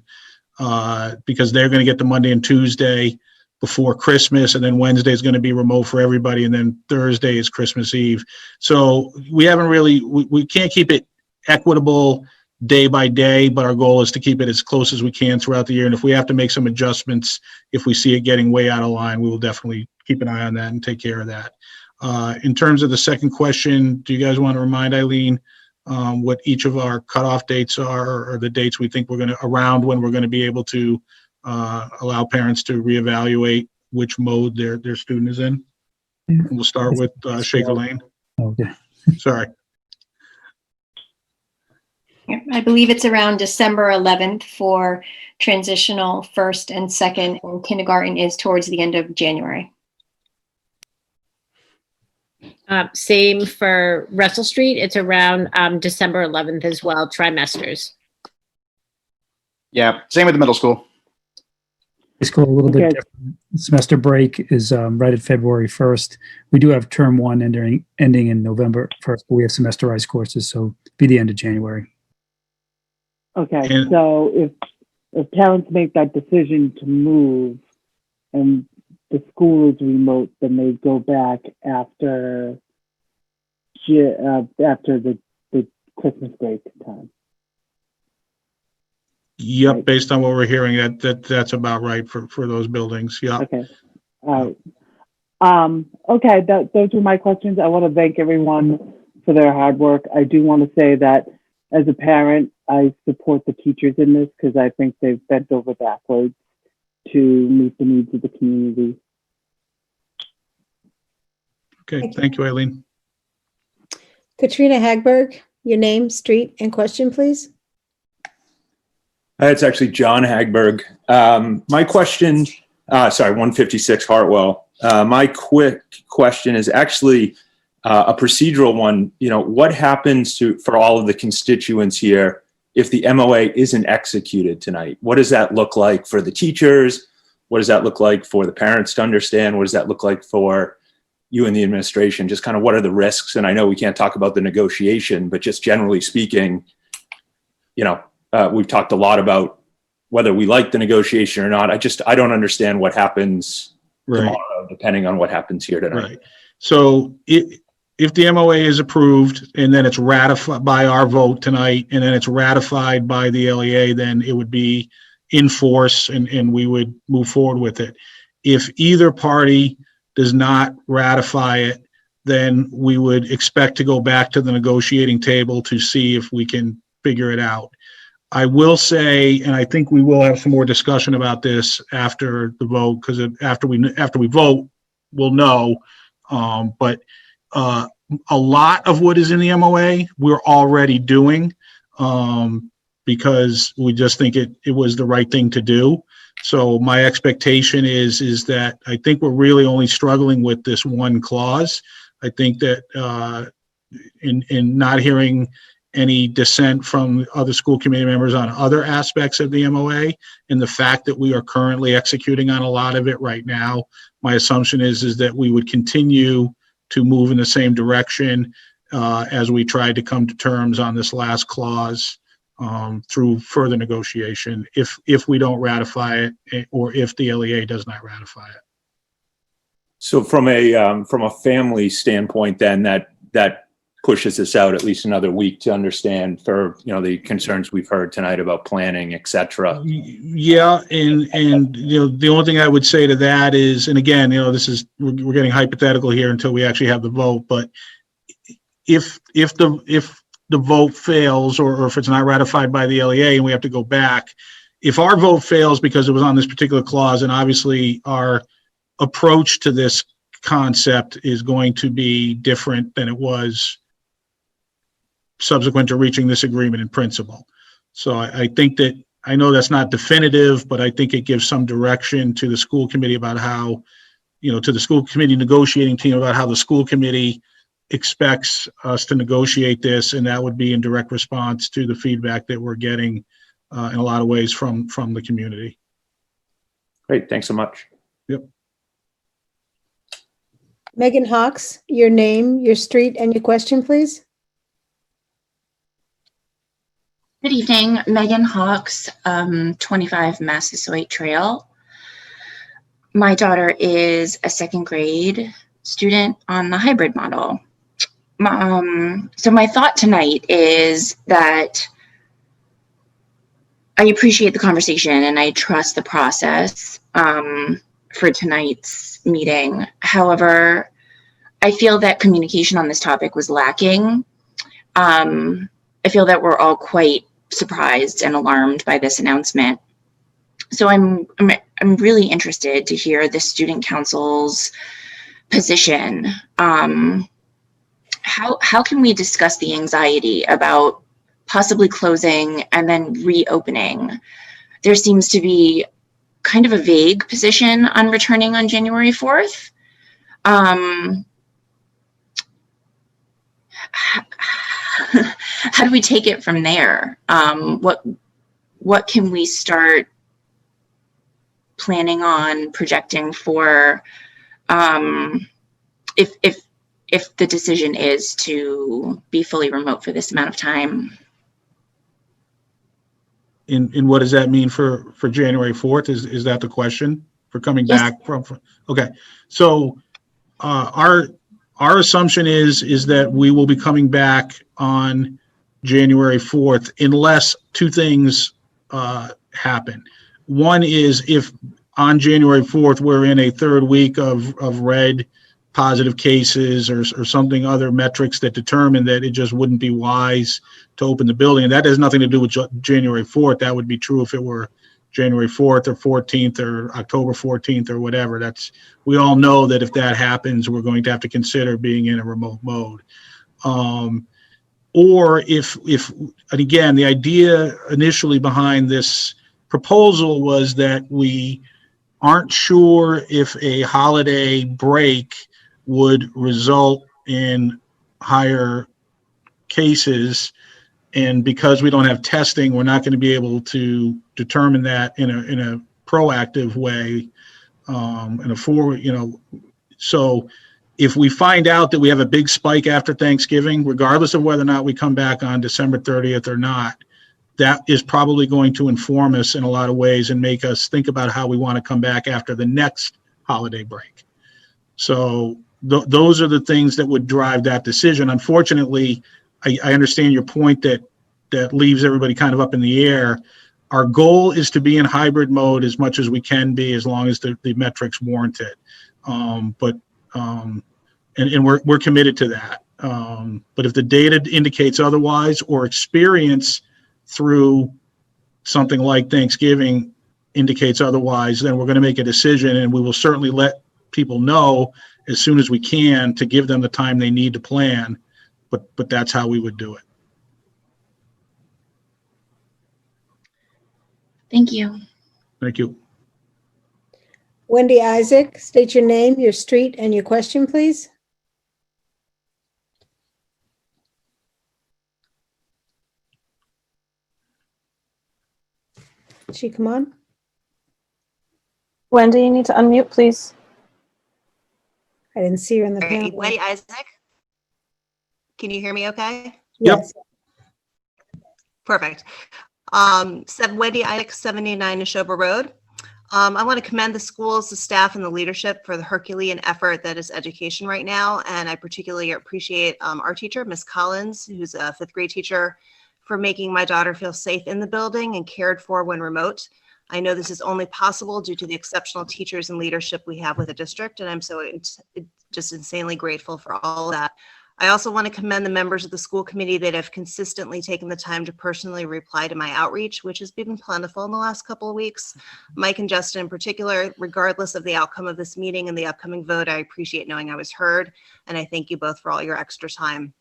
[SPEAKER 1] because they're going to get the Monday and Tuesday before Christmas, and then Wednesday is going to be remote for everybody, and then Thursday is Christmas Eve. So we haven't really, we can't keep it equitable day by day, but our goal is to keep it as close as we can throughout the year. And if we have to make some adjustments, if we see it getting way out of line, we will definitely keep an eye on that and take care of that. In terms of the second question, do you guys want to remind Eileen what each of our cutoff dates are, or the dates we think around when we're going to be able to allow parents to reevaluate which mode their student is in? And we'll start with Shaker Lane.
[SPEAKER 4] Okay.
[SPEAKER 1] Sorry.
[SPEAKER 21] I believe it's around December 11th for transitional first and second, and kindergarten is towards the end of January.
[SPEAKER 22] Same for Russell Street. It's around December 11th as well, trimesters.
[SPEAKER 2] Yeah, same with the middle school.
[SPEAKER 4] High school a little bit different. Semester break is right at February 1st. We do have term one ending in November 1st, but we have semesterized courses, so it'll be the end of January.
[SPEAKER 12] Okay, so if parents make that decision to move and the school is remote, then they go back after the Christmas break time.
[SPEAKER 1] Yep, right. Based on what we're hearing, that's about right for those buildings. Yeah.
[SPEAKER 12] Okay. All right. Okay, those are my questions. I want to thank everyone for their hard work. I do want to say that as a parent, I support the teachers in this because I think they've bent over backwards to meet the needs of the community.
[SPEAKER 1] Okay, thank you, Eileen.
[SPEAKER 6] Katrina Hagberg, your name, street, and question, please.
[SPEAKER 13] It's actually John Hagberg. My question, 156 Hartwell. My quick question is actually a procedural one. You know, what happens for all of the constituents here if the MOA isn't executed tonight? What does that look like for the teachers? What does that look like for the parents to understand? What does that look like for you and the administration, just kind of what are the risks? And I know we can't talk about the negotiation, but just generally speaking, we've talked a lot about whether we like the negotiation or not. I don't understand what happens tomorrow, depending on what happens here tonight.
[SPEAKER 1] Right. So if the MOA is approved and then it's ratified by our vote tonight, and then it's ratified by the LEA, then it would be in force and we would move forward with it. If either party does not ratify it, then we would expect to go back to the negotiating table to see if we can figure it out. I will say, and I think we will have some more discussion about this after the vote, because after we vote, we'll know. But a lot of what is in the MOA, we're already doing because we just think it was the right thing to do. So my expectation is that I think we're really only struggling with this one clause. I think that in not hearing any dissent from other school committee members on other aspects of the MOA, and the fact that we are currently executing on a lot of it right now, my assumption is that we would continue to move in the same direction as we tried to come to terms on this last clause through further negotiation if we don't ratify it or if the LEA does not ratify it.
[SPEAKER 13] So from a family standpoint, then that pushes us out at least another week to understand for the concerns we've heard tonight about planning, et cetera.
[SPEAKER 1] Yeah, and the only thing I would say to that is, and again, this is we're getting hypothetical here until we actually have the vote, but if the vote fails or if it's not ratified by the LEA and we have to go back, if our vote fails because it was on this particular clause, and obviously our approach to this concept is going to be different than it was subsequent to reaching this agreement in principle. So I think that, I know that's not definitive, but I think it gives some direction to the school committee about how, to the school committee negotiating team about how the school committee expects us to negotiate this, and that would be in direct response to the feedback that we're getting in a lot of ways from the community.
[SPEAKER 13] Great, thanks so much.
[SPEAKER 1] Yep.
[SPEAKER 6] Megan Hawks, your name, your street, and your question, please.
[SPEAKER 14] Good evening, Megan Hawks, 25 Massasoit Trail. My daughter is a second grade student on the hybrid model. So my thought tonight is that I appreciate the conversation and I trust the process for tonight's meeting. However, I feel that communication on this topic was lacking. I feel that we're all quite surprised and alarmed by this announcement. So I'm really interested to hear the student council's position. How can we discuss the anxiety about possibly closing and then reopening? There seems to be kind of a vague position on returning on January 4th. How do we take it from there? What can we start planning on projecting for if the decision is to be fully remote for this amount of time?
[SPEAKER 1] And what does that mean for January 4th? Is that the question for coming back from? Okay, so our assumption is that we will be coming back on January 4th unless two things happen. One is if on January 4th we're in a third week of red positive cases or something, other metrics that determine that it just wouldn't be wise to open the building. And that has nothing to do with January 4th. That would be true if it were January 4th or 14th or October 14th or whatever. We all know that if that happens, we're going to have to consider being in a remote mode. Or and again, the idea initially behind this proposal was that we aren't sure if a holiday break would result in higher cases. And because we don't have testing, we're not going to be able to determine that in a proactive way, so if we find out that we have a big spike after Thanksgiving, regardless of whether or not we come back on December 30th or not, that is probably going to inform us in a lot of ways and make us think about how we want to come back after the next holiday break. So those are the things that would drive that decision. Unfortunately, I understand your point that leaves everybody kind of up in the air. Our goal is to be in hybrid mode as much as we can be, as long as the metrics warrant it. And we're committed to that. But if the data indicates otherwise, or experience through something like Thanksgiving indicates otherwise, then we're going to make a decision, and we will certainly let people know as soon as we can to give them the time they need to plan. But that's how we would do it.
[SPEAKER 14] Thank you.
[SPEAKER 1] Thank you.
[SPEAKER 6] Wendy Isaac, state your name, your street, and your question, please. Did she come on?
[SPEAKER 15] Wendy, you need to unmute, please.
[SPEAKER 6] I didn't see her in the
[SPEAKER 16] All right,
[SPEAKER 6] panel.
[SPEAKER 16] Wendy Isaac. Can you hear me okay?
[SPEAKER 6] Yes.
[SPEAKER 16] Perfect. Wendy Isaac, 79 Neshoba Road. I want to commend the schools, the staff, and the leadership for the Herculean effort that is education right now. And I particularly appreciate our teacher, Ms. Collins, who's a 5th grade teacher, for making my daughter feel safe in the building and cared for when remote. I know this is only possible due to the exceptional teachers and leadership we have with the district, and I'm so just insanely grateful for all of that. I also want to commend the members of the school committee that have consistently taken the time to personally reply to my outreach, which has been plentiful in the last couple of weeks. Mike and Justin in particular, regardless of the outcome of this meeting and the upcoming vote, I appreciate knowing I was heard, and I thank you both for all your extra time.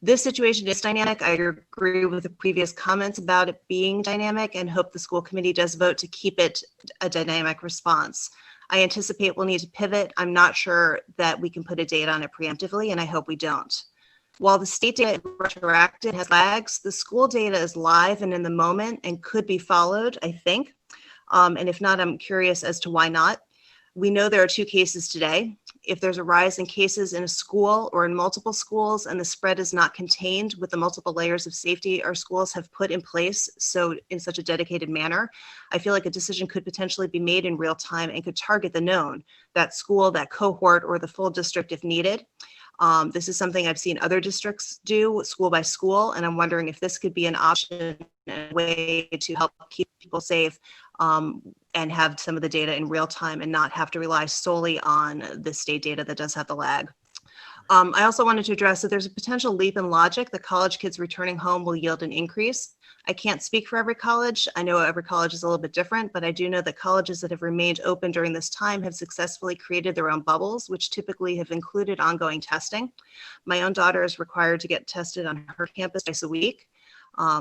[SPEAKER 16] This situation is dynamic. I agree with the previous comments about it being dynamic and hope the school committee does vote to keep it a dynamic response. I anticipate we'll need to pivot. I'm not sure that we can put a date on it preemptively, and I hope we don't. While the state data is retroactive, has lags, the school data is live and in the moment and could be followed, I think. And if not, I'm curious as to why not. We know there are 2 cases today. If there's a rise in cases in a school or in multiple schools and the spread is not contained with the multiple layers of safety our schools have put in place in such a dedicated manner, I feel like a decision could potentially be made in real time and could target the known, that school, that cohort, or the full district if needed. This is something I've seen other districts do school by school, and I'm wondering if this could be an option, a way to help keep people safe and have some of the data in real time and not have to rely solely on the state data that does have the lag. I also wanted to address that there's a potential leap in logic that college kids returning home will yield an increase. I can't speak for every college. I know every college is a little bit different, but I do know that colleges that have remained open during this time have successfully created their own bubbles, which typically have included ongoing testing. My own daughter is required to get tested on her campus twice a week.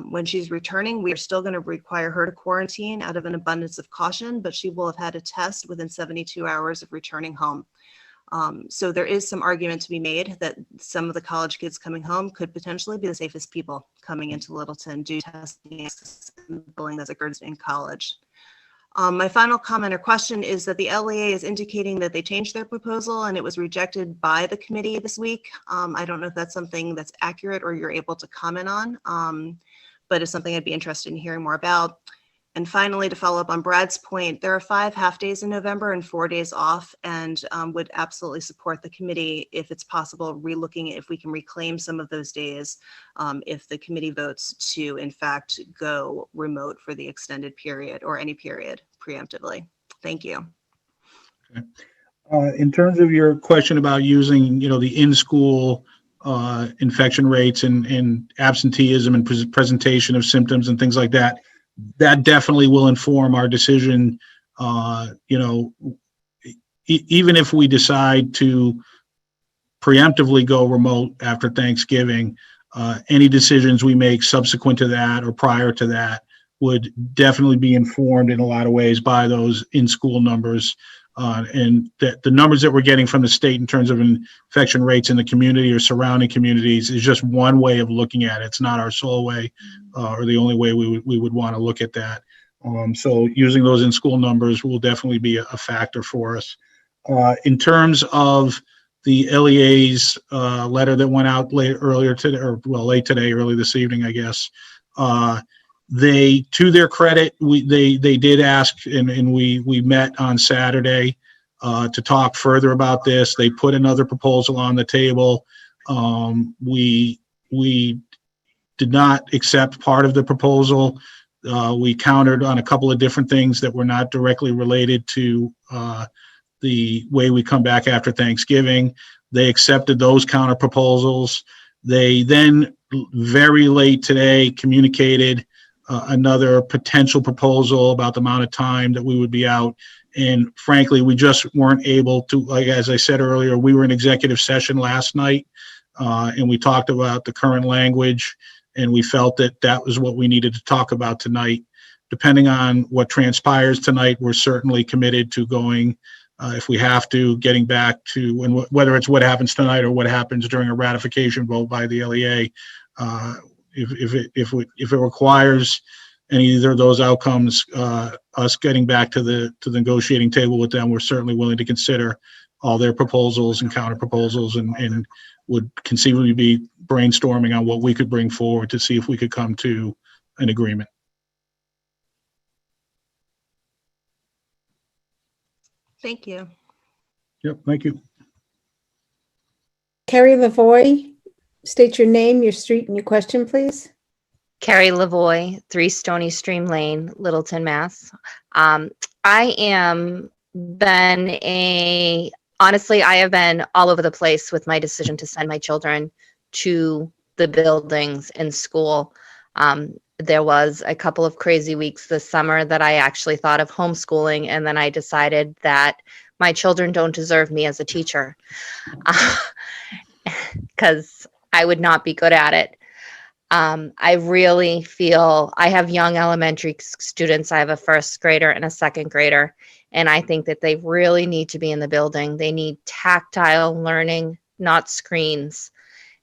[SPEAKER 16] When she's returning, we are still going to require her to quarantine out of an abundance of caution, but she will have had a test within 72 hours of returning home. So there is some argument to be made that some of the college kids coming home could potentially be the safest people coming into Littleton due to testing and bullying that occurs in college. My final comment or question is that the LEA is indicating that they changed their proposal and it was rejected by the committee this week. I don't know if that's something that's accurate or you're able to comment on, but it's something I'd be interested in hearing more about. And finally, to follow up on Brad's point, there are 5 half days in November and 4 days off, and would absolutely support the committee if it's possible, relooking if we can reclaim some of those days if the committee votes to, in fact, go remote for the extended period or any period preemptively. Thank you.
[SPEAKER 1] Okay. In terms of your question about using, the in-school infection rates and absenteeism and presentation of symptoms and things like that, that definitely will inform our decision. Even if we decide to preemptively go remote after Thanksgiving, any decisions we make subsequent to that or prior to that would definitely be informed in a lot of ways by those in-school numbers. And that the numbers that we're getting from the state in terms of infection rates in the community or surrounding communities is just one way of looking at it. It's not our sole way or the only way we would want to look at that. So using those in-school numbers will definitely be a factor for us. In terms of the LEA's letter that went out early today, early this evening, I guess. They, to their credit, they did ask, and we met on Saturday to talk further about this. They put another proposal on the table. We did not accept part of the proposal. We countered on a couple of different things that were not directly related to the way we come back after Thanksgiving. They accepted those counter proposals. They then, very late today, communicated another potential proposal about the amount of time that we would be out. And frankly, we just weren't able to, like, as I said earlier, we were in executive session last night and we talked about the current language, and we felt that that was what we needed to talk about tonight. Depending on what transpires tonight, we're certainly committed to going, if we have to, getting back to, and whether it's what happens tonight or what happens during a ratification vote by the LEA, if it requires any either of those outcomes, us getting back to the negotiating table with them, we're certainly willing to consider all their proposals and counter proposals, and would conceivably be brainstorming on what we could bring forward to see if we could come to an agreement.
[SPEAKER 16] Thank you.
[SPEAKER 1] Yep, thank you.
[SPEAKER 6] Carrie Lavoy, state your name, your street, and your question, please.
[SPEAKER 15] Carrie Lavoy, 3 Stony Stream Lane, Littleton, Mass. I have been all over the place with my decision to send my children to the buildings in school. There was a couple of crazy weeks this summer that I actually thought of homeschooling, and then I decided that my children don't deserve me as a teacher because I would not be good at it. I really feel I have young elementary students. I have a first grader and a second grader, and I think that they really need to be in the building. They need tactile learning, not screens.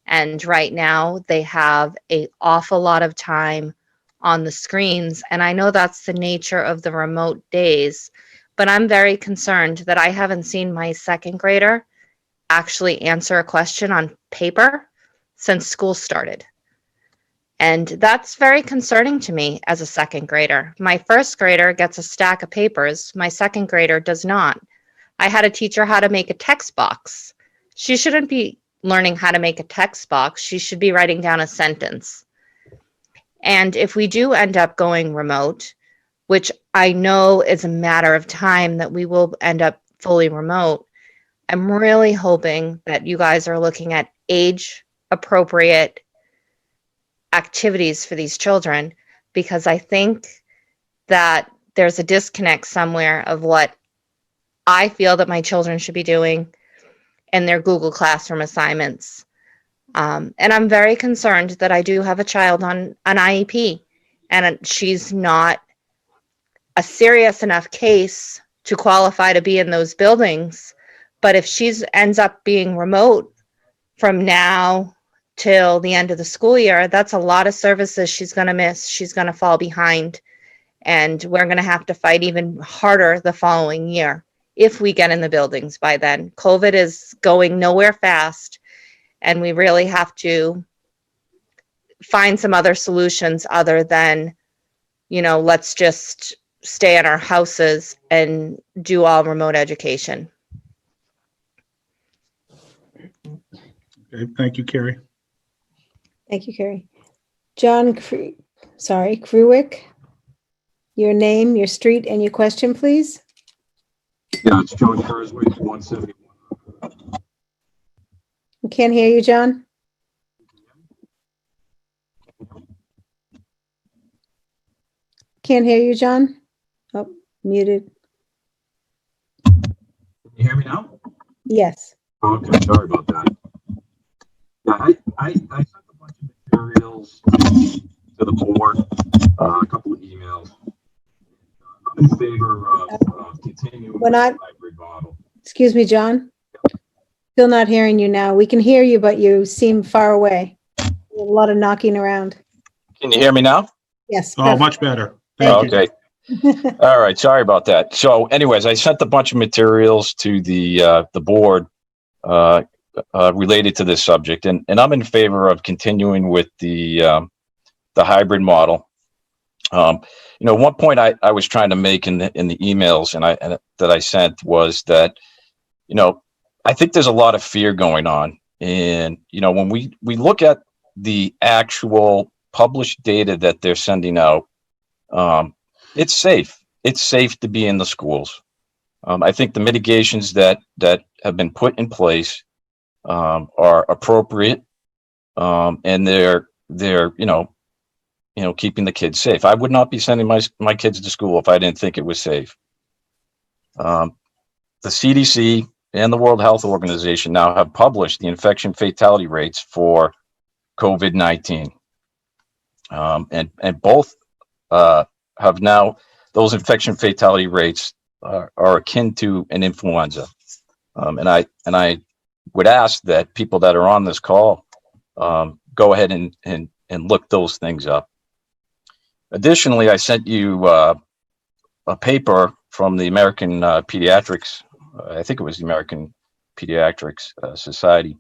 [SPEAKER 15] And right now they have an awful lot of time on the screens. And I know that's the nature of the remote days, but I'm very concerned that I haven't seen my second grader actually answer a question on paper since school started. And that's very concerning to me as a second grader. My first grader gets a stack of papers. My second grader does not. I had to teach her how to make a text box. She shouldn't be learning how to make a text box. She should be writing down a sentence. And if we do end up going remote, which I know is a matter of time that we will end up fully remote, I'm really hoping that you guys are looking at age-appropriate activities for these children, because I think that there's a disconnect somewhere of what I feel that my children should be doing in their Google Classroom assignments. And I'm very concerned that I do have a child on an IEP, and she's not a serious enough case to qualify to be in those buildings. But if she ends up being remote from now till the end of the school year, that's a lot of services she's going to miss. She's going to fall behind, and we're going to have to fight even harder the following year if we get in the buildings by then. COVID is going nowhere fast, and we really have to find some other solutions other than, let's just stay in our houses and do all remote education.
[SPEAKER 1] Okay, thank you, Carrie.
[SPEAKER 6] Thank you, Carrie. John Kruick, your name, your street, and your question, please.
[SPEAKER 17] Yeah, it's John Kurzweig, 171.
[SPEAKER 6] I can't hear you, John. Can't hear you, John. Oh, muted.
[SPEAKER 17] Can you hear me now?
[SPEAKER 6] Yes.
[SPEAKER 17] Okay, sorry about that. Yeah, I sent a bunch of materials to the board, a couple of emails. I'm in favor of continuing with the hybrid model.
[SPEAKER 6] Excuse me, John. Still not hearing you now. We can hear you, but you seem far away. A lot of knocking around.
[SPEAKER 18] Can you hear me now?
[SPEAKER 6] Yes.
[SPEAKER 1] Oh,
[SPEAKER 6] perfect.
[SPEAKER 1] much better. Thank
[SPEAKER 18] Okay. All right. Sorry about that. So anyways, I sent a bunch of materials to the board related to this subject, and I'm in favor of continuing with the hybrid model. One point I was trying to make in the emails that I sent was that, I think there's a lot of fear going on, and when we look at the actual published data that they're sending out, it's safe. It's safe to be in the schools. I think the mitigations that have been put in place are appropriate, and they're keeping the kids safe. I would not be sending my kids to school if I didn't think it was safe. The CDC and the World Health Organization now have published the infection fatality rates for COVID-19, and both have now, those infection fatality rates are akin to an influenza. And I would ask that people that are on this call go ahead and look those things up. Additionally, I sent you a paper from the American Pediatrics, I think it was the American Pediatrics Society,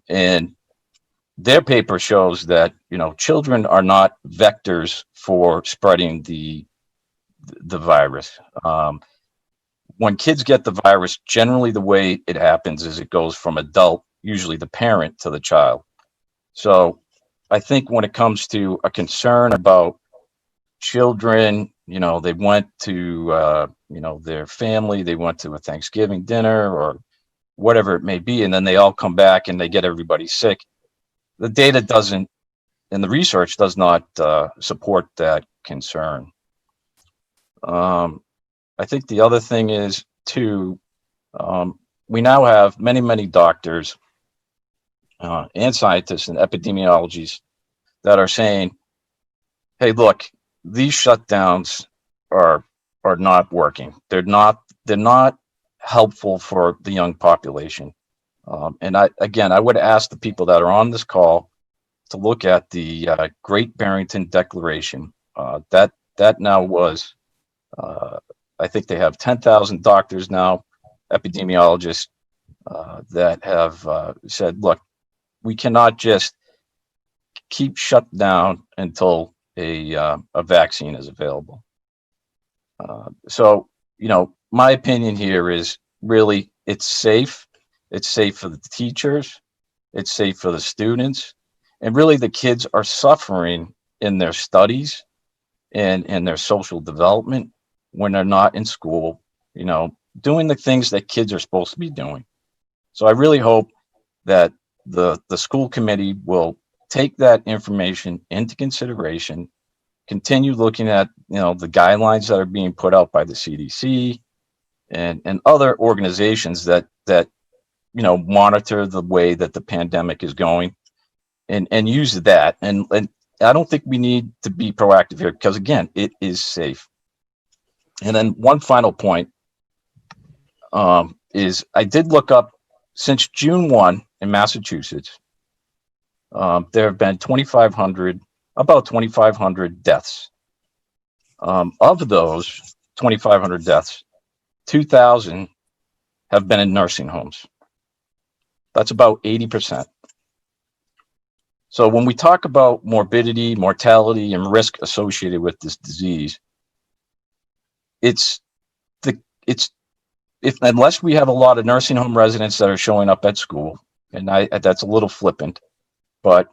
[SPEAKER 18] and their paper shows that children are not vectors for spreading the virus. When kids get the virus, generally the way it happens is it goes from adult, usually the parent, to the child. So I think when it comes to a concern about children, they went to their family, they went to a Thanksgiving dinner or whatever it may be, and then they all come back and they get everybody sick. The data doesn't, and the research does not support that concern. I think the other thing is too, we now have many doctors and scientists and epidemiologists that are saying, hey, look, these shutdowns are not working. They're not helpful for the young population. And I would ask the people that are on this call to look at the Great Barrington Declaration. That now was, I think they have 10,000 doctors now, epidemiologists, that have said, look, we cannot just keep shut down until a vaccine is available. So, my opinion here is really it's safe. It's safe for the teachers. It's safe for the students. And really the kids are suffering in their studies and their social development when they're not in school, doing the things that kids are supposed to be doing. So I really hope that the school committee will take that information into consideration, continue looking at, the guidelines that are being put out by the CDC and other organizations that monitor the way that the pandemic is going and use that. And I don't think we need to be proactive here because, again, it is safe. And then one final point is I did look up, since June 1 in Massachusetts, there have been about 2,500 deaths. Of those 2,500 deaths, 2,000 have been in nursing homes. That's about 80%. So when we talk about morbidity, mortality, and risk associated with this disease, unless we have a lot of nursing home residents that are showing up at school, and that's a little flippant, but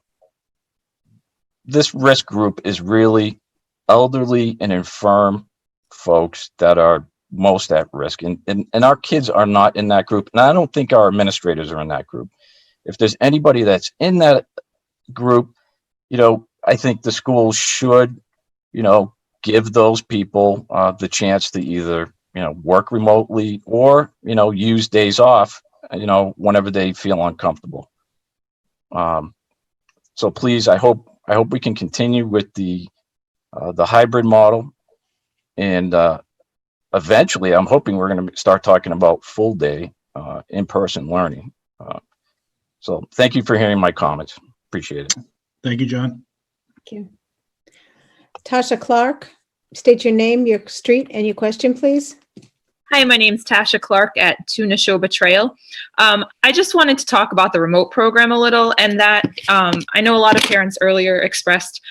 [SPEAKER 18] this risk group is really elderly and infirm folks that are most at risk. And our kids are not in that group. And I don't think our administrators are in that group. If there's anybody that's in that group, I think the schools should, give those people the chance to either, work remotely or, use days off, whenever they feel uncomfortable. So please, I hope we can continue with the hybrid model, and eventually I'm hoping we're going to start talking about full day in-person learning. So thank you for hearing my comments. Appreciate it.
[SPEAKER 1] Thank you, John.
[SPEAKER 6] Thank you. Tasha Clark, state your name, your street, and your question, please.
[SPEAKER 8] Hi, my name's Tasha Clark at 2 Neshoba Trail. I just wanted to talk about the remote program a little, and that I know a lot of parents earlier expressed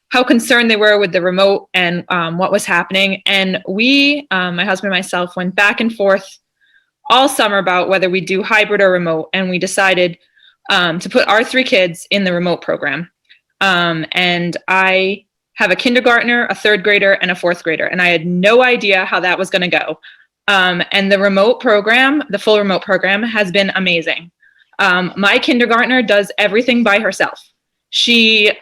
[SPEAKER 8] how concerned they were with the remote and what was happening. And we, my husband and myself, went back and forth all summer about whether we do hybrid or remote, and we decided to put our 3 kids in the remote program. And I have a kindergartner, a 3rd grader, and a 4th grader, and I had no idea how that was going to go. And the remote program, the full remote program, has been amazing. My kindergartner does everything by herself. She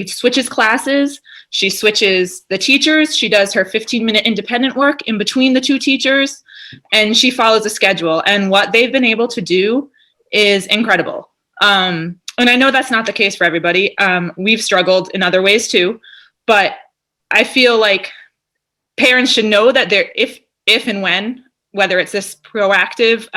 [SPEAKER 8] switches classes, she switches the teachers, she does her 15-minute independent work in between the 2 teachers, and she follows a schedule. And what they've been able to do is incredible. And I know that's not the case for everybody. We've struggled in other ways too, but I feel like parents should know that if and when, whether it's this proactive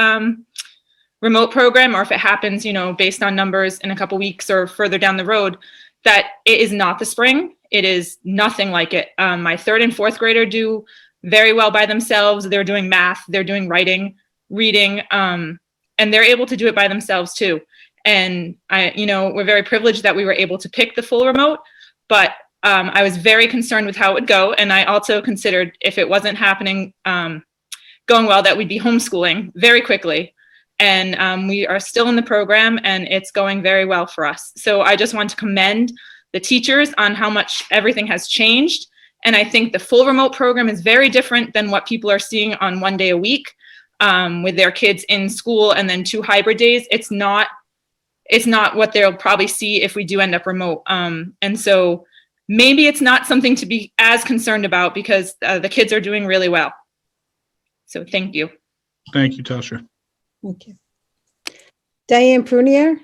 [SPEAKER 8] remote program or if it happens, based on numbers in a couple weeks or further down the road, that it is not the spring. It is nothing like it. My 3rd and 4th grader do very well by themselves. They're doing math, they're doing writing, reading, and they're able to do it by themselves too. And we're very privileged that we were able to pick the full remote, but I was very concerned with how it would go. And I also considered if it wasn't happening, going well, that we'd be homeschooling very quickly. And we are still in the program and it's going very well for us. So I just want to commend the teachers on how much everything has changed. And I think the full remote program is very different than what people are seeing on 1 day a week with their kids in school and then 2 hybrid days. It's not what they'll probably see if we do end up remote. And so maybe it's not something to be as concerned about because the kids are doing really well. So thank you.
[SPEAKER 1] Thank you, Tasha.
[SPEAKER 6] Okay. Diane Prunier,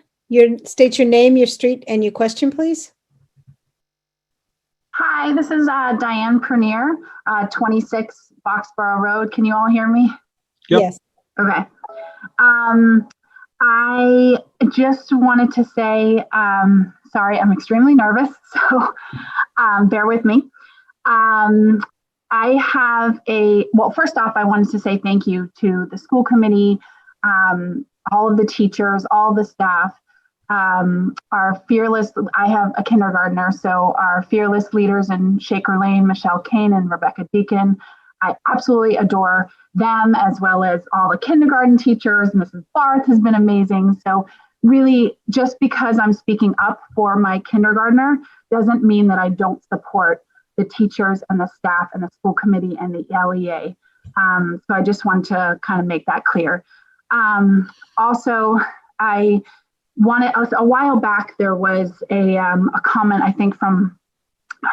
[SPEAKER 6] state your name, your street, and your question, please.
[SPEAKER 19] Hi, this is Diane Prunier, 26 Boxborough Road. Can you all hear me?
[SPEAKER 1] Yep.
[SPEAKER 6] Yes.
[SPEAKER 19] Okay. I just wanted to say, sorry, I'm extremely nervous, so bear with me. Well, first off, I wanted to say thank you to the school committee, all of the teachers, all the staff, our fearless, I have a kindergartner, so our fearless leaders in Shaker Lane, Michelle Kane and Rebecca Deacon, I absolutely adore them, as well as all the kindergarten teachers. Mrs. Barth has been amazing. So really, just because I'm speaking up for my kindergartner doesn't mean that I don't support the teachers and the staff and the school committee and the LEA. So I just want to kind of make that clear. Also, a while back, there was a comment, I think from,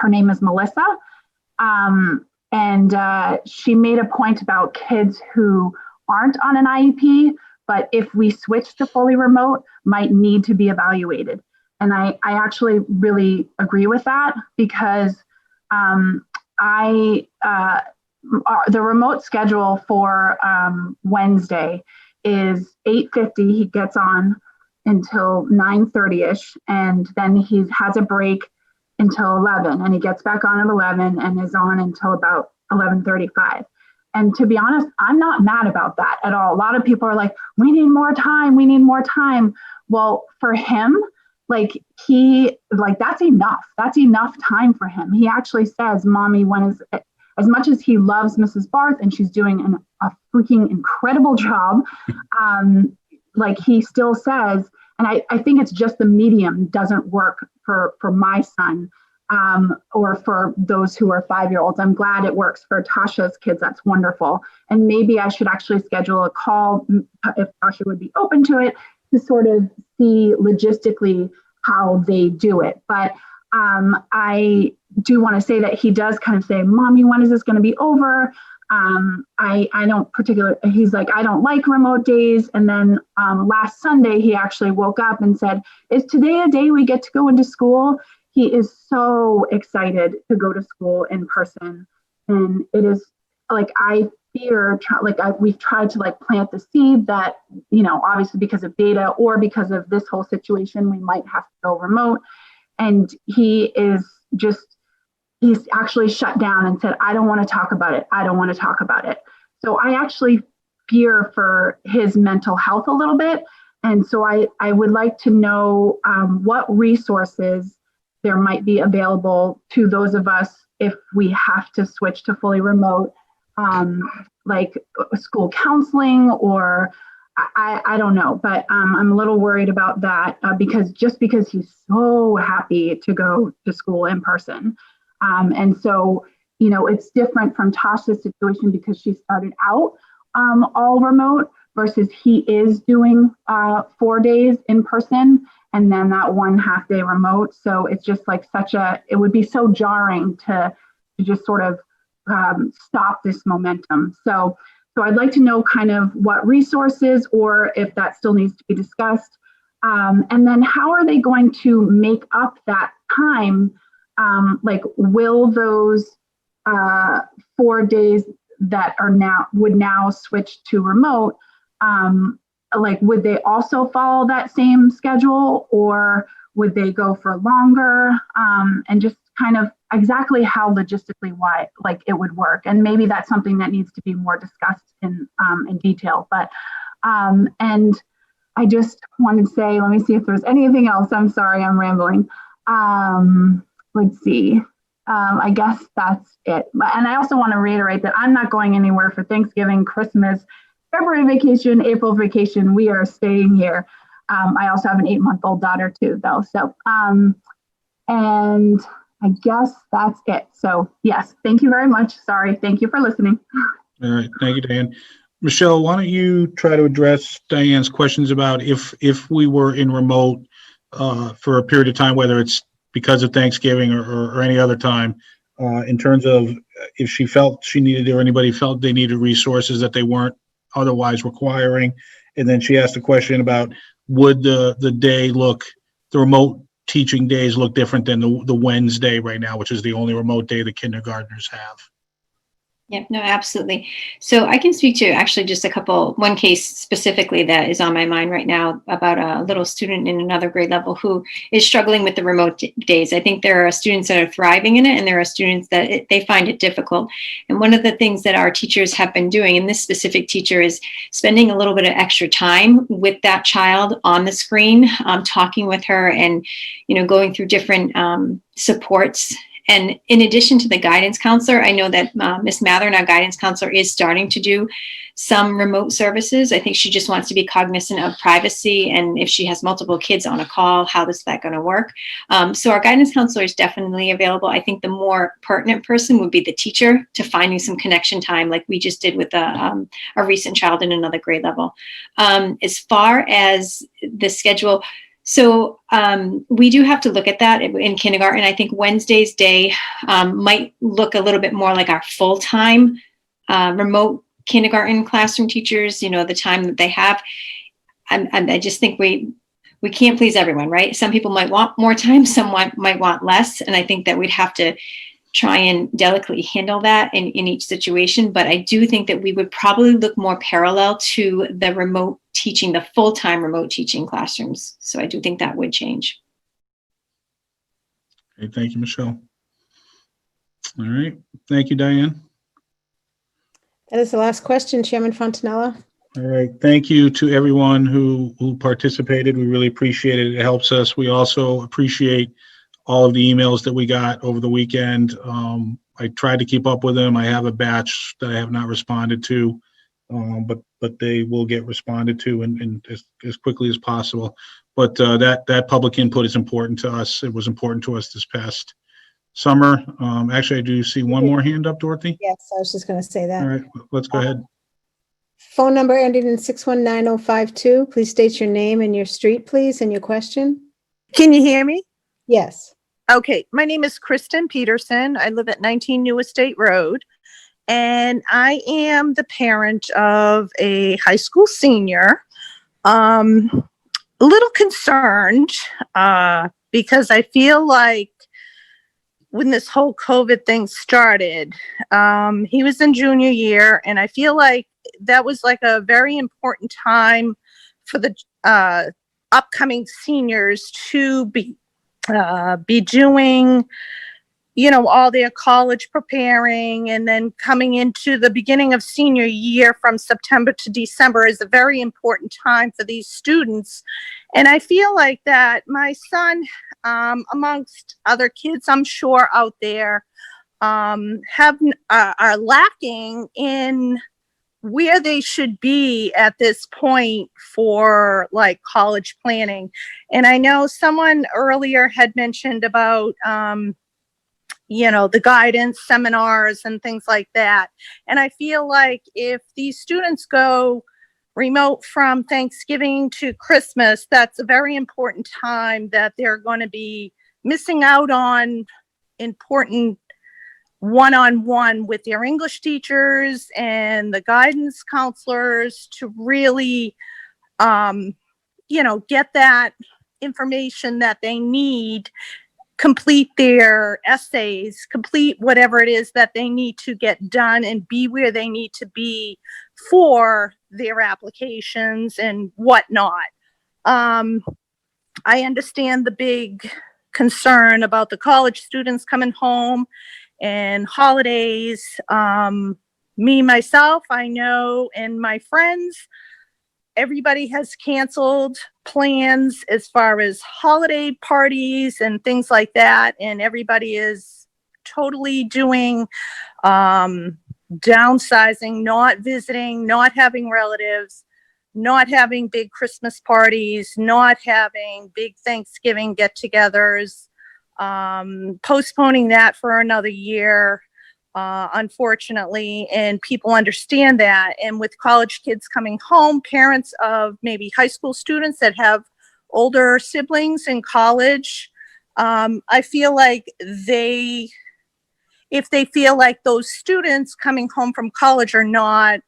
[SPEAKER 19] her name is Melissa, and she made a point about kids who aren't on an IEP, but if we switch to fully remote, might need to be evaluated. And I actually really agree with that because the remote schedule for Wednesday is 8:50. He gets on until 9:30ish, and then he has a break until 11, and he gets back on at 11 and is on until about 11:35. And to be honest, I'm not mad about that at all. A lot of people are like, we need more time. We need more time. Well, for him, that's enough. That's enough time for him. He actually says, Mommy, as much as he loves Mrs. Barth and she's doing a freaking incredible job, he still says, and I think it's just the medium doesn't work for my son or for those who are 5-year-olds. I'm glad it works for Tasha's kids. That's wonderful. And maybe I should actually schedule a call if Tasha would be open to it to sort of see logistically how they do it. But I do want to say that he does kind of say, Mommy, when is this going to be over? He's like, I don't like remote days. And then last Sunday, he actually woke up and said, is today a day we get to go into school? He is so excited to go to school in person. And it is I fear, we've tried to plant the seed that, obviously because of data or because of this whole situation, we might have to go remote. And he's actually shut down and said, I don't want to talk about it. I don't want to talk about it. So I actually fear for his mental health a little bit. And so I would like to know what resources there might be available to those of us if we have to switch to fully remote, like school counseling, or I don't know, but I'm a little worried about that because he's so happy to go to school in person. And so, you know, it's different from Tasha's situation because she started out all remote versus he is doing 4 days in person and then that 1.5 day remote. So it's just like it would be so jarring to just sort of stop this momentum. So I'd like to know kind of what resources, or if that still needs to be discussed. And then how are they going to make up that time? Like, will those 4 days that would now switch to remote, like, would they also follow that same schedule, or would they go for longer? And just kind of exactly how logistically like it would work. And maybe that's something that needs to be more discussed in detail. But and I just wanted to say, let me see if there's anything else. I'm sorry, I'm rambling. Let's see. I guess that's it. And I also want to reiterate that I'm not going anywhere for Thanksgiving, Christmas, February vacation, April vacation. We are staying here. I also have an 8-month-old daughter too, though. So, and I guess that's it. So yes, thank you very much. Sorry. Thank you for listening.
[SPEAKER 1] All right. Thank you, Diane. Michelle, why don't you try to address Diane's questions about if we were in remote for a period of time, whether it's because of Thanksgiving or any other time, in terms of if she felt she needed, or anybody felt they needed resources that they weren't otherwise requiring. And then she asked a question about, would the remote teaching days look different than the Wednesday right now, which is the only remote day the kindergartners have?
[SPEAKER 21] Yep, no, absolutely. So I can speak to actually just one case specifically that is on my mind right now about a little student in another grade level who is struggling with the remote days. I think there are students that are thriving in it, and there are students that they find it difficult. And one of the things that our teachers have been doing, and this specific teacher, is spending a little bit of extra time with that child on the screen, talking with her, and going through different supports. And in addition to the guidance counselor, I know that Ms. Mathern, our guidance counselor, is starting to do some remote services. I think she just wants to be cognizant of privacy, and if she has multiple kids on a call, how is that going to work? So our guidance counselor is definitely available. I think the more pertinent person would be the teacher, to finding some connection time like we just did with a recent child in another grade level. As far as the schedule, so we do have to look at that in kindergarten. I think Wednesday's day might look a little bit more like our full-time remote kindergarten classroom teachers, the time that they have. I just think we can't please everyone, right? Some people might want more time, some might want less. And I think that we'd have to try and delicately handle that in each situation. But I do think that we would probably look more parallel to the remote teaching, the full-time remote teaching classrooms. So I do think that would change.
[SPEAKER 1] Okay, thank you, Michelle. All right, thank you, Diane.
[SPEAKER 6] That is the last question, Chairman Fontanella.
[SPEAKER 1] All right, thank you to everyone who participated. We really appreciate it. It helps us. We also appreciate all of the emails that we got over the weekend. I tried to keep up with them. I have a batch that I have not responded to, but they will get responded to and as quickly as possible. But that public input is important to us. It was important to us this past summer. Actually, I do see one more hand up, Dorothy.
[SPEAKER 6] Yes, I was just going to say that.
[SPEAKER 1] All right, let's go ahead.
[SPEAKER 6] Phone number ending in 619052. Please state your name and your street, please, and your question.
[SPEAKER 7] Can you hear me?
[SPEAKER 6] Yes.
[SPEAKER 7] Okay, my name is Kristen Peterson. I live at 19 New Estate Road, and I am the parent of a high school senior. A little concerned because I feel like when this whole COVID thing started, he was in junior year, and I feel like that was like a very important time for the upcoming seniors to be doing all their college preparing, and then coming into the beginning of senior year from September to December is a very important time for these students. And I feel like that my son, amongst other kids, I'm sure out there, are lacking in where they should be at this point for like college planning. And I know someone earlier had mentioned about, the guidance seminars and things like that. And I feel like if these students go remote from Thanksgiving to Christmas, that's a very important time that they're going to be missing out on important one-on-one with their English teachers and the guidance counselors to really, get that information that they need, complete their essays, complete whatever it is that they need to get done, and be where they need to be for their applications and whatnot. I understand the big concern about the college students coming home and holidays. Me, myself, I know, and my friends, everybody has canceled plans as far as holiday parties and things like that. And everybody is totally doing downsizing, not visiting, not having relatives, not having big Christmas parties, not having big Thanksgiving get-togethers, postponing that for another year, unfortunately, and people understand that. And with college kids coming home, parents of maybe high school students that have older siblings in college, I feel like if they feel like those students coming home from college are not,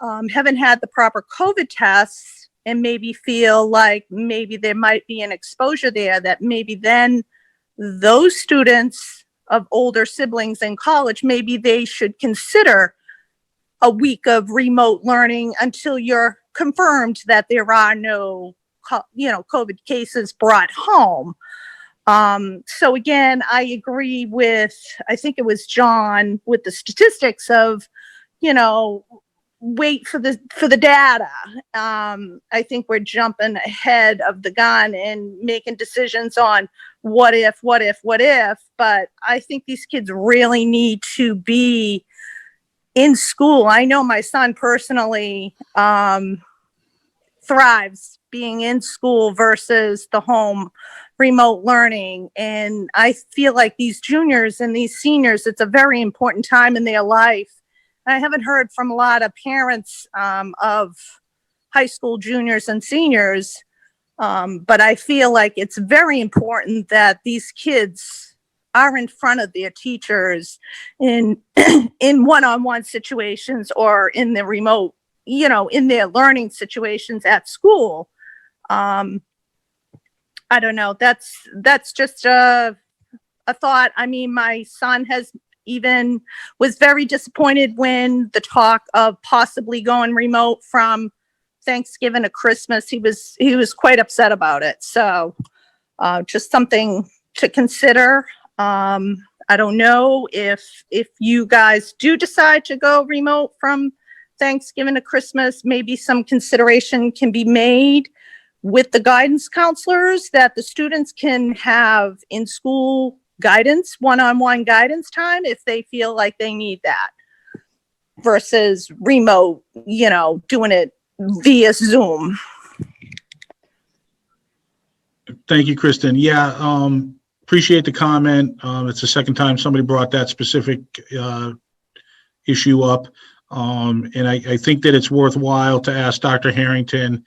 [SPEAKER 7] haven't had the proper COVID tests, and maybe feel like maybe there might be an exposure there, that maybe then those students of older siblings in college, maybe they should consider a week of remote learning until you're confirmed that there are no, COVID cases brought home. So again, I agree with, I think it was John, with the statistics of, wait for the data. I think we're jumping ahead of the gun and making decisions on what if, but I think these kids really need to be in school. I know my son personally thrives being in school versus the home remote learning. And I feel like these juniors and these seniors, it's a very important time in their life. I haven't heard from a lot of parents of high school juniors and seniors, but I feel like it's very important that these kids are in front of their teachers in one-on-one situations, or in the remote, in their learning situations at school. I don't know. That's just a thought. I mean, my son was very disappointed when the talk of possibly going remote from Thanksgiving to Christmas. He was quite upset about it. So just something to consider. I don't know if you guys do decide to go remote from Thanksgiving to Christmas, maybe some consideration can be made with the guidance counselors that the students can have in school guidance, one-on-one guidance time if they feel like they need that, versus remote, doing it via Zoom.
[SPEAKER 1] Thank you, Kristen. Yeah, appreciate the comment. It's the second time somebody brought that specific issue up. And I think that it's worthwhile to ask Dr. Harrington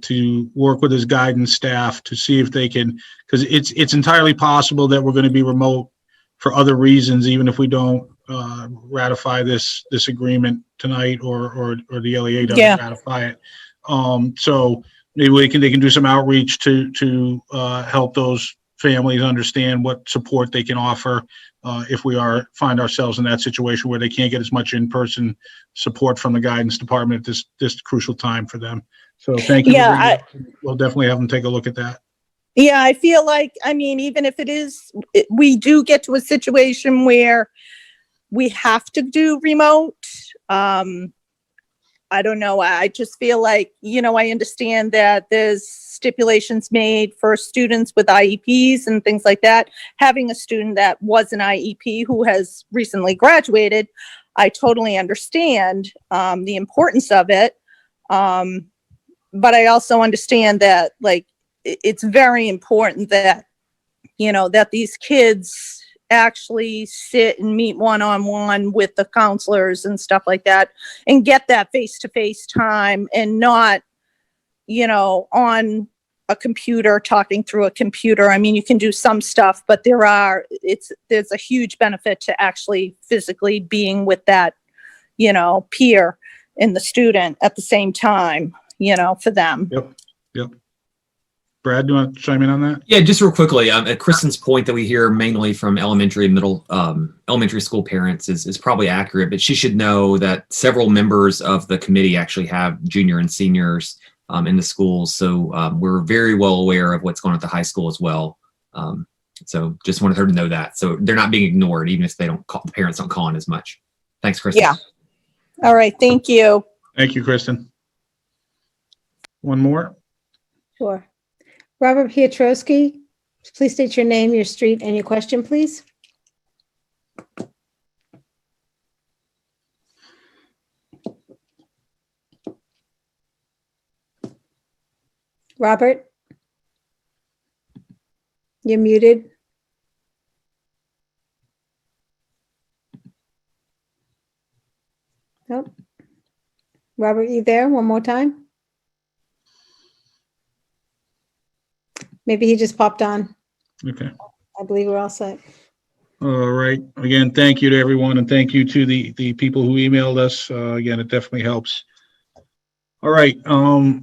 [SPEAKER 1] to work with his guidance staff to see if they can, because it's entirely possible that we're going to be remote for other reasons, even if we don't ratify this agreement tonight, or the LEA doesn't ratify it. So maybe they can do some outreach to help those families understand what support they can offer if we find ourselves in that situation where they can't get as much in-person support from the guidance department at this crucial time for them. So thank you.
[SPEAKER 7] Yeah,
[SPEAKER 1] we'll definitely have them take a look at that.
[SPEAKER 7] Yeah, I feel like, I mean, even if we do get to a situation where we have to do remote. I don't know. I just feel like, I understand that there's stipulations made for students with IEPs and things like that. Having a student that was an IEP who has recently graduated, I totally understand the importance of it. But I also understand that, like, it's very important that, that these kids actually sit and meet one-on-one with the counselors and stuff like that and get that face-to-face time and not, on a computer, talking through a computer. I mean, you can do some stuff, but there's a huge benefit to actually physically being with that, peer and the student at the same time, for them.
[SPEAKER 1] Yep. Brad, do you want to chime in on that?
[SPEAKER 3] Yeah, just real quickly, at Kristen's point that we hear mainly from elementary and elementary school parents is probably accurate, but she should know that several members of the committee actually have junior and seniors in the schools. So we're very well aware of what's going on at the high school as well. So just wanted her to know that. So they're not being ignored, even if the parents don't call in as much. Thanks, Kristen.
[SPEAKER 7] Yeah. All right. Thank you.
[SPEAKER 1] Thank you, Kristen. One more.
[SPEAKER 6] Sure. Robert Piotrowski, please state your name, your street, and your question, please. Robert? You're muted. Nope. Robert, you there? One more time. Maybe he just popped on.
[SPEAKER 1] Okay.
[SPEAKER 6] I believe we're all set.
[SPEAKER 1] All right. Again, thank you to everyone, and thank you to the people who emailed us. Again, it definitely helps. All right.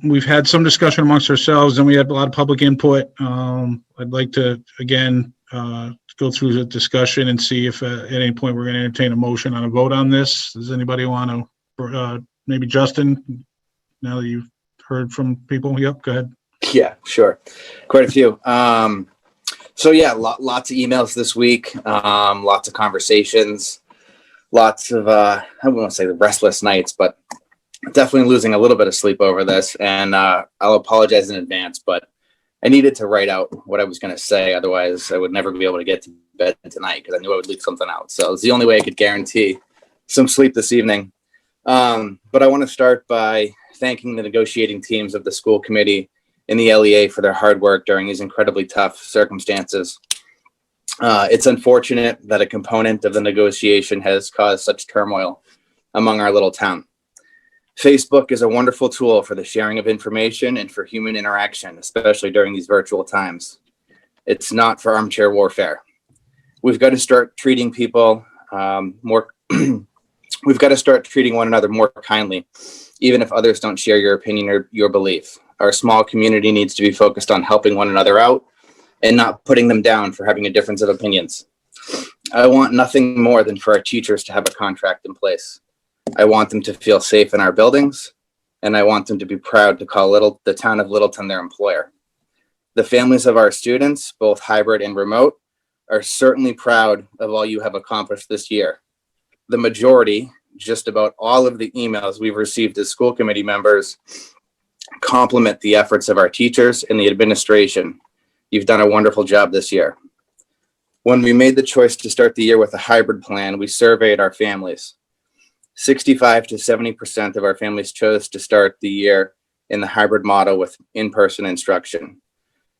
[SPEAKER 1] We've had some discussion amongst ourselves, and we had a lot of public input. I'd like to, again, go through the discussion and see if at any point we're going to entertain a motion on a vote on this. Does anybody want to, maybe Justin, now that you've heard from people? Yep, go ahead.
[SPEAKER 20] Yeah, sure. Quite a few. So yeah, lots of emails this week, lots of conversations, lots of, I don't want to say the restless nights, but definitely losing a little bit of sleep over this. And I'll apologize in advance, but I needed to write out what I was going to say. Otherwise, I would never be able to get to bed tonight because I knew I would leak something out. So it's the only way I could guarantee some sleep this evening. But I want to start by thanking the negotiating teams of the school committee and the LEA for their hard work during these incredibly tough circumstances. It's unfortunate that a component of the negotiation has caused such turmoil among our little town. Facebook is a wonderful tool for the sharing of information and for human interaction, especially during these virtual times. It's not for armchair warfare. We've got to start treating people we've got to start treating one another more kindly, even if others don't share your opinion or your belief. Our small community needs to be focused on helping one another out and not putting them down for having a difference of opinions. I want nothing more than for our teachers to have a contract in place. I want them to feel safe in our buildings, and I want them to be proud to call the town of Littleton their employer. The families of our students, both hybrid and remote, are certainly proud of all you have accomplished this year. The majority, just about all of the emails we've received as school committee members, compliment the efforts of our teachers and the administration. You've done a wonderful job this year. When we made the choice to start the year with a hybrid plan, we surveyed our families. 65 to 70% of our families chose to start the year in the hybrid model with in-person instruction.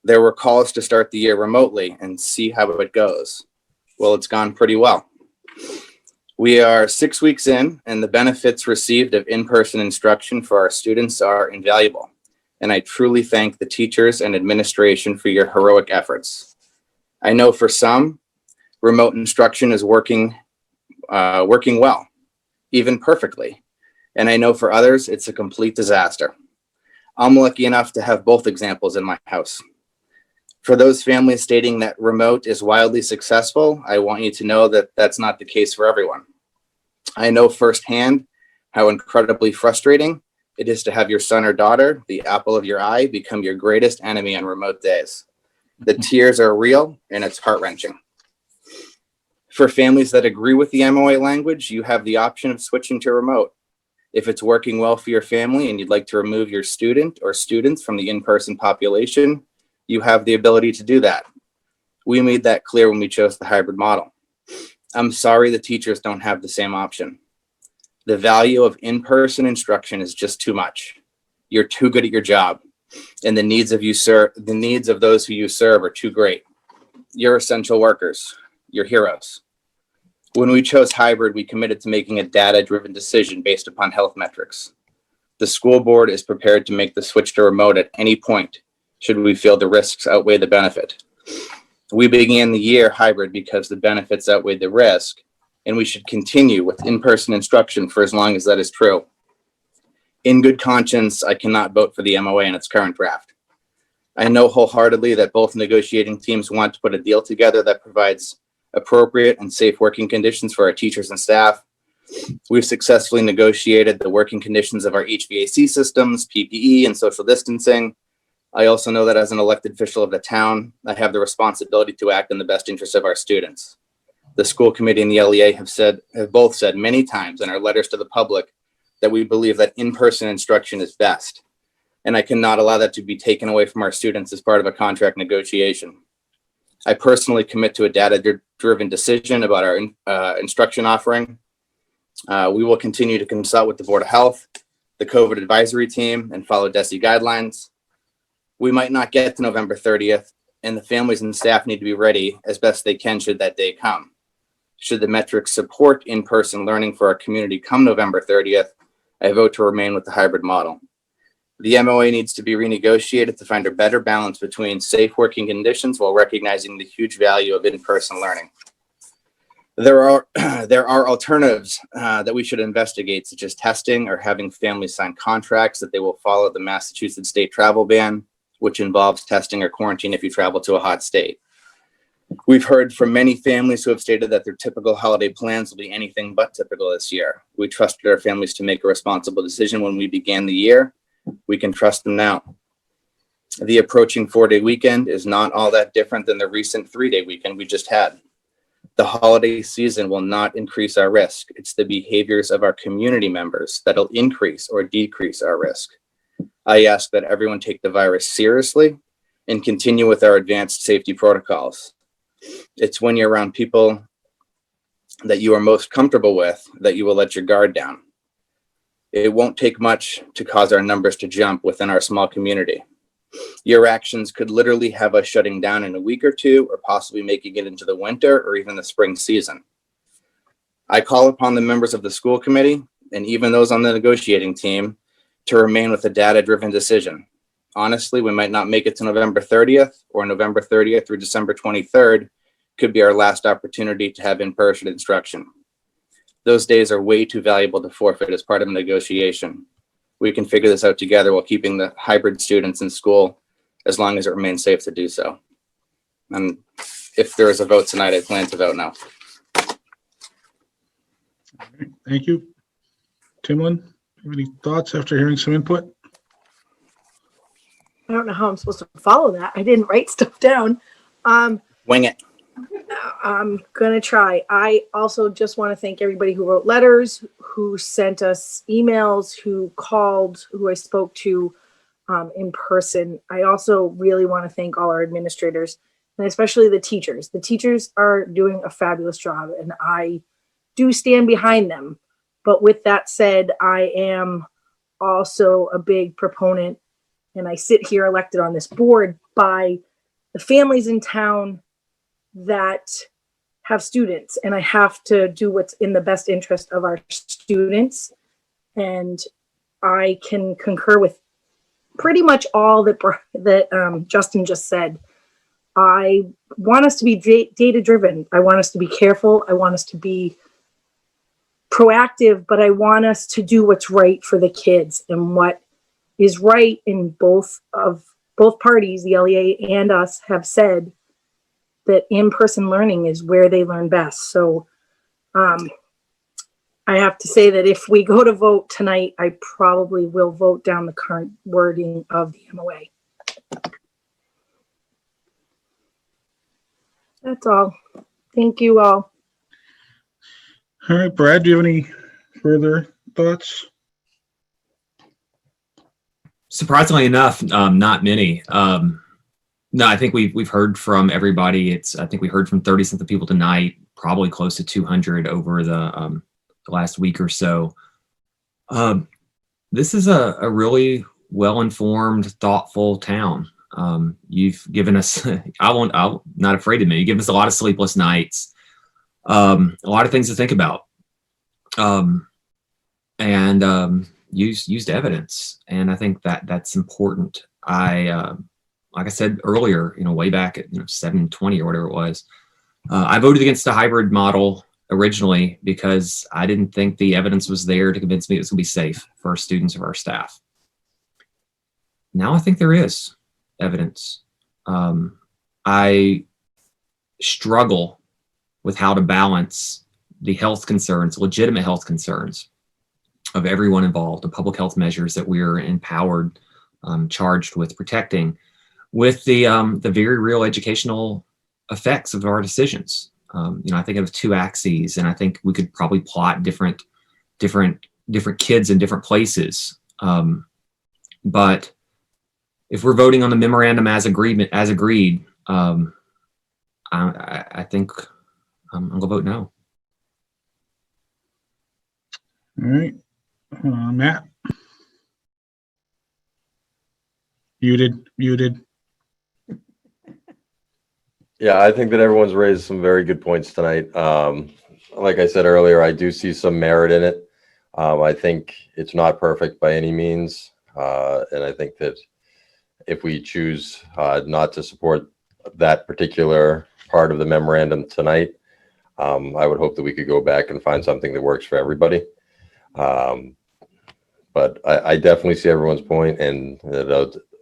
[SPEAKER 20] There were calls to start the year remotely and see how it goes. Well, it's gone pretty well. We are 6 weeks in, and the benefits received of in-person instruction for our students are invaluable. And I truly thank the teachers and administration for your heroic efforts. I know for some, remote instruction is working well, even perfectly. And I know for others, it's a complete disaster. I'm lucky enough to have both examples in my house. For those families stating that remote is wildly successful, I want you to know that that's not the case for everyone. I know firsthand how incredibly frustrating it is to have your son or daughter, the apple of your eye, become your greatest enemy on remote days. The tears are real and it's heart-wrenching. For families that agree with the MOA language, you have the option of switching to remote. If it's working well for your family and you'd like to remove your student or students from the in-person population, you have the ability to do that. We made that clear when we chose the hybrid model. I'm sorry the teachers don't have the same option. The value of in-person instruction is just too much. You're too good at your job, and the needs of those who you serve are too great. You're essential workers. You're heroes. When we chose hybrid, we committed to making a data-driven decision based upon health metrics. The school board is prepared to make the switch to remote at any point, should we feel the risks outweigh the benefit. We began the year hybrid because the benefits outweighed the risk, and we should continue with in-person instruction for as long as that is true. In good conscience, I cannot vote for the MOA in its current draft. I know wholeheartedly that both negotiating teams want to put a deal together that provides appropriate and safe working conditions for our teachers and staff. We've successfully negotiated the working conditions of our HVAC systems, PPE, and social distancing. I also know that as an elected official of the town, I have the responsibility to act in the best interest of our students. The school committee and the LEA have both said many times in our letters to the public that we believe that in-person instruction is best. And I cannot allow that to be taken away from our students as part of a contract negotiation. I personally commit to a data-driven decision about our instruction offering. We will continue to consult with the Board of Health, the COVID advisory team, and follow DESE guidelines. We might not get to November 30th, and the families and staff need to be ready as best they can should that day come. Should the metrics support in-person learning for our community come November 30th, I vote to remain with the hybrid model. The MOA needs to be renegotiated to find a better balance between safe working conditions while recognizing the huge value of in-person learning. There are alternatives that we should investigate, such as testing or having families sign contracts that they will follow the Massachusetts state travel ban, which involves testing or quarantine if you travel to a hot state. We've heard from many families who have stated that their typical holiday plans will be anything but typical this year. We trusted our families to make a responsible decision when we began the year. We can trust them now. The approaching 4-day weekend is not all that different than the recent 3-day weekend we just had. The holiday season will not increase our risk. It's the behaviors of our community members that'll increase or decrease our risk. I ask that everyone take the virus seriously and continue with our advanced safety protocols. It's when you're around people that you are most comfortable with that you will let your guard down. It won't take much to cause our numbers to jump within our small community. Your actions could literally have us shutting down in a week or two, or possibly making it into the winter or even the spring season. I call upon the members of the school committee and even those on the negotiating team to remain with a data-driven decision. Honestly, we might not make it to November 30th, or November 30th through December 23rd could be our last opportunity to have in-person instruction. Those days are way too valuable to forfeit as part of a negotiation. We can figure this out together while keeping the hybrid students in school as long as it remains safe to do so. And if there is a vote tonight, I plan to vote no.
[SPEAKER 1] Thank you. Timlin, any thoughts after hearing some input?
[SPEAKER 10] I don't know how I'm supposed to follow that. I didn't write stuff down.
[SPEAKER 20] Wing it.
[SPEAKER 10] I'm gonna try. I also just want to thank everybody who wrote letters, who sent us emails, who called, who I spoke to in person. I also really want to thank all our administrators, and especially the teachers. The teachers are doing a fabulous job, and I do stand behind them. But with that said, I am also a big proponent, and I sit here elected on this board by the families in town that have students, and I have to do what's in the best interest of our students. And I can concur with pretty much all that Justin just said. I want us to be data driven. I want us to be careful. I want us to be proactive, but I want us to do what's right for the kids, and what is right in both parties, the LEA and us, have said that in-person learning is where they learn best. So I have to say that if we go to vote tonight, I probably will vote down the current wording of the MOA. That's all. Thank you all.
[SPEAKER 1] All right, Brad, do you have any further thoughts?
[SPEAKER 3] Surprisingly enough, not many. No, I think we've heard from everybody. I think we heard from 30 something people tonight, probably close to 200 over the last week or so. This is a really well-informed, thoughtful town. You've given us, I'm not afraid of me. You give us a lot of sleepless nights, a lot of things to think about, and used evidence. And I think that's important. Like I said earlier, way back at 720 or whatever it was, I voted against the hybrid model originally because I didn't think the evidence was there to convince me it was going to be safe for our students or our staff. Now I think there is evidence. I struggle with how to balance the health concerns, legitimate health concerns of everyone involved, the public health measures that we're empowered, charged with protecting, with the very real educational effects of our decisions. I think of two axes, and I think we could probably plot different kids in different places. But if we're voting on the memorandum as agreed, I think I'm gonna vote no.
[SPEAKER 1] All right, Matt. Muted.
[SPEAKER 9] Yeah, I think that everyone's raised some very good points tonight. Like I said earlier, I do see some merit in it. I think it's not perfect by any means. And I think that if we choose not to support that particular part of the memorandum tonight, I would hope that we could go back and find something that works for everybody. But I definitely see everyone's point, and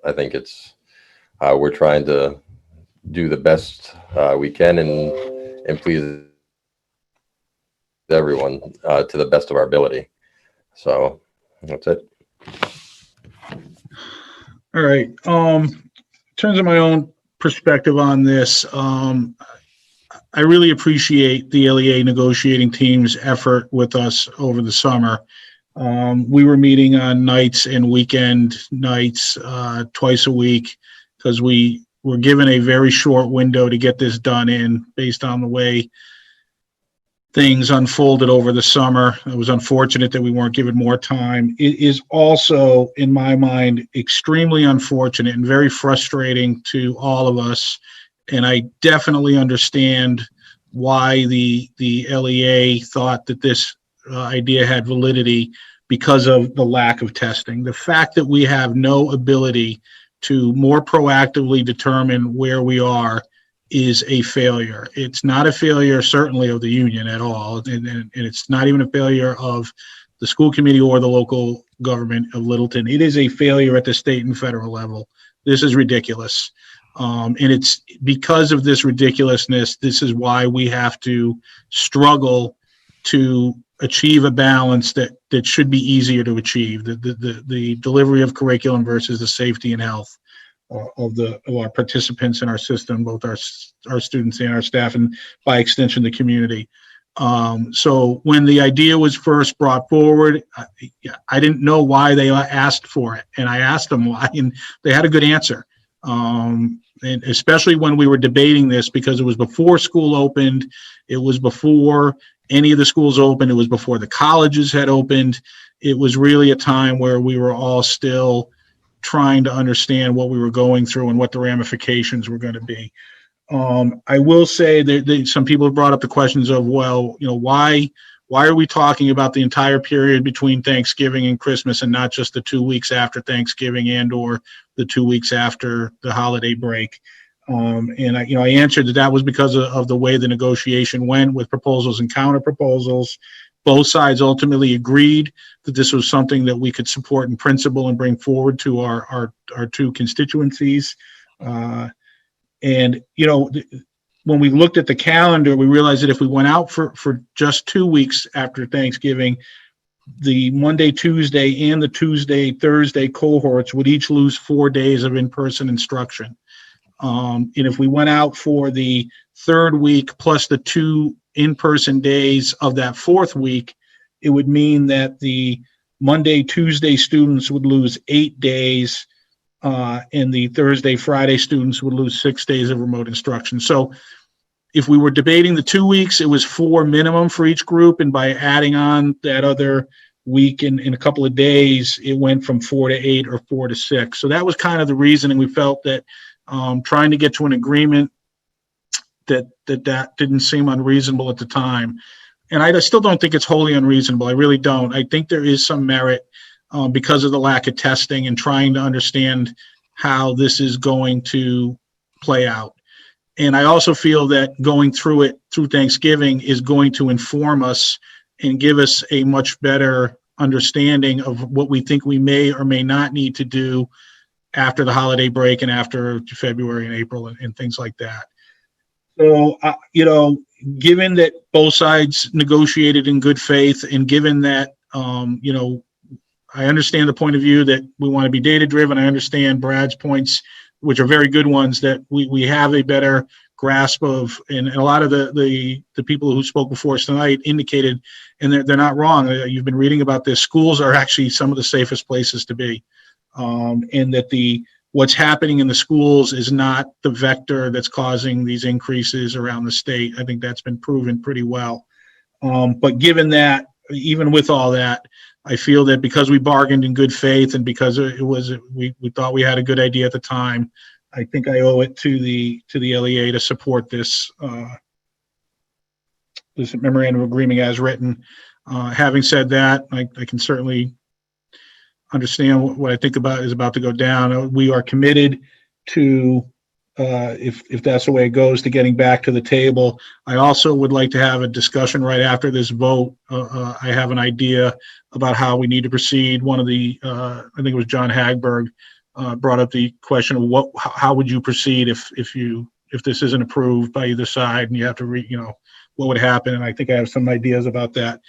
[SPEAKER 9] I think it's we're trying to do the best we can and please everyone to the best of our ability. So that's it.
[SPEAKER 1] All right. In terms of my own perspective on this, I really appreciate the LEA negotiating team's effort with us over the summer. We were meeting on nights and weekend nights twice a week because we were given a very short window to get this done in based on the way things unfolded over the summer. It was unfortunate that we weren't given more time. It is also, in my mind, extremely unfortunate and very frustrating to all of us. And I definitely understand why the LEA thought that this idea had validity because of the lack of testing. The fact that we have no ability to more proactively determine where we are is a failure. It's not a failure, certainly, of the union at all. And it's not even a failure of the school committee or the local government of Littleton. It is a failure at the state and federal level. This is ridiculous. And it's because of this ridiculousness, this is why we have to struggle to achieve a balance that should be easier to achieve, the delivery of curriculum versus the safety and health of our participants in our system, both our students and our staff, and by extension, the community. So when the idea was first brought forward, I didn't know why they asked for it. And I asked them why, and they had a good answer. And especially when we were debating this, because it was before school opened, it was before any of the schools opened, it was before the colleges had opened. It was really a time where we were all still trying to understand what we were going through and what the ramifications were going to be. I will say that some people have brought up the questions of, well, why are we talking about the entire period between Thanksgiving and Christmas and not just the 2 weeks after Thanksgiving and or the 2 weeks after the holiday break? And I answered that was because of the way the negotiation went with proposals and counter proposals. Both sides ultimately agreed that this was something that we could support in principle and bring forward to our two constituencies. And when we looked at the calendar, we realized that if we went out for just 2 weeks after Thanksgiving, the Monday, Tuesday, and the Tuesday, Thursday cohorts would each lose 4 days of in-person instruction. And if we went out for the third week plus the 2 in-person days of that fourth week, it would mean that the Monday, Tuesday students would lose 8 days, and the Thursday, Friday students would lose 6 days of remote instruction. So if we were debating the 2 weeks, it was 4 minimum for each group. And by adding on that other week in a couple of days, it went from 4 to 8 or 4 to 6. So that was kind of the reasoning. We felt that trying to get to an agreement that didn't seem unreasonable at the time. And I still don't think it's wholly unreasonable. I really don't. I think there is some merit because of the lack of testing and trying to understand how this is going to play out. And I also feel that going through it through Thanksgiving is going to inform us and give us a much better understanding of what we think we may or may not need to do after the holiday break and after February and April and things like that. So, given that both sides negotiated in good faith, and given that, I understand the point of view that we want to be data driven. I understand Brad's points, which are very good ones, that we have a better grasp of, and a lot of the people who spoke before us tonight indicated, and they're not wrong. You've been reading about this. Schools are actually some of the safest places to be, and that what's happening in the schools is not the vector that's causing these increases around the state. I think that's been proven pretty well. But given even with all that, I feel that because we bargained in good faith and because we thought we had a good idea at the time, I think I owe it to the LEA to support this memorandum of agreement as written. Having said that, I can certainly understand what I think is about to go down. We are committed to, if that's the way it goes, to getting back to the table. I also would like to have a discussion right after this vote. I have an idea about how we need to proceed. One of the, I think it was John Hagberg, brought up the question of how would you proceed if this isn't approved by either side, and you have to what would happen? And I think I have some ideas about that.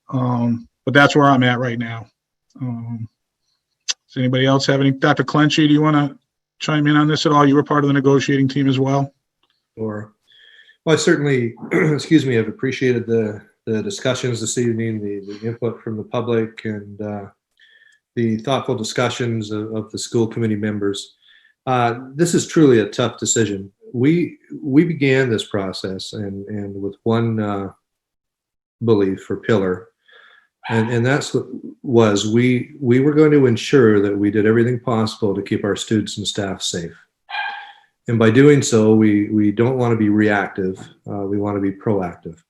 [SPEAKER 1] But that's where I'm at right now. Does anybody else have any? Dr. Clenchey, do you want to chime in on this at all? You were part of the negotiating team as well.
[SPEAKER 5] Well, I certainly, excuse me, I've appreciated the discussions this evening, the input from the public, and the thoughtful discussions of the school committee members. This is truly a tough decision. We began this process and with one belief or pillar, and that's what was we were going to ensure that we did everything possible to keep our students and staff safe. And by doing so, we don't want to be reactive. We want to be proactive.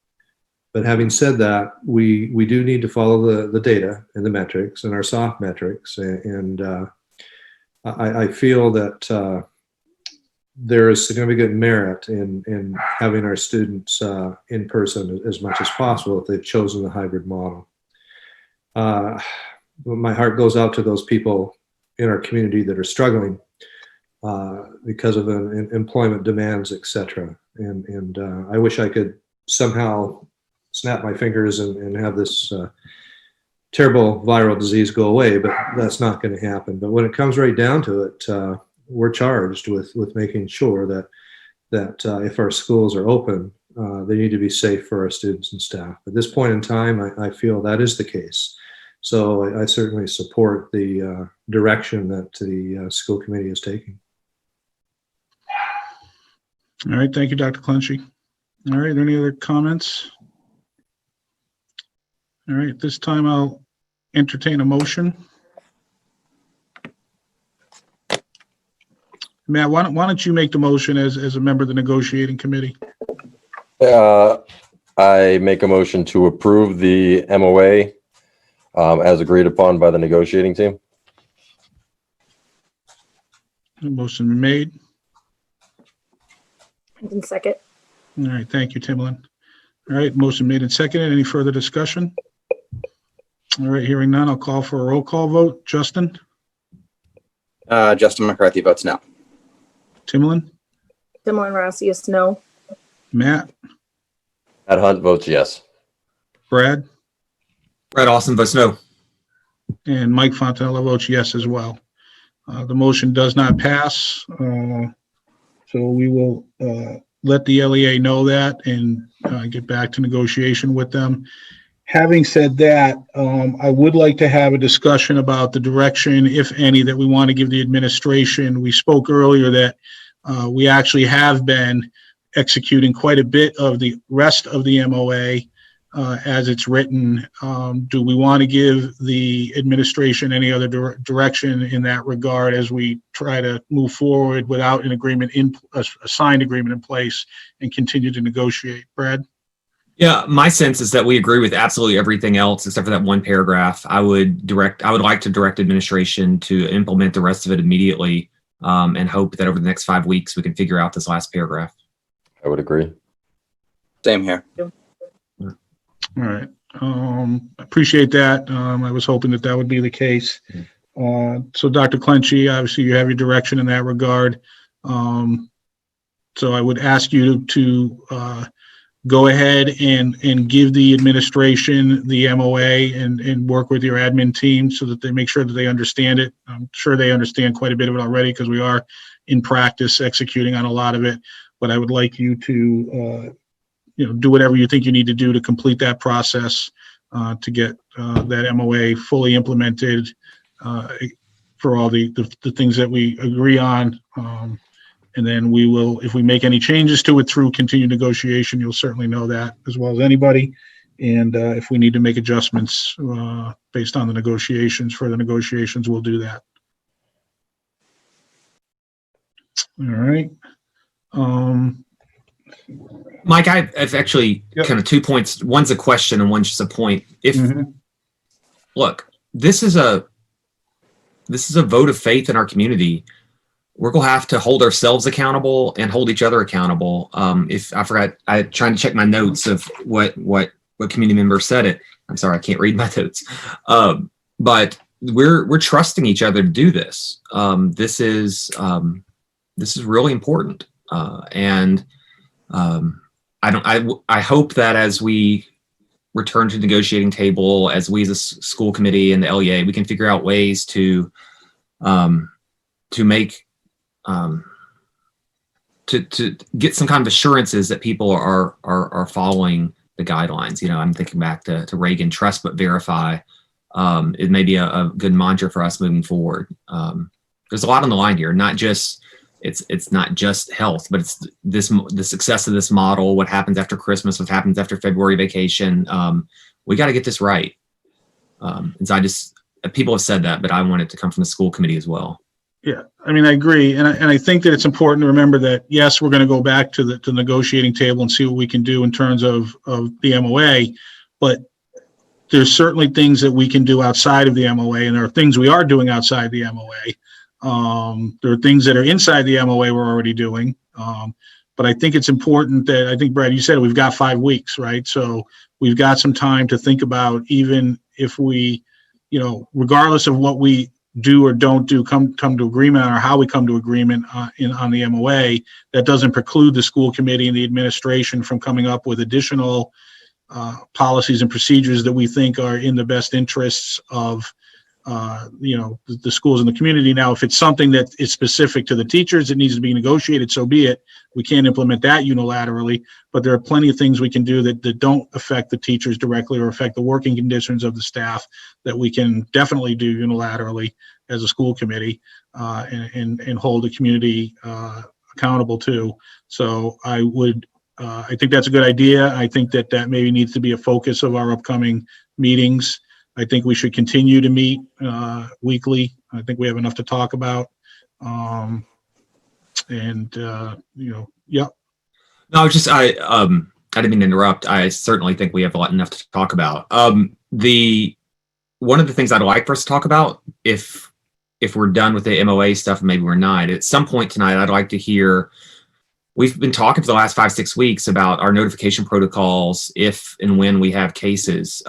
[SPEAKER 5] But having said that, we do need to follow the data and the metrics and our soft metrics. And I feel that there is significant merit in having our students in person as much as possible if they've chosen the hybrid model. My heart goes out to those people in our community that are struggling because of employment demands, etc. And I wish I could somehow snap my fingers and have this terrible viral disease go away, but that's not going to happen. But when it comes right down to it, we're charged with making sure that if our schools are open, they need to be safe for our students and staff. At this point in time, I feel that is the case. So I certainly support the direction that the school committee is taking.
[SPEAKER 1] All right, thank you, Dr. Clenchey. All right, any other comments? All right, this time I'll entertain a motion. Matt, why don't you make the motion as a member of the negotiating committee?
[SPEAKER 9] I make a motion to approve the MOA as agreed upon by the negotiating team.
[SPEAKER 1] Motion made.
[SPEAKER 10] And second.
[SPEAKER 1] All right, thank you, Timlin. All right, motion made and seconded. Any further discussion? All right, hearing none, I'll call for a roll call vote. Justin?
[SPEAKER 20] Justin McCarthy votes no.
[SPEAKER 1] Timlin?
[SPEAKER 10] Timlin Rossi is no.
[SPEAKER 1] Matt?
[SPEAKER 9] Matt Hunt votes yes.
[SPEAKER 1] Brad?
[SPEAKER 3] Brad Austin votes no.
[SPEAKER 1] And Mike Fontanella votes yes as well. The motion does not pass. So So we will let the LEA know that and get back to negotiation with them. Having said that, I would like to have a discussion about the direction, if any, that we want to give the administration. We spoke earlier that we actually have been executing quite a bit of the rest of the MOA as it's written. Do we want to give the administration any other direction in that regard as we try to move forward without an agreement a signed agreement in place and continue to negotiate? Brad?
[SPEAKER 3] Yeah, my sense is that we agree with absolutely everything else except for that one paragraph. I would like to direct administration to implement the rest of it immediately, and hope that over the next 5 weeks we can figure out this last paragraph.
[SPEAKER 9] I would agree.
[SPEAKER 20] Same here.
[SPEAKER 1] All right. Appreciate that. I was hoping that that would be the case. So Dr. Clenchey, obviously you have your direction in that regard. So I would ask you to go ahead and give the administration the MOA and work with your admin team so that they make sure that they understand it. I'm sure they understand quite a bit of it already because we are in practice executing on a lot of it. But I would like you to, do whatever you think you need to do to complete that process to get that MOA fully implemented for all the things that we agree on. And then we will, if we make any changes to it through continued negotiation, you'll certainly know that as well as anybody. And if we need to make adjustments based on the negotiations, further negotiations, we'll do that. All right.
[SPEAKER 3] Mike, I've actually kind of 2 points. One's a question and one's just a point. Look, this is a vote of faith in our community. We're going to have to hold ourselves accountable and hold each other accountable. If I forgot, I trying to check my notes of what community member said it. I'm sorry, I can't read my notes. But we're trusting each other to do this. This is really important. And I hope that as we return to the negotiating table, as we as a school committee and the LEA, we can figure out ways to make to get some kind of assurances that people are following the guidelines. I'm thinking back to Reagan, trust but verify. It may be a good mantra for us moving forward. There's a lot on the line here, not just it's not just health, but it's the success of this model, what happens after Christmas, what happens after February vacation. We got to get this right. And so people have said that, but I want it to come from the school committee as well.
[SPEAKER 1] Yeah, I mean, I agree. And I think that it's important to remember that, yes, we're going to go back to the negotiating table and see what we can do in terms of the MOA, but there's certainly things that we can do outside of the MOA, and there are things we are doing outside the MOA. There are things that are inside the MOA we're already doing. But I think it's important that, I think, Brad, you said we've got 5 weeks, right? So we've got some time to think about, even if we, regardless of what we do or don't do, come to agreement on, or how we come to agreement on the MOA, that doesn't preclude the school committee and the administration from coming up with additional policies and procedures that we think are in the best interests of the schools and the community. Now, if it's something that is specific to the teachers, it needs to be negotiated, so be it. We can't implement that unilaterally, but there are plenty of things we can do that don't affect the teachers directly or affect the working conditions of the staff that we can definitely do unilaterally as a school committee and hold the community accountable to. So I think that's a good idea. I think that maybe needs to be a focus of our upcoming meetings. I think we should continue to meet weekly. I think we have enough to talk about. Yeah.
[SPEAKER 3] No, I didn't mean to interrupt. I certainly think we have enough to talk about. One of the things I'd like for us to talk about, if we're done with the MOA stuff, maybe we're not, at some point tonight, I'd like to hear, we've been talking for the last 5-6 weeks about our notification protocols, if and when we have cases.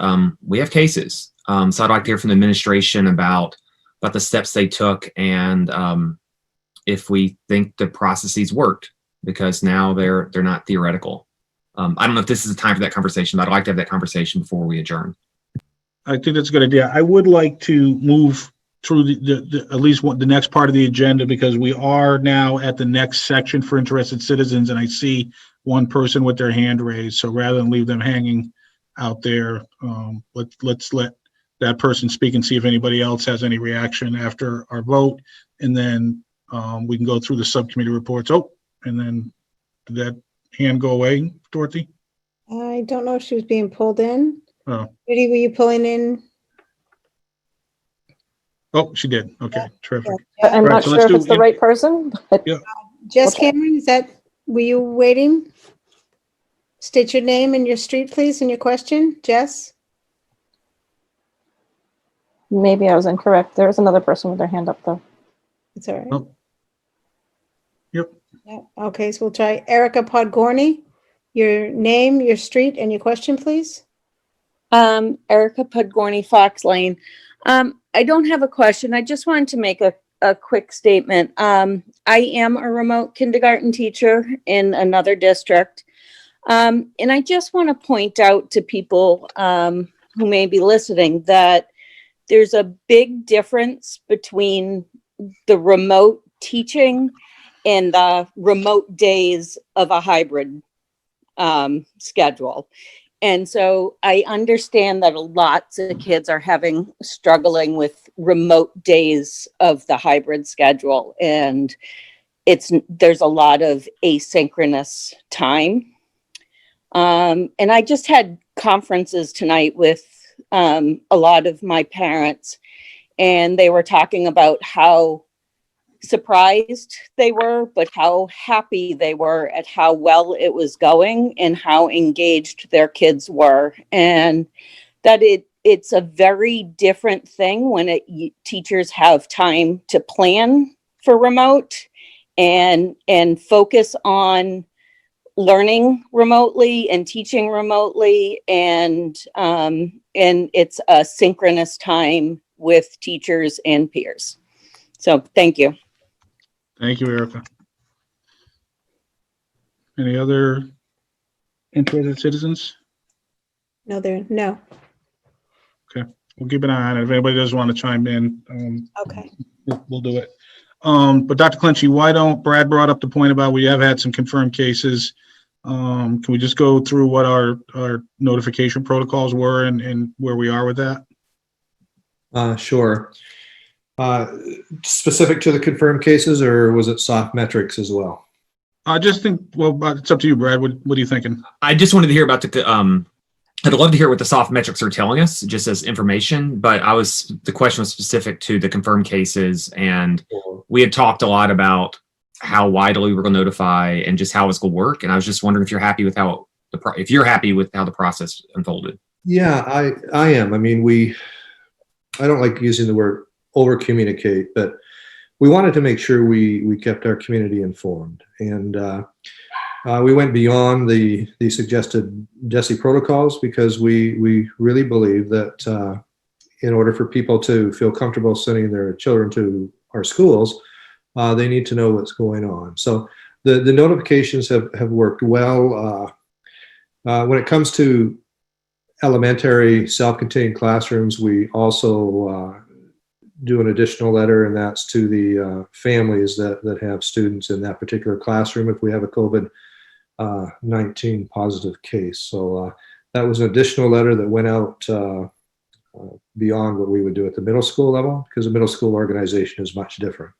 [SPEAKER 3] We have cases. So I'd like to hear from the administration about the steps they took, and if we think the processes worked, because now they're not theoretical. I don't know if this is the time for that conversation, but I'd like to have that conversation before we adjourn.
[SPEAKER 1] I think that's a good idea. I would like to move through the at least the next part of the agenda, because we are now at the next section for interested citizens, and I see one person with their hand raised. So rather than leave them hanging out there, let's let that person speak and see if anybody else has any reaction after our vote, and then we can go through the subcommittee reports. Oh, and then did that hand go away, Dorothy?
[SPEAKER 6] I don't know if she was being pulled in.
[SPEAKER 1] Oh,
[SPEAKER 6] Judy, were you pulling in?
[SPEAKER 1] oh, she did. Okay, terrific.
[SPEAKER 6] Yeah.
[SPEAKER 11] I'm
[SPEAKER 1] All right,
[SPEAKER 11] not
[SPEAKER 1] so
[SPEAKER 11] sure
[SPEAKER 1] let's
[SPEAKER 11] if
[SPEAKER 1] do
[SPEAKER 11] it's the
[SPEAKER 1] in-
[SPEAKER 11] right person, but
[SPEAKER 1] Yeah.
[SPEAKER 6] Jess
[SPEAKER 11] Okay.
[SPEAKER 6] Cameron, were you waiting? State your name and your street, please, and your question, Jess.
[SPEAKER 11] maybe I was incorrect. There was another person with their hand up though.
[SPEAKER 6] It's all right.
[SPEAKER 1] Oh. Yep.
[SPEAKER 6] Yeah. Okay, so we'll try Erica Podgorny. Your name, your street, and your question, please.
[SPEAKER 22] Erica Podgorny, Fox Lane. I don't have a question. I just wanted to make a quick statement. I am a remote kindergarten teacher in another district. And I just want to point out to people who may be listening that there's a big difference between the remote teaching and the remote days of a hybrid schedule. And so I understand that lots of kids are struggling with remote days of the hybrid schedule. And there's a lot of asynchronous time. And I just had conferences tonight with a lot of my parents, and they were talking about how surprised they were, but how happy they were at how well it was going and how engaged their kids were. And that it's a very different thing when teachers have time to plan for remote and focus on learning remotely and teaching remotely, and it's a synchronous time with teachers and peers. So thank you.
[SPEAKER 1] Thank you, Erica. Any other interested citizens?
[SPEAKER 6] No.
[SPEAKER 1] Okay, we'll keep an eye on it. If anybody does want to chime in,
[SPEAKER 6] Okay.
[SPEAKER 1] we'll do it. But Dr. Clenchey, Brad brought up the point about we have had some confirmed cases. Can we just go through what our notification protocols were and where we are with that?
[SPEAKER 5] Sure. Specific to the confirmed cases, or was it soft metrics as well?
[SPEAKER 1] I just think, well, it's up to you, Brad. What are you thinking?
[SPEAKER 3] I just wanted to hear about I'd love to hear what the soft metrics are telling us, just as information. But the question was specific to the confirmed cases, and we had talked a lot about how widely we're going to notify and just how it's going to work. And I was just wondering if you're happy with how the process unfolded.
[SPEAKER 5] Yeah, I am. I mean, I don't like using the word over communicate, but we wanted to make sure we kept our community informed, and we went beyond the suggested DESE protocols, because we really believe that in order for people to feel comfortable sending their children to our schools, they need to know what's going on. So the notifications have worked well. When it comes to elementary self-contained classrooms, we also do an additional letter, and that's to the families that have students in that particular classroom if we have a COVID-19 positive case. So that was an additional letter that went out beyond what we would do at the middle school level, because the middle school organization is much different.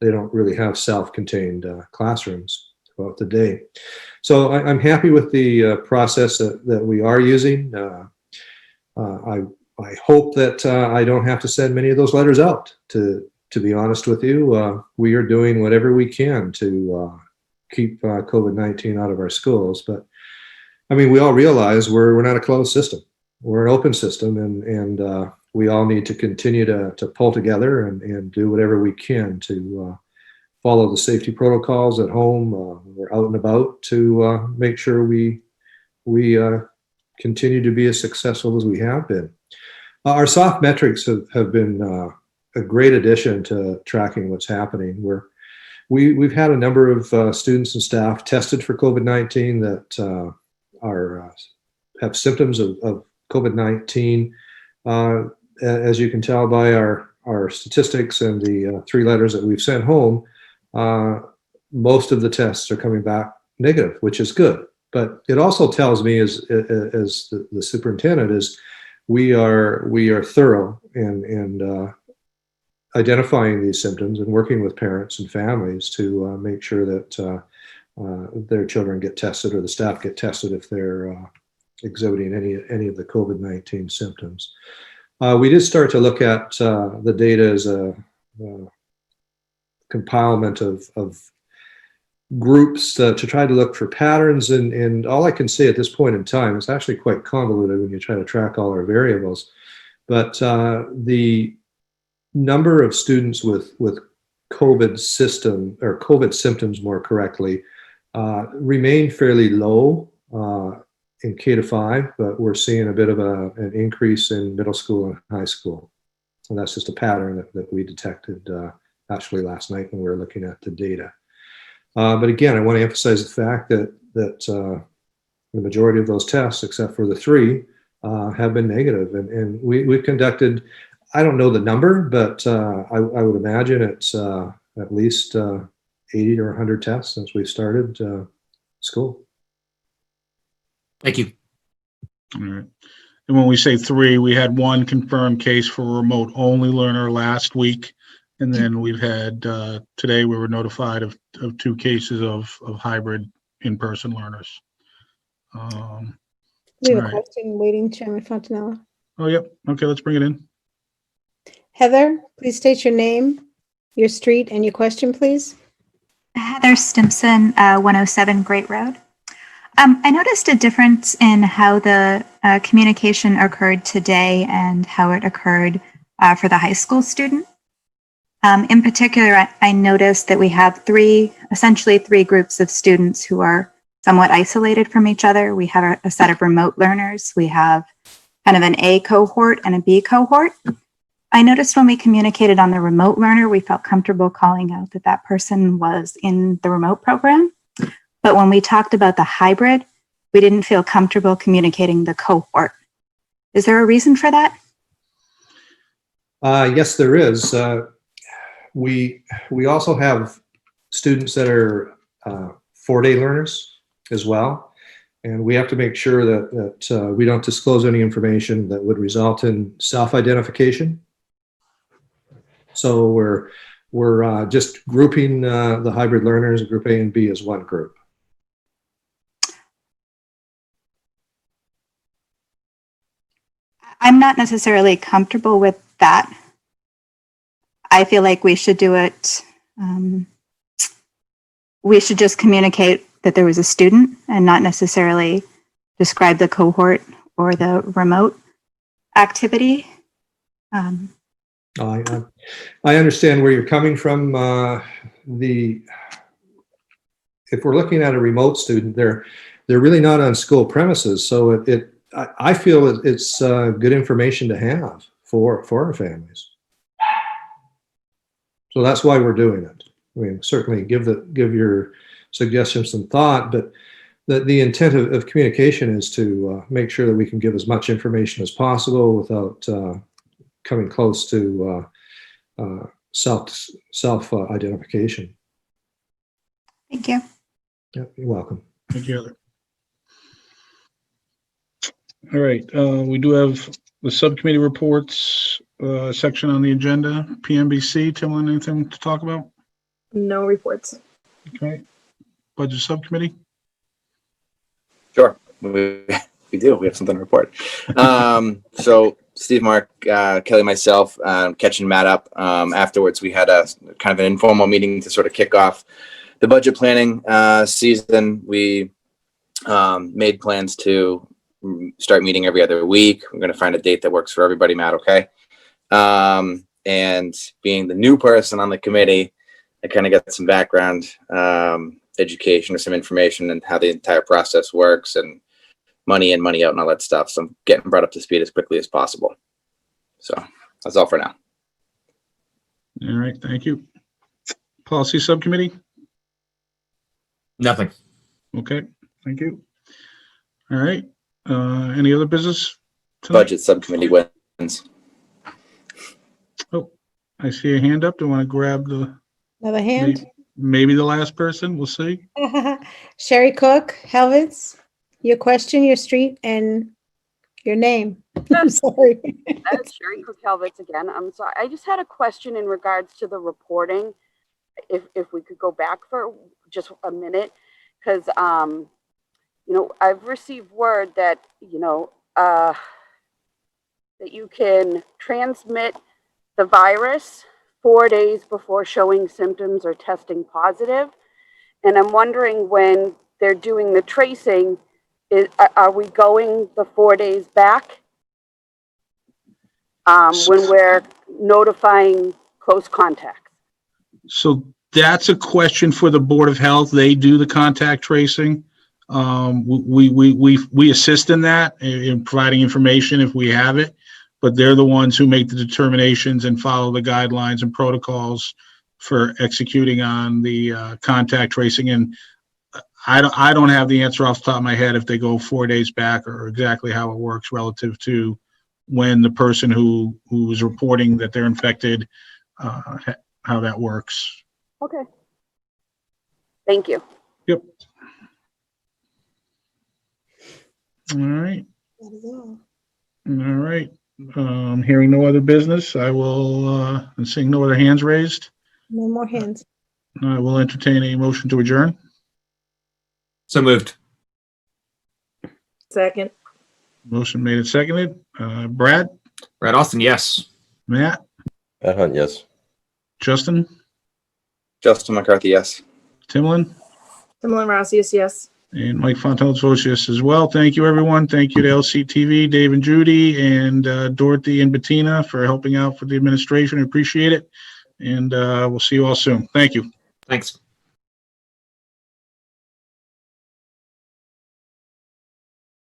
[SPEAKER 5] They don't really have self-contained classrooms throughout the day. So I'm happy with the process that we are using. I hope that I don't have to send many of those letters out. To be honest with you, we are doing whatever we can to keep COVID-19 out of our schools. But I mean, we all realize we're not a closed system. We're an open system, and we all need to continue to pull together and do whatever we can to follow the safety protocols at home. We're out and about to make sure we continue to be as successful as we have been. Our soft metrics have been a great addition to tracking what's happening. We've had a number of students and staff tested for COVID-19 that have symptoms of COVID-19. As you can tell by our our statistics and the 3 letters that we've sent home, most of the tests are coming back negative, which is good. But it also tells me, as the superintendent, is we are thorough in identifying these symptoms and working with parents and families to make sure that their children get tested or the staff get tested if they're exhibiting any of the COVID-19 symptoms. We did start to look at the data as a compilement of groups to try to look for patterns, and all I can say at this point in time, it's actually quite convoluted when you try to track all our variables, but the number of students with COVID symptoms, more correctly, remain fairly low in K-5, but we're seeing a bit of an increase in middle school and high school. And that's just a pattern that we detected actually last night when we were looking at the data. But again, I want to emphasize the fact that the majority of those tests, except for the 3, have been negative. And we've conducted, I don't know the number, but I would imagine it's at least 80 or 100 tests since we started school.
[SPEAKER 3] Thank you.
[SPEAKER 1] All right. And when we say 3, we had 1 confirmed case for a remote only learner last week. And then we've had, today we were notified of 2 cases of hybrid in-person learners.
[SPEAKER 6] We have a
[SPEAKER 1] all right.
[SPEAKER 6] question waiting, Chairman Fontanella.
[SPEAKER 1] Oh, yep. Okay, let's bring it in.
[SPEAKER 6] Heather, please state your name, your street, and your question, please.
[SPEAKER 2] Heather Stimpson, 107 Great Road. I noticed a difference in how the communication occurred today and how it occurred for the high school student. In particular, I noticed that we have essentially three groups of students who are somewhat isolated from each other. We have a set of remote learners. We have kind of an A cohort and a B cohort. I noticed when we communicated on the remote learner, we felt comfortable calling out that that person was in the remote program. But when we talked about the hybrid, we didn't feel comfortable communicating the cohort. Is there a reason for that?
[SPEAKER 5] Yes, there is. We also have students that are 4-day learners as well. And we have to make sure that we don't disclose any information that would result in self-identification. So we're just grouping the hybrid learners, group A and B, as one group.
[SPEAKER 2] I'm not necessarily comfortable with that. I feel like we should do it. We should just communicate that there was a student and not necessarily describe the cohort or the remote activity.
[SPEAKER 5] I understand where you're coming from. If we're looking at a remote student, they're really not on school premises, so I feel it's good information to have for our families. So that's why we're doing it. I mean, certainly give your suggestions some thought, but the intent of communication is to make sure that we can give as much information as possible without coming close to self-identification.
[SPEAKER 2] Thank you.
[SPEAKER 5] Yep, you're welcome.
[SPEAKER 1] Thank you, Heather. All right, we do have the subcommittee reports section on the agenda. PMBC, Tim, anything to talk about?
[SPEAKER 10] No reports.
[SPEAKER 1] Okay. Budget subcommittee?
[SPEAKER 20] Sure, we do. We have something to report. So Steve, Mark, Kelly, myself, catching Matt up. Afterwards, we had a kind of an informal meeting to sort of kick off the budget planning season. We made plans to start meeting every other week. We're going to find a date that works for everybody, Matt, okay? And being the new person on the committee, I kind of got some background education or some information on how the entire process works and money in, money out and all that stuff. So I'm getting brought up to speed as quickly as possible. So that's all for now.
[SPEAKER 1] All right, thank you. Policy subcommittee?
[SPEAKER 3] Nothing.
[SPEAKER 1] Okay, thank you. All right, any other business tonight?
[SPEAKER 20] Budget subcommittee wins.
[SPEAKER 1] Oh, I see a hand up. Do you want to grab
[SPEAKER 6] Another hand?
[SPEAKER 1] maybe the last person? We'll see.
[SPEAKER 6] Sherry Cook, Helvitz, your question, your street, and your name. I'm sorry.
[SPEAKER 4] That's Sherry Cook Helvitz again. I'm sorry. I just had a question in regards to the reporting. If we could go back for just a minute, because you know, I've received word that, you know, that you can transmit the virus 4 days before showing symptoms or testing positive. And I'm wondering, when they're doing the tracing, are we going the 4 days back when we're notifying close contacts?
[SPEAKER 1] So that's a question for the Board of Health. They do the contact tracing. We assist in that, in providing information if we have it, but they're the ones who make the determinations and follow the guidelines and protocols for executing on the contact tracing. And I don't have the answer off the top of my head if they go 4 days back or exactly how it works relative to when the person who is reporting that they're infected, how that works.
[SPEAKER 4] Okay. Thank you.
[SPEAKER 1] Yep. All right.
[SPEAKER 6] That is all.
[SPEAKER 1] All right. Hearing no other business, I will, and seeing no other hands raised,
[SPEAKER 6] No more hands.
[SPEAKER 1] I will entertain a motion to adjourn.
[SPEAKER 3] So moved.
[SPEAKER 10] Second.
[SPEAKER 1] Motion made and seconded. Brad,
[SPEAKER 3] Austin, yes.
[SPEAKER 1] Matt,
[SPEAKER 9] Matt Hunt, yes.
[SPEAKER 1] Justin,
[SPEAKER 20] Justin McCarthy, yes.
[SPEAKER 1] Timlin,
[SPEAKER 10] Timlin Rossius, yes.
[SPEAKER 1] and Mike Fontaine votes yes as well. Thank you, everyone. Thank you to LCTV, Dave and Judy, and Dorothy and Bettina for helping out for the administration. I appreciate it. And we'll see you all soon. Thank you.
[SPEAKER 3] Thanks.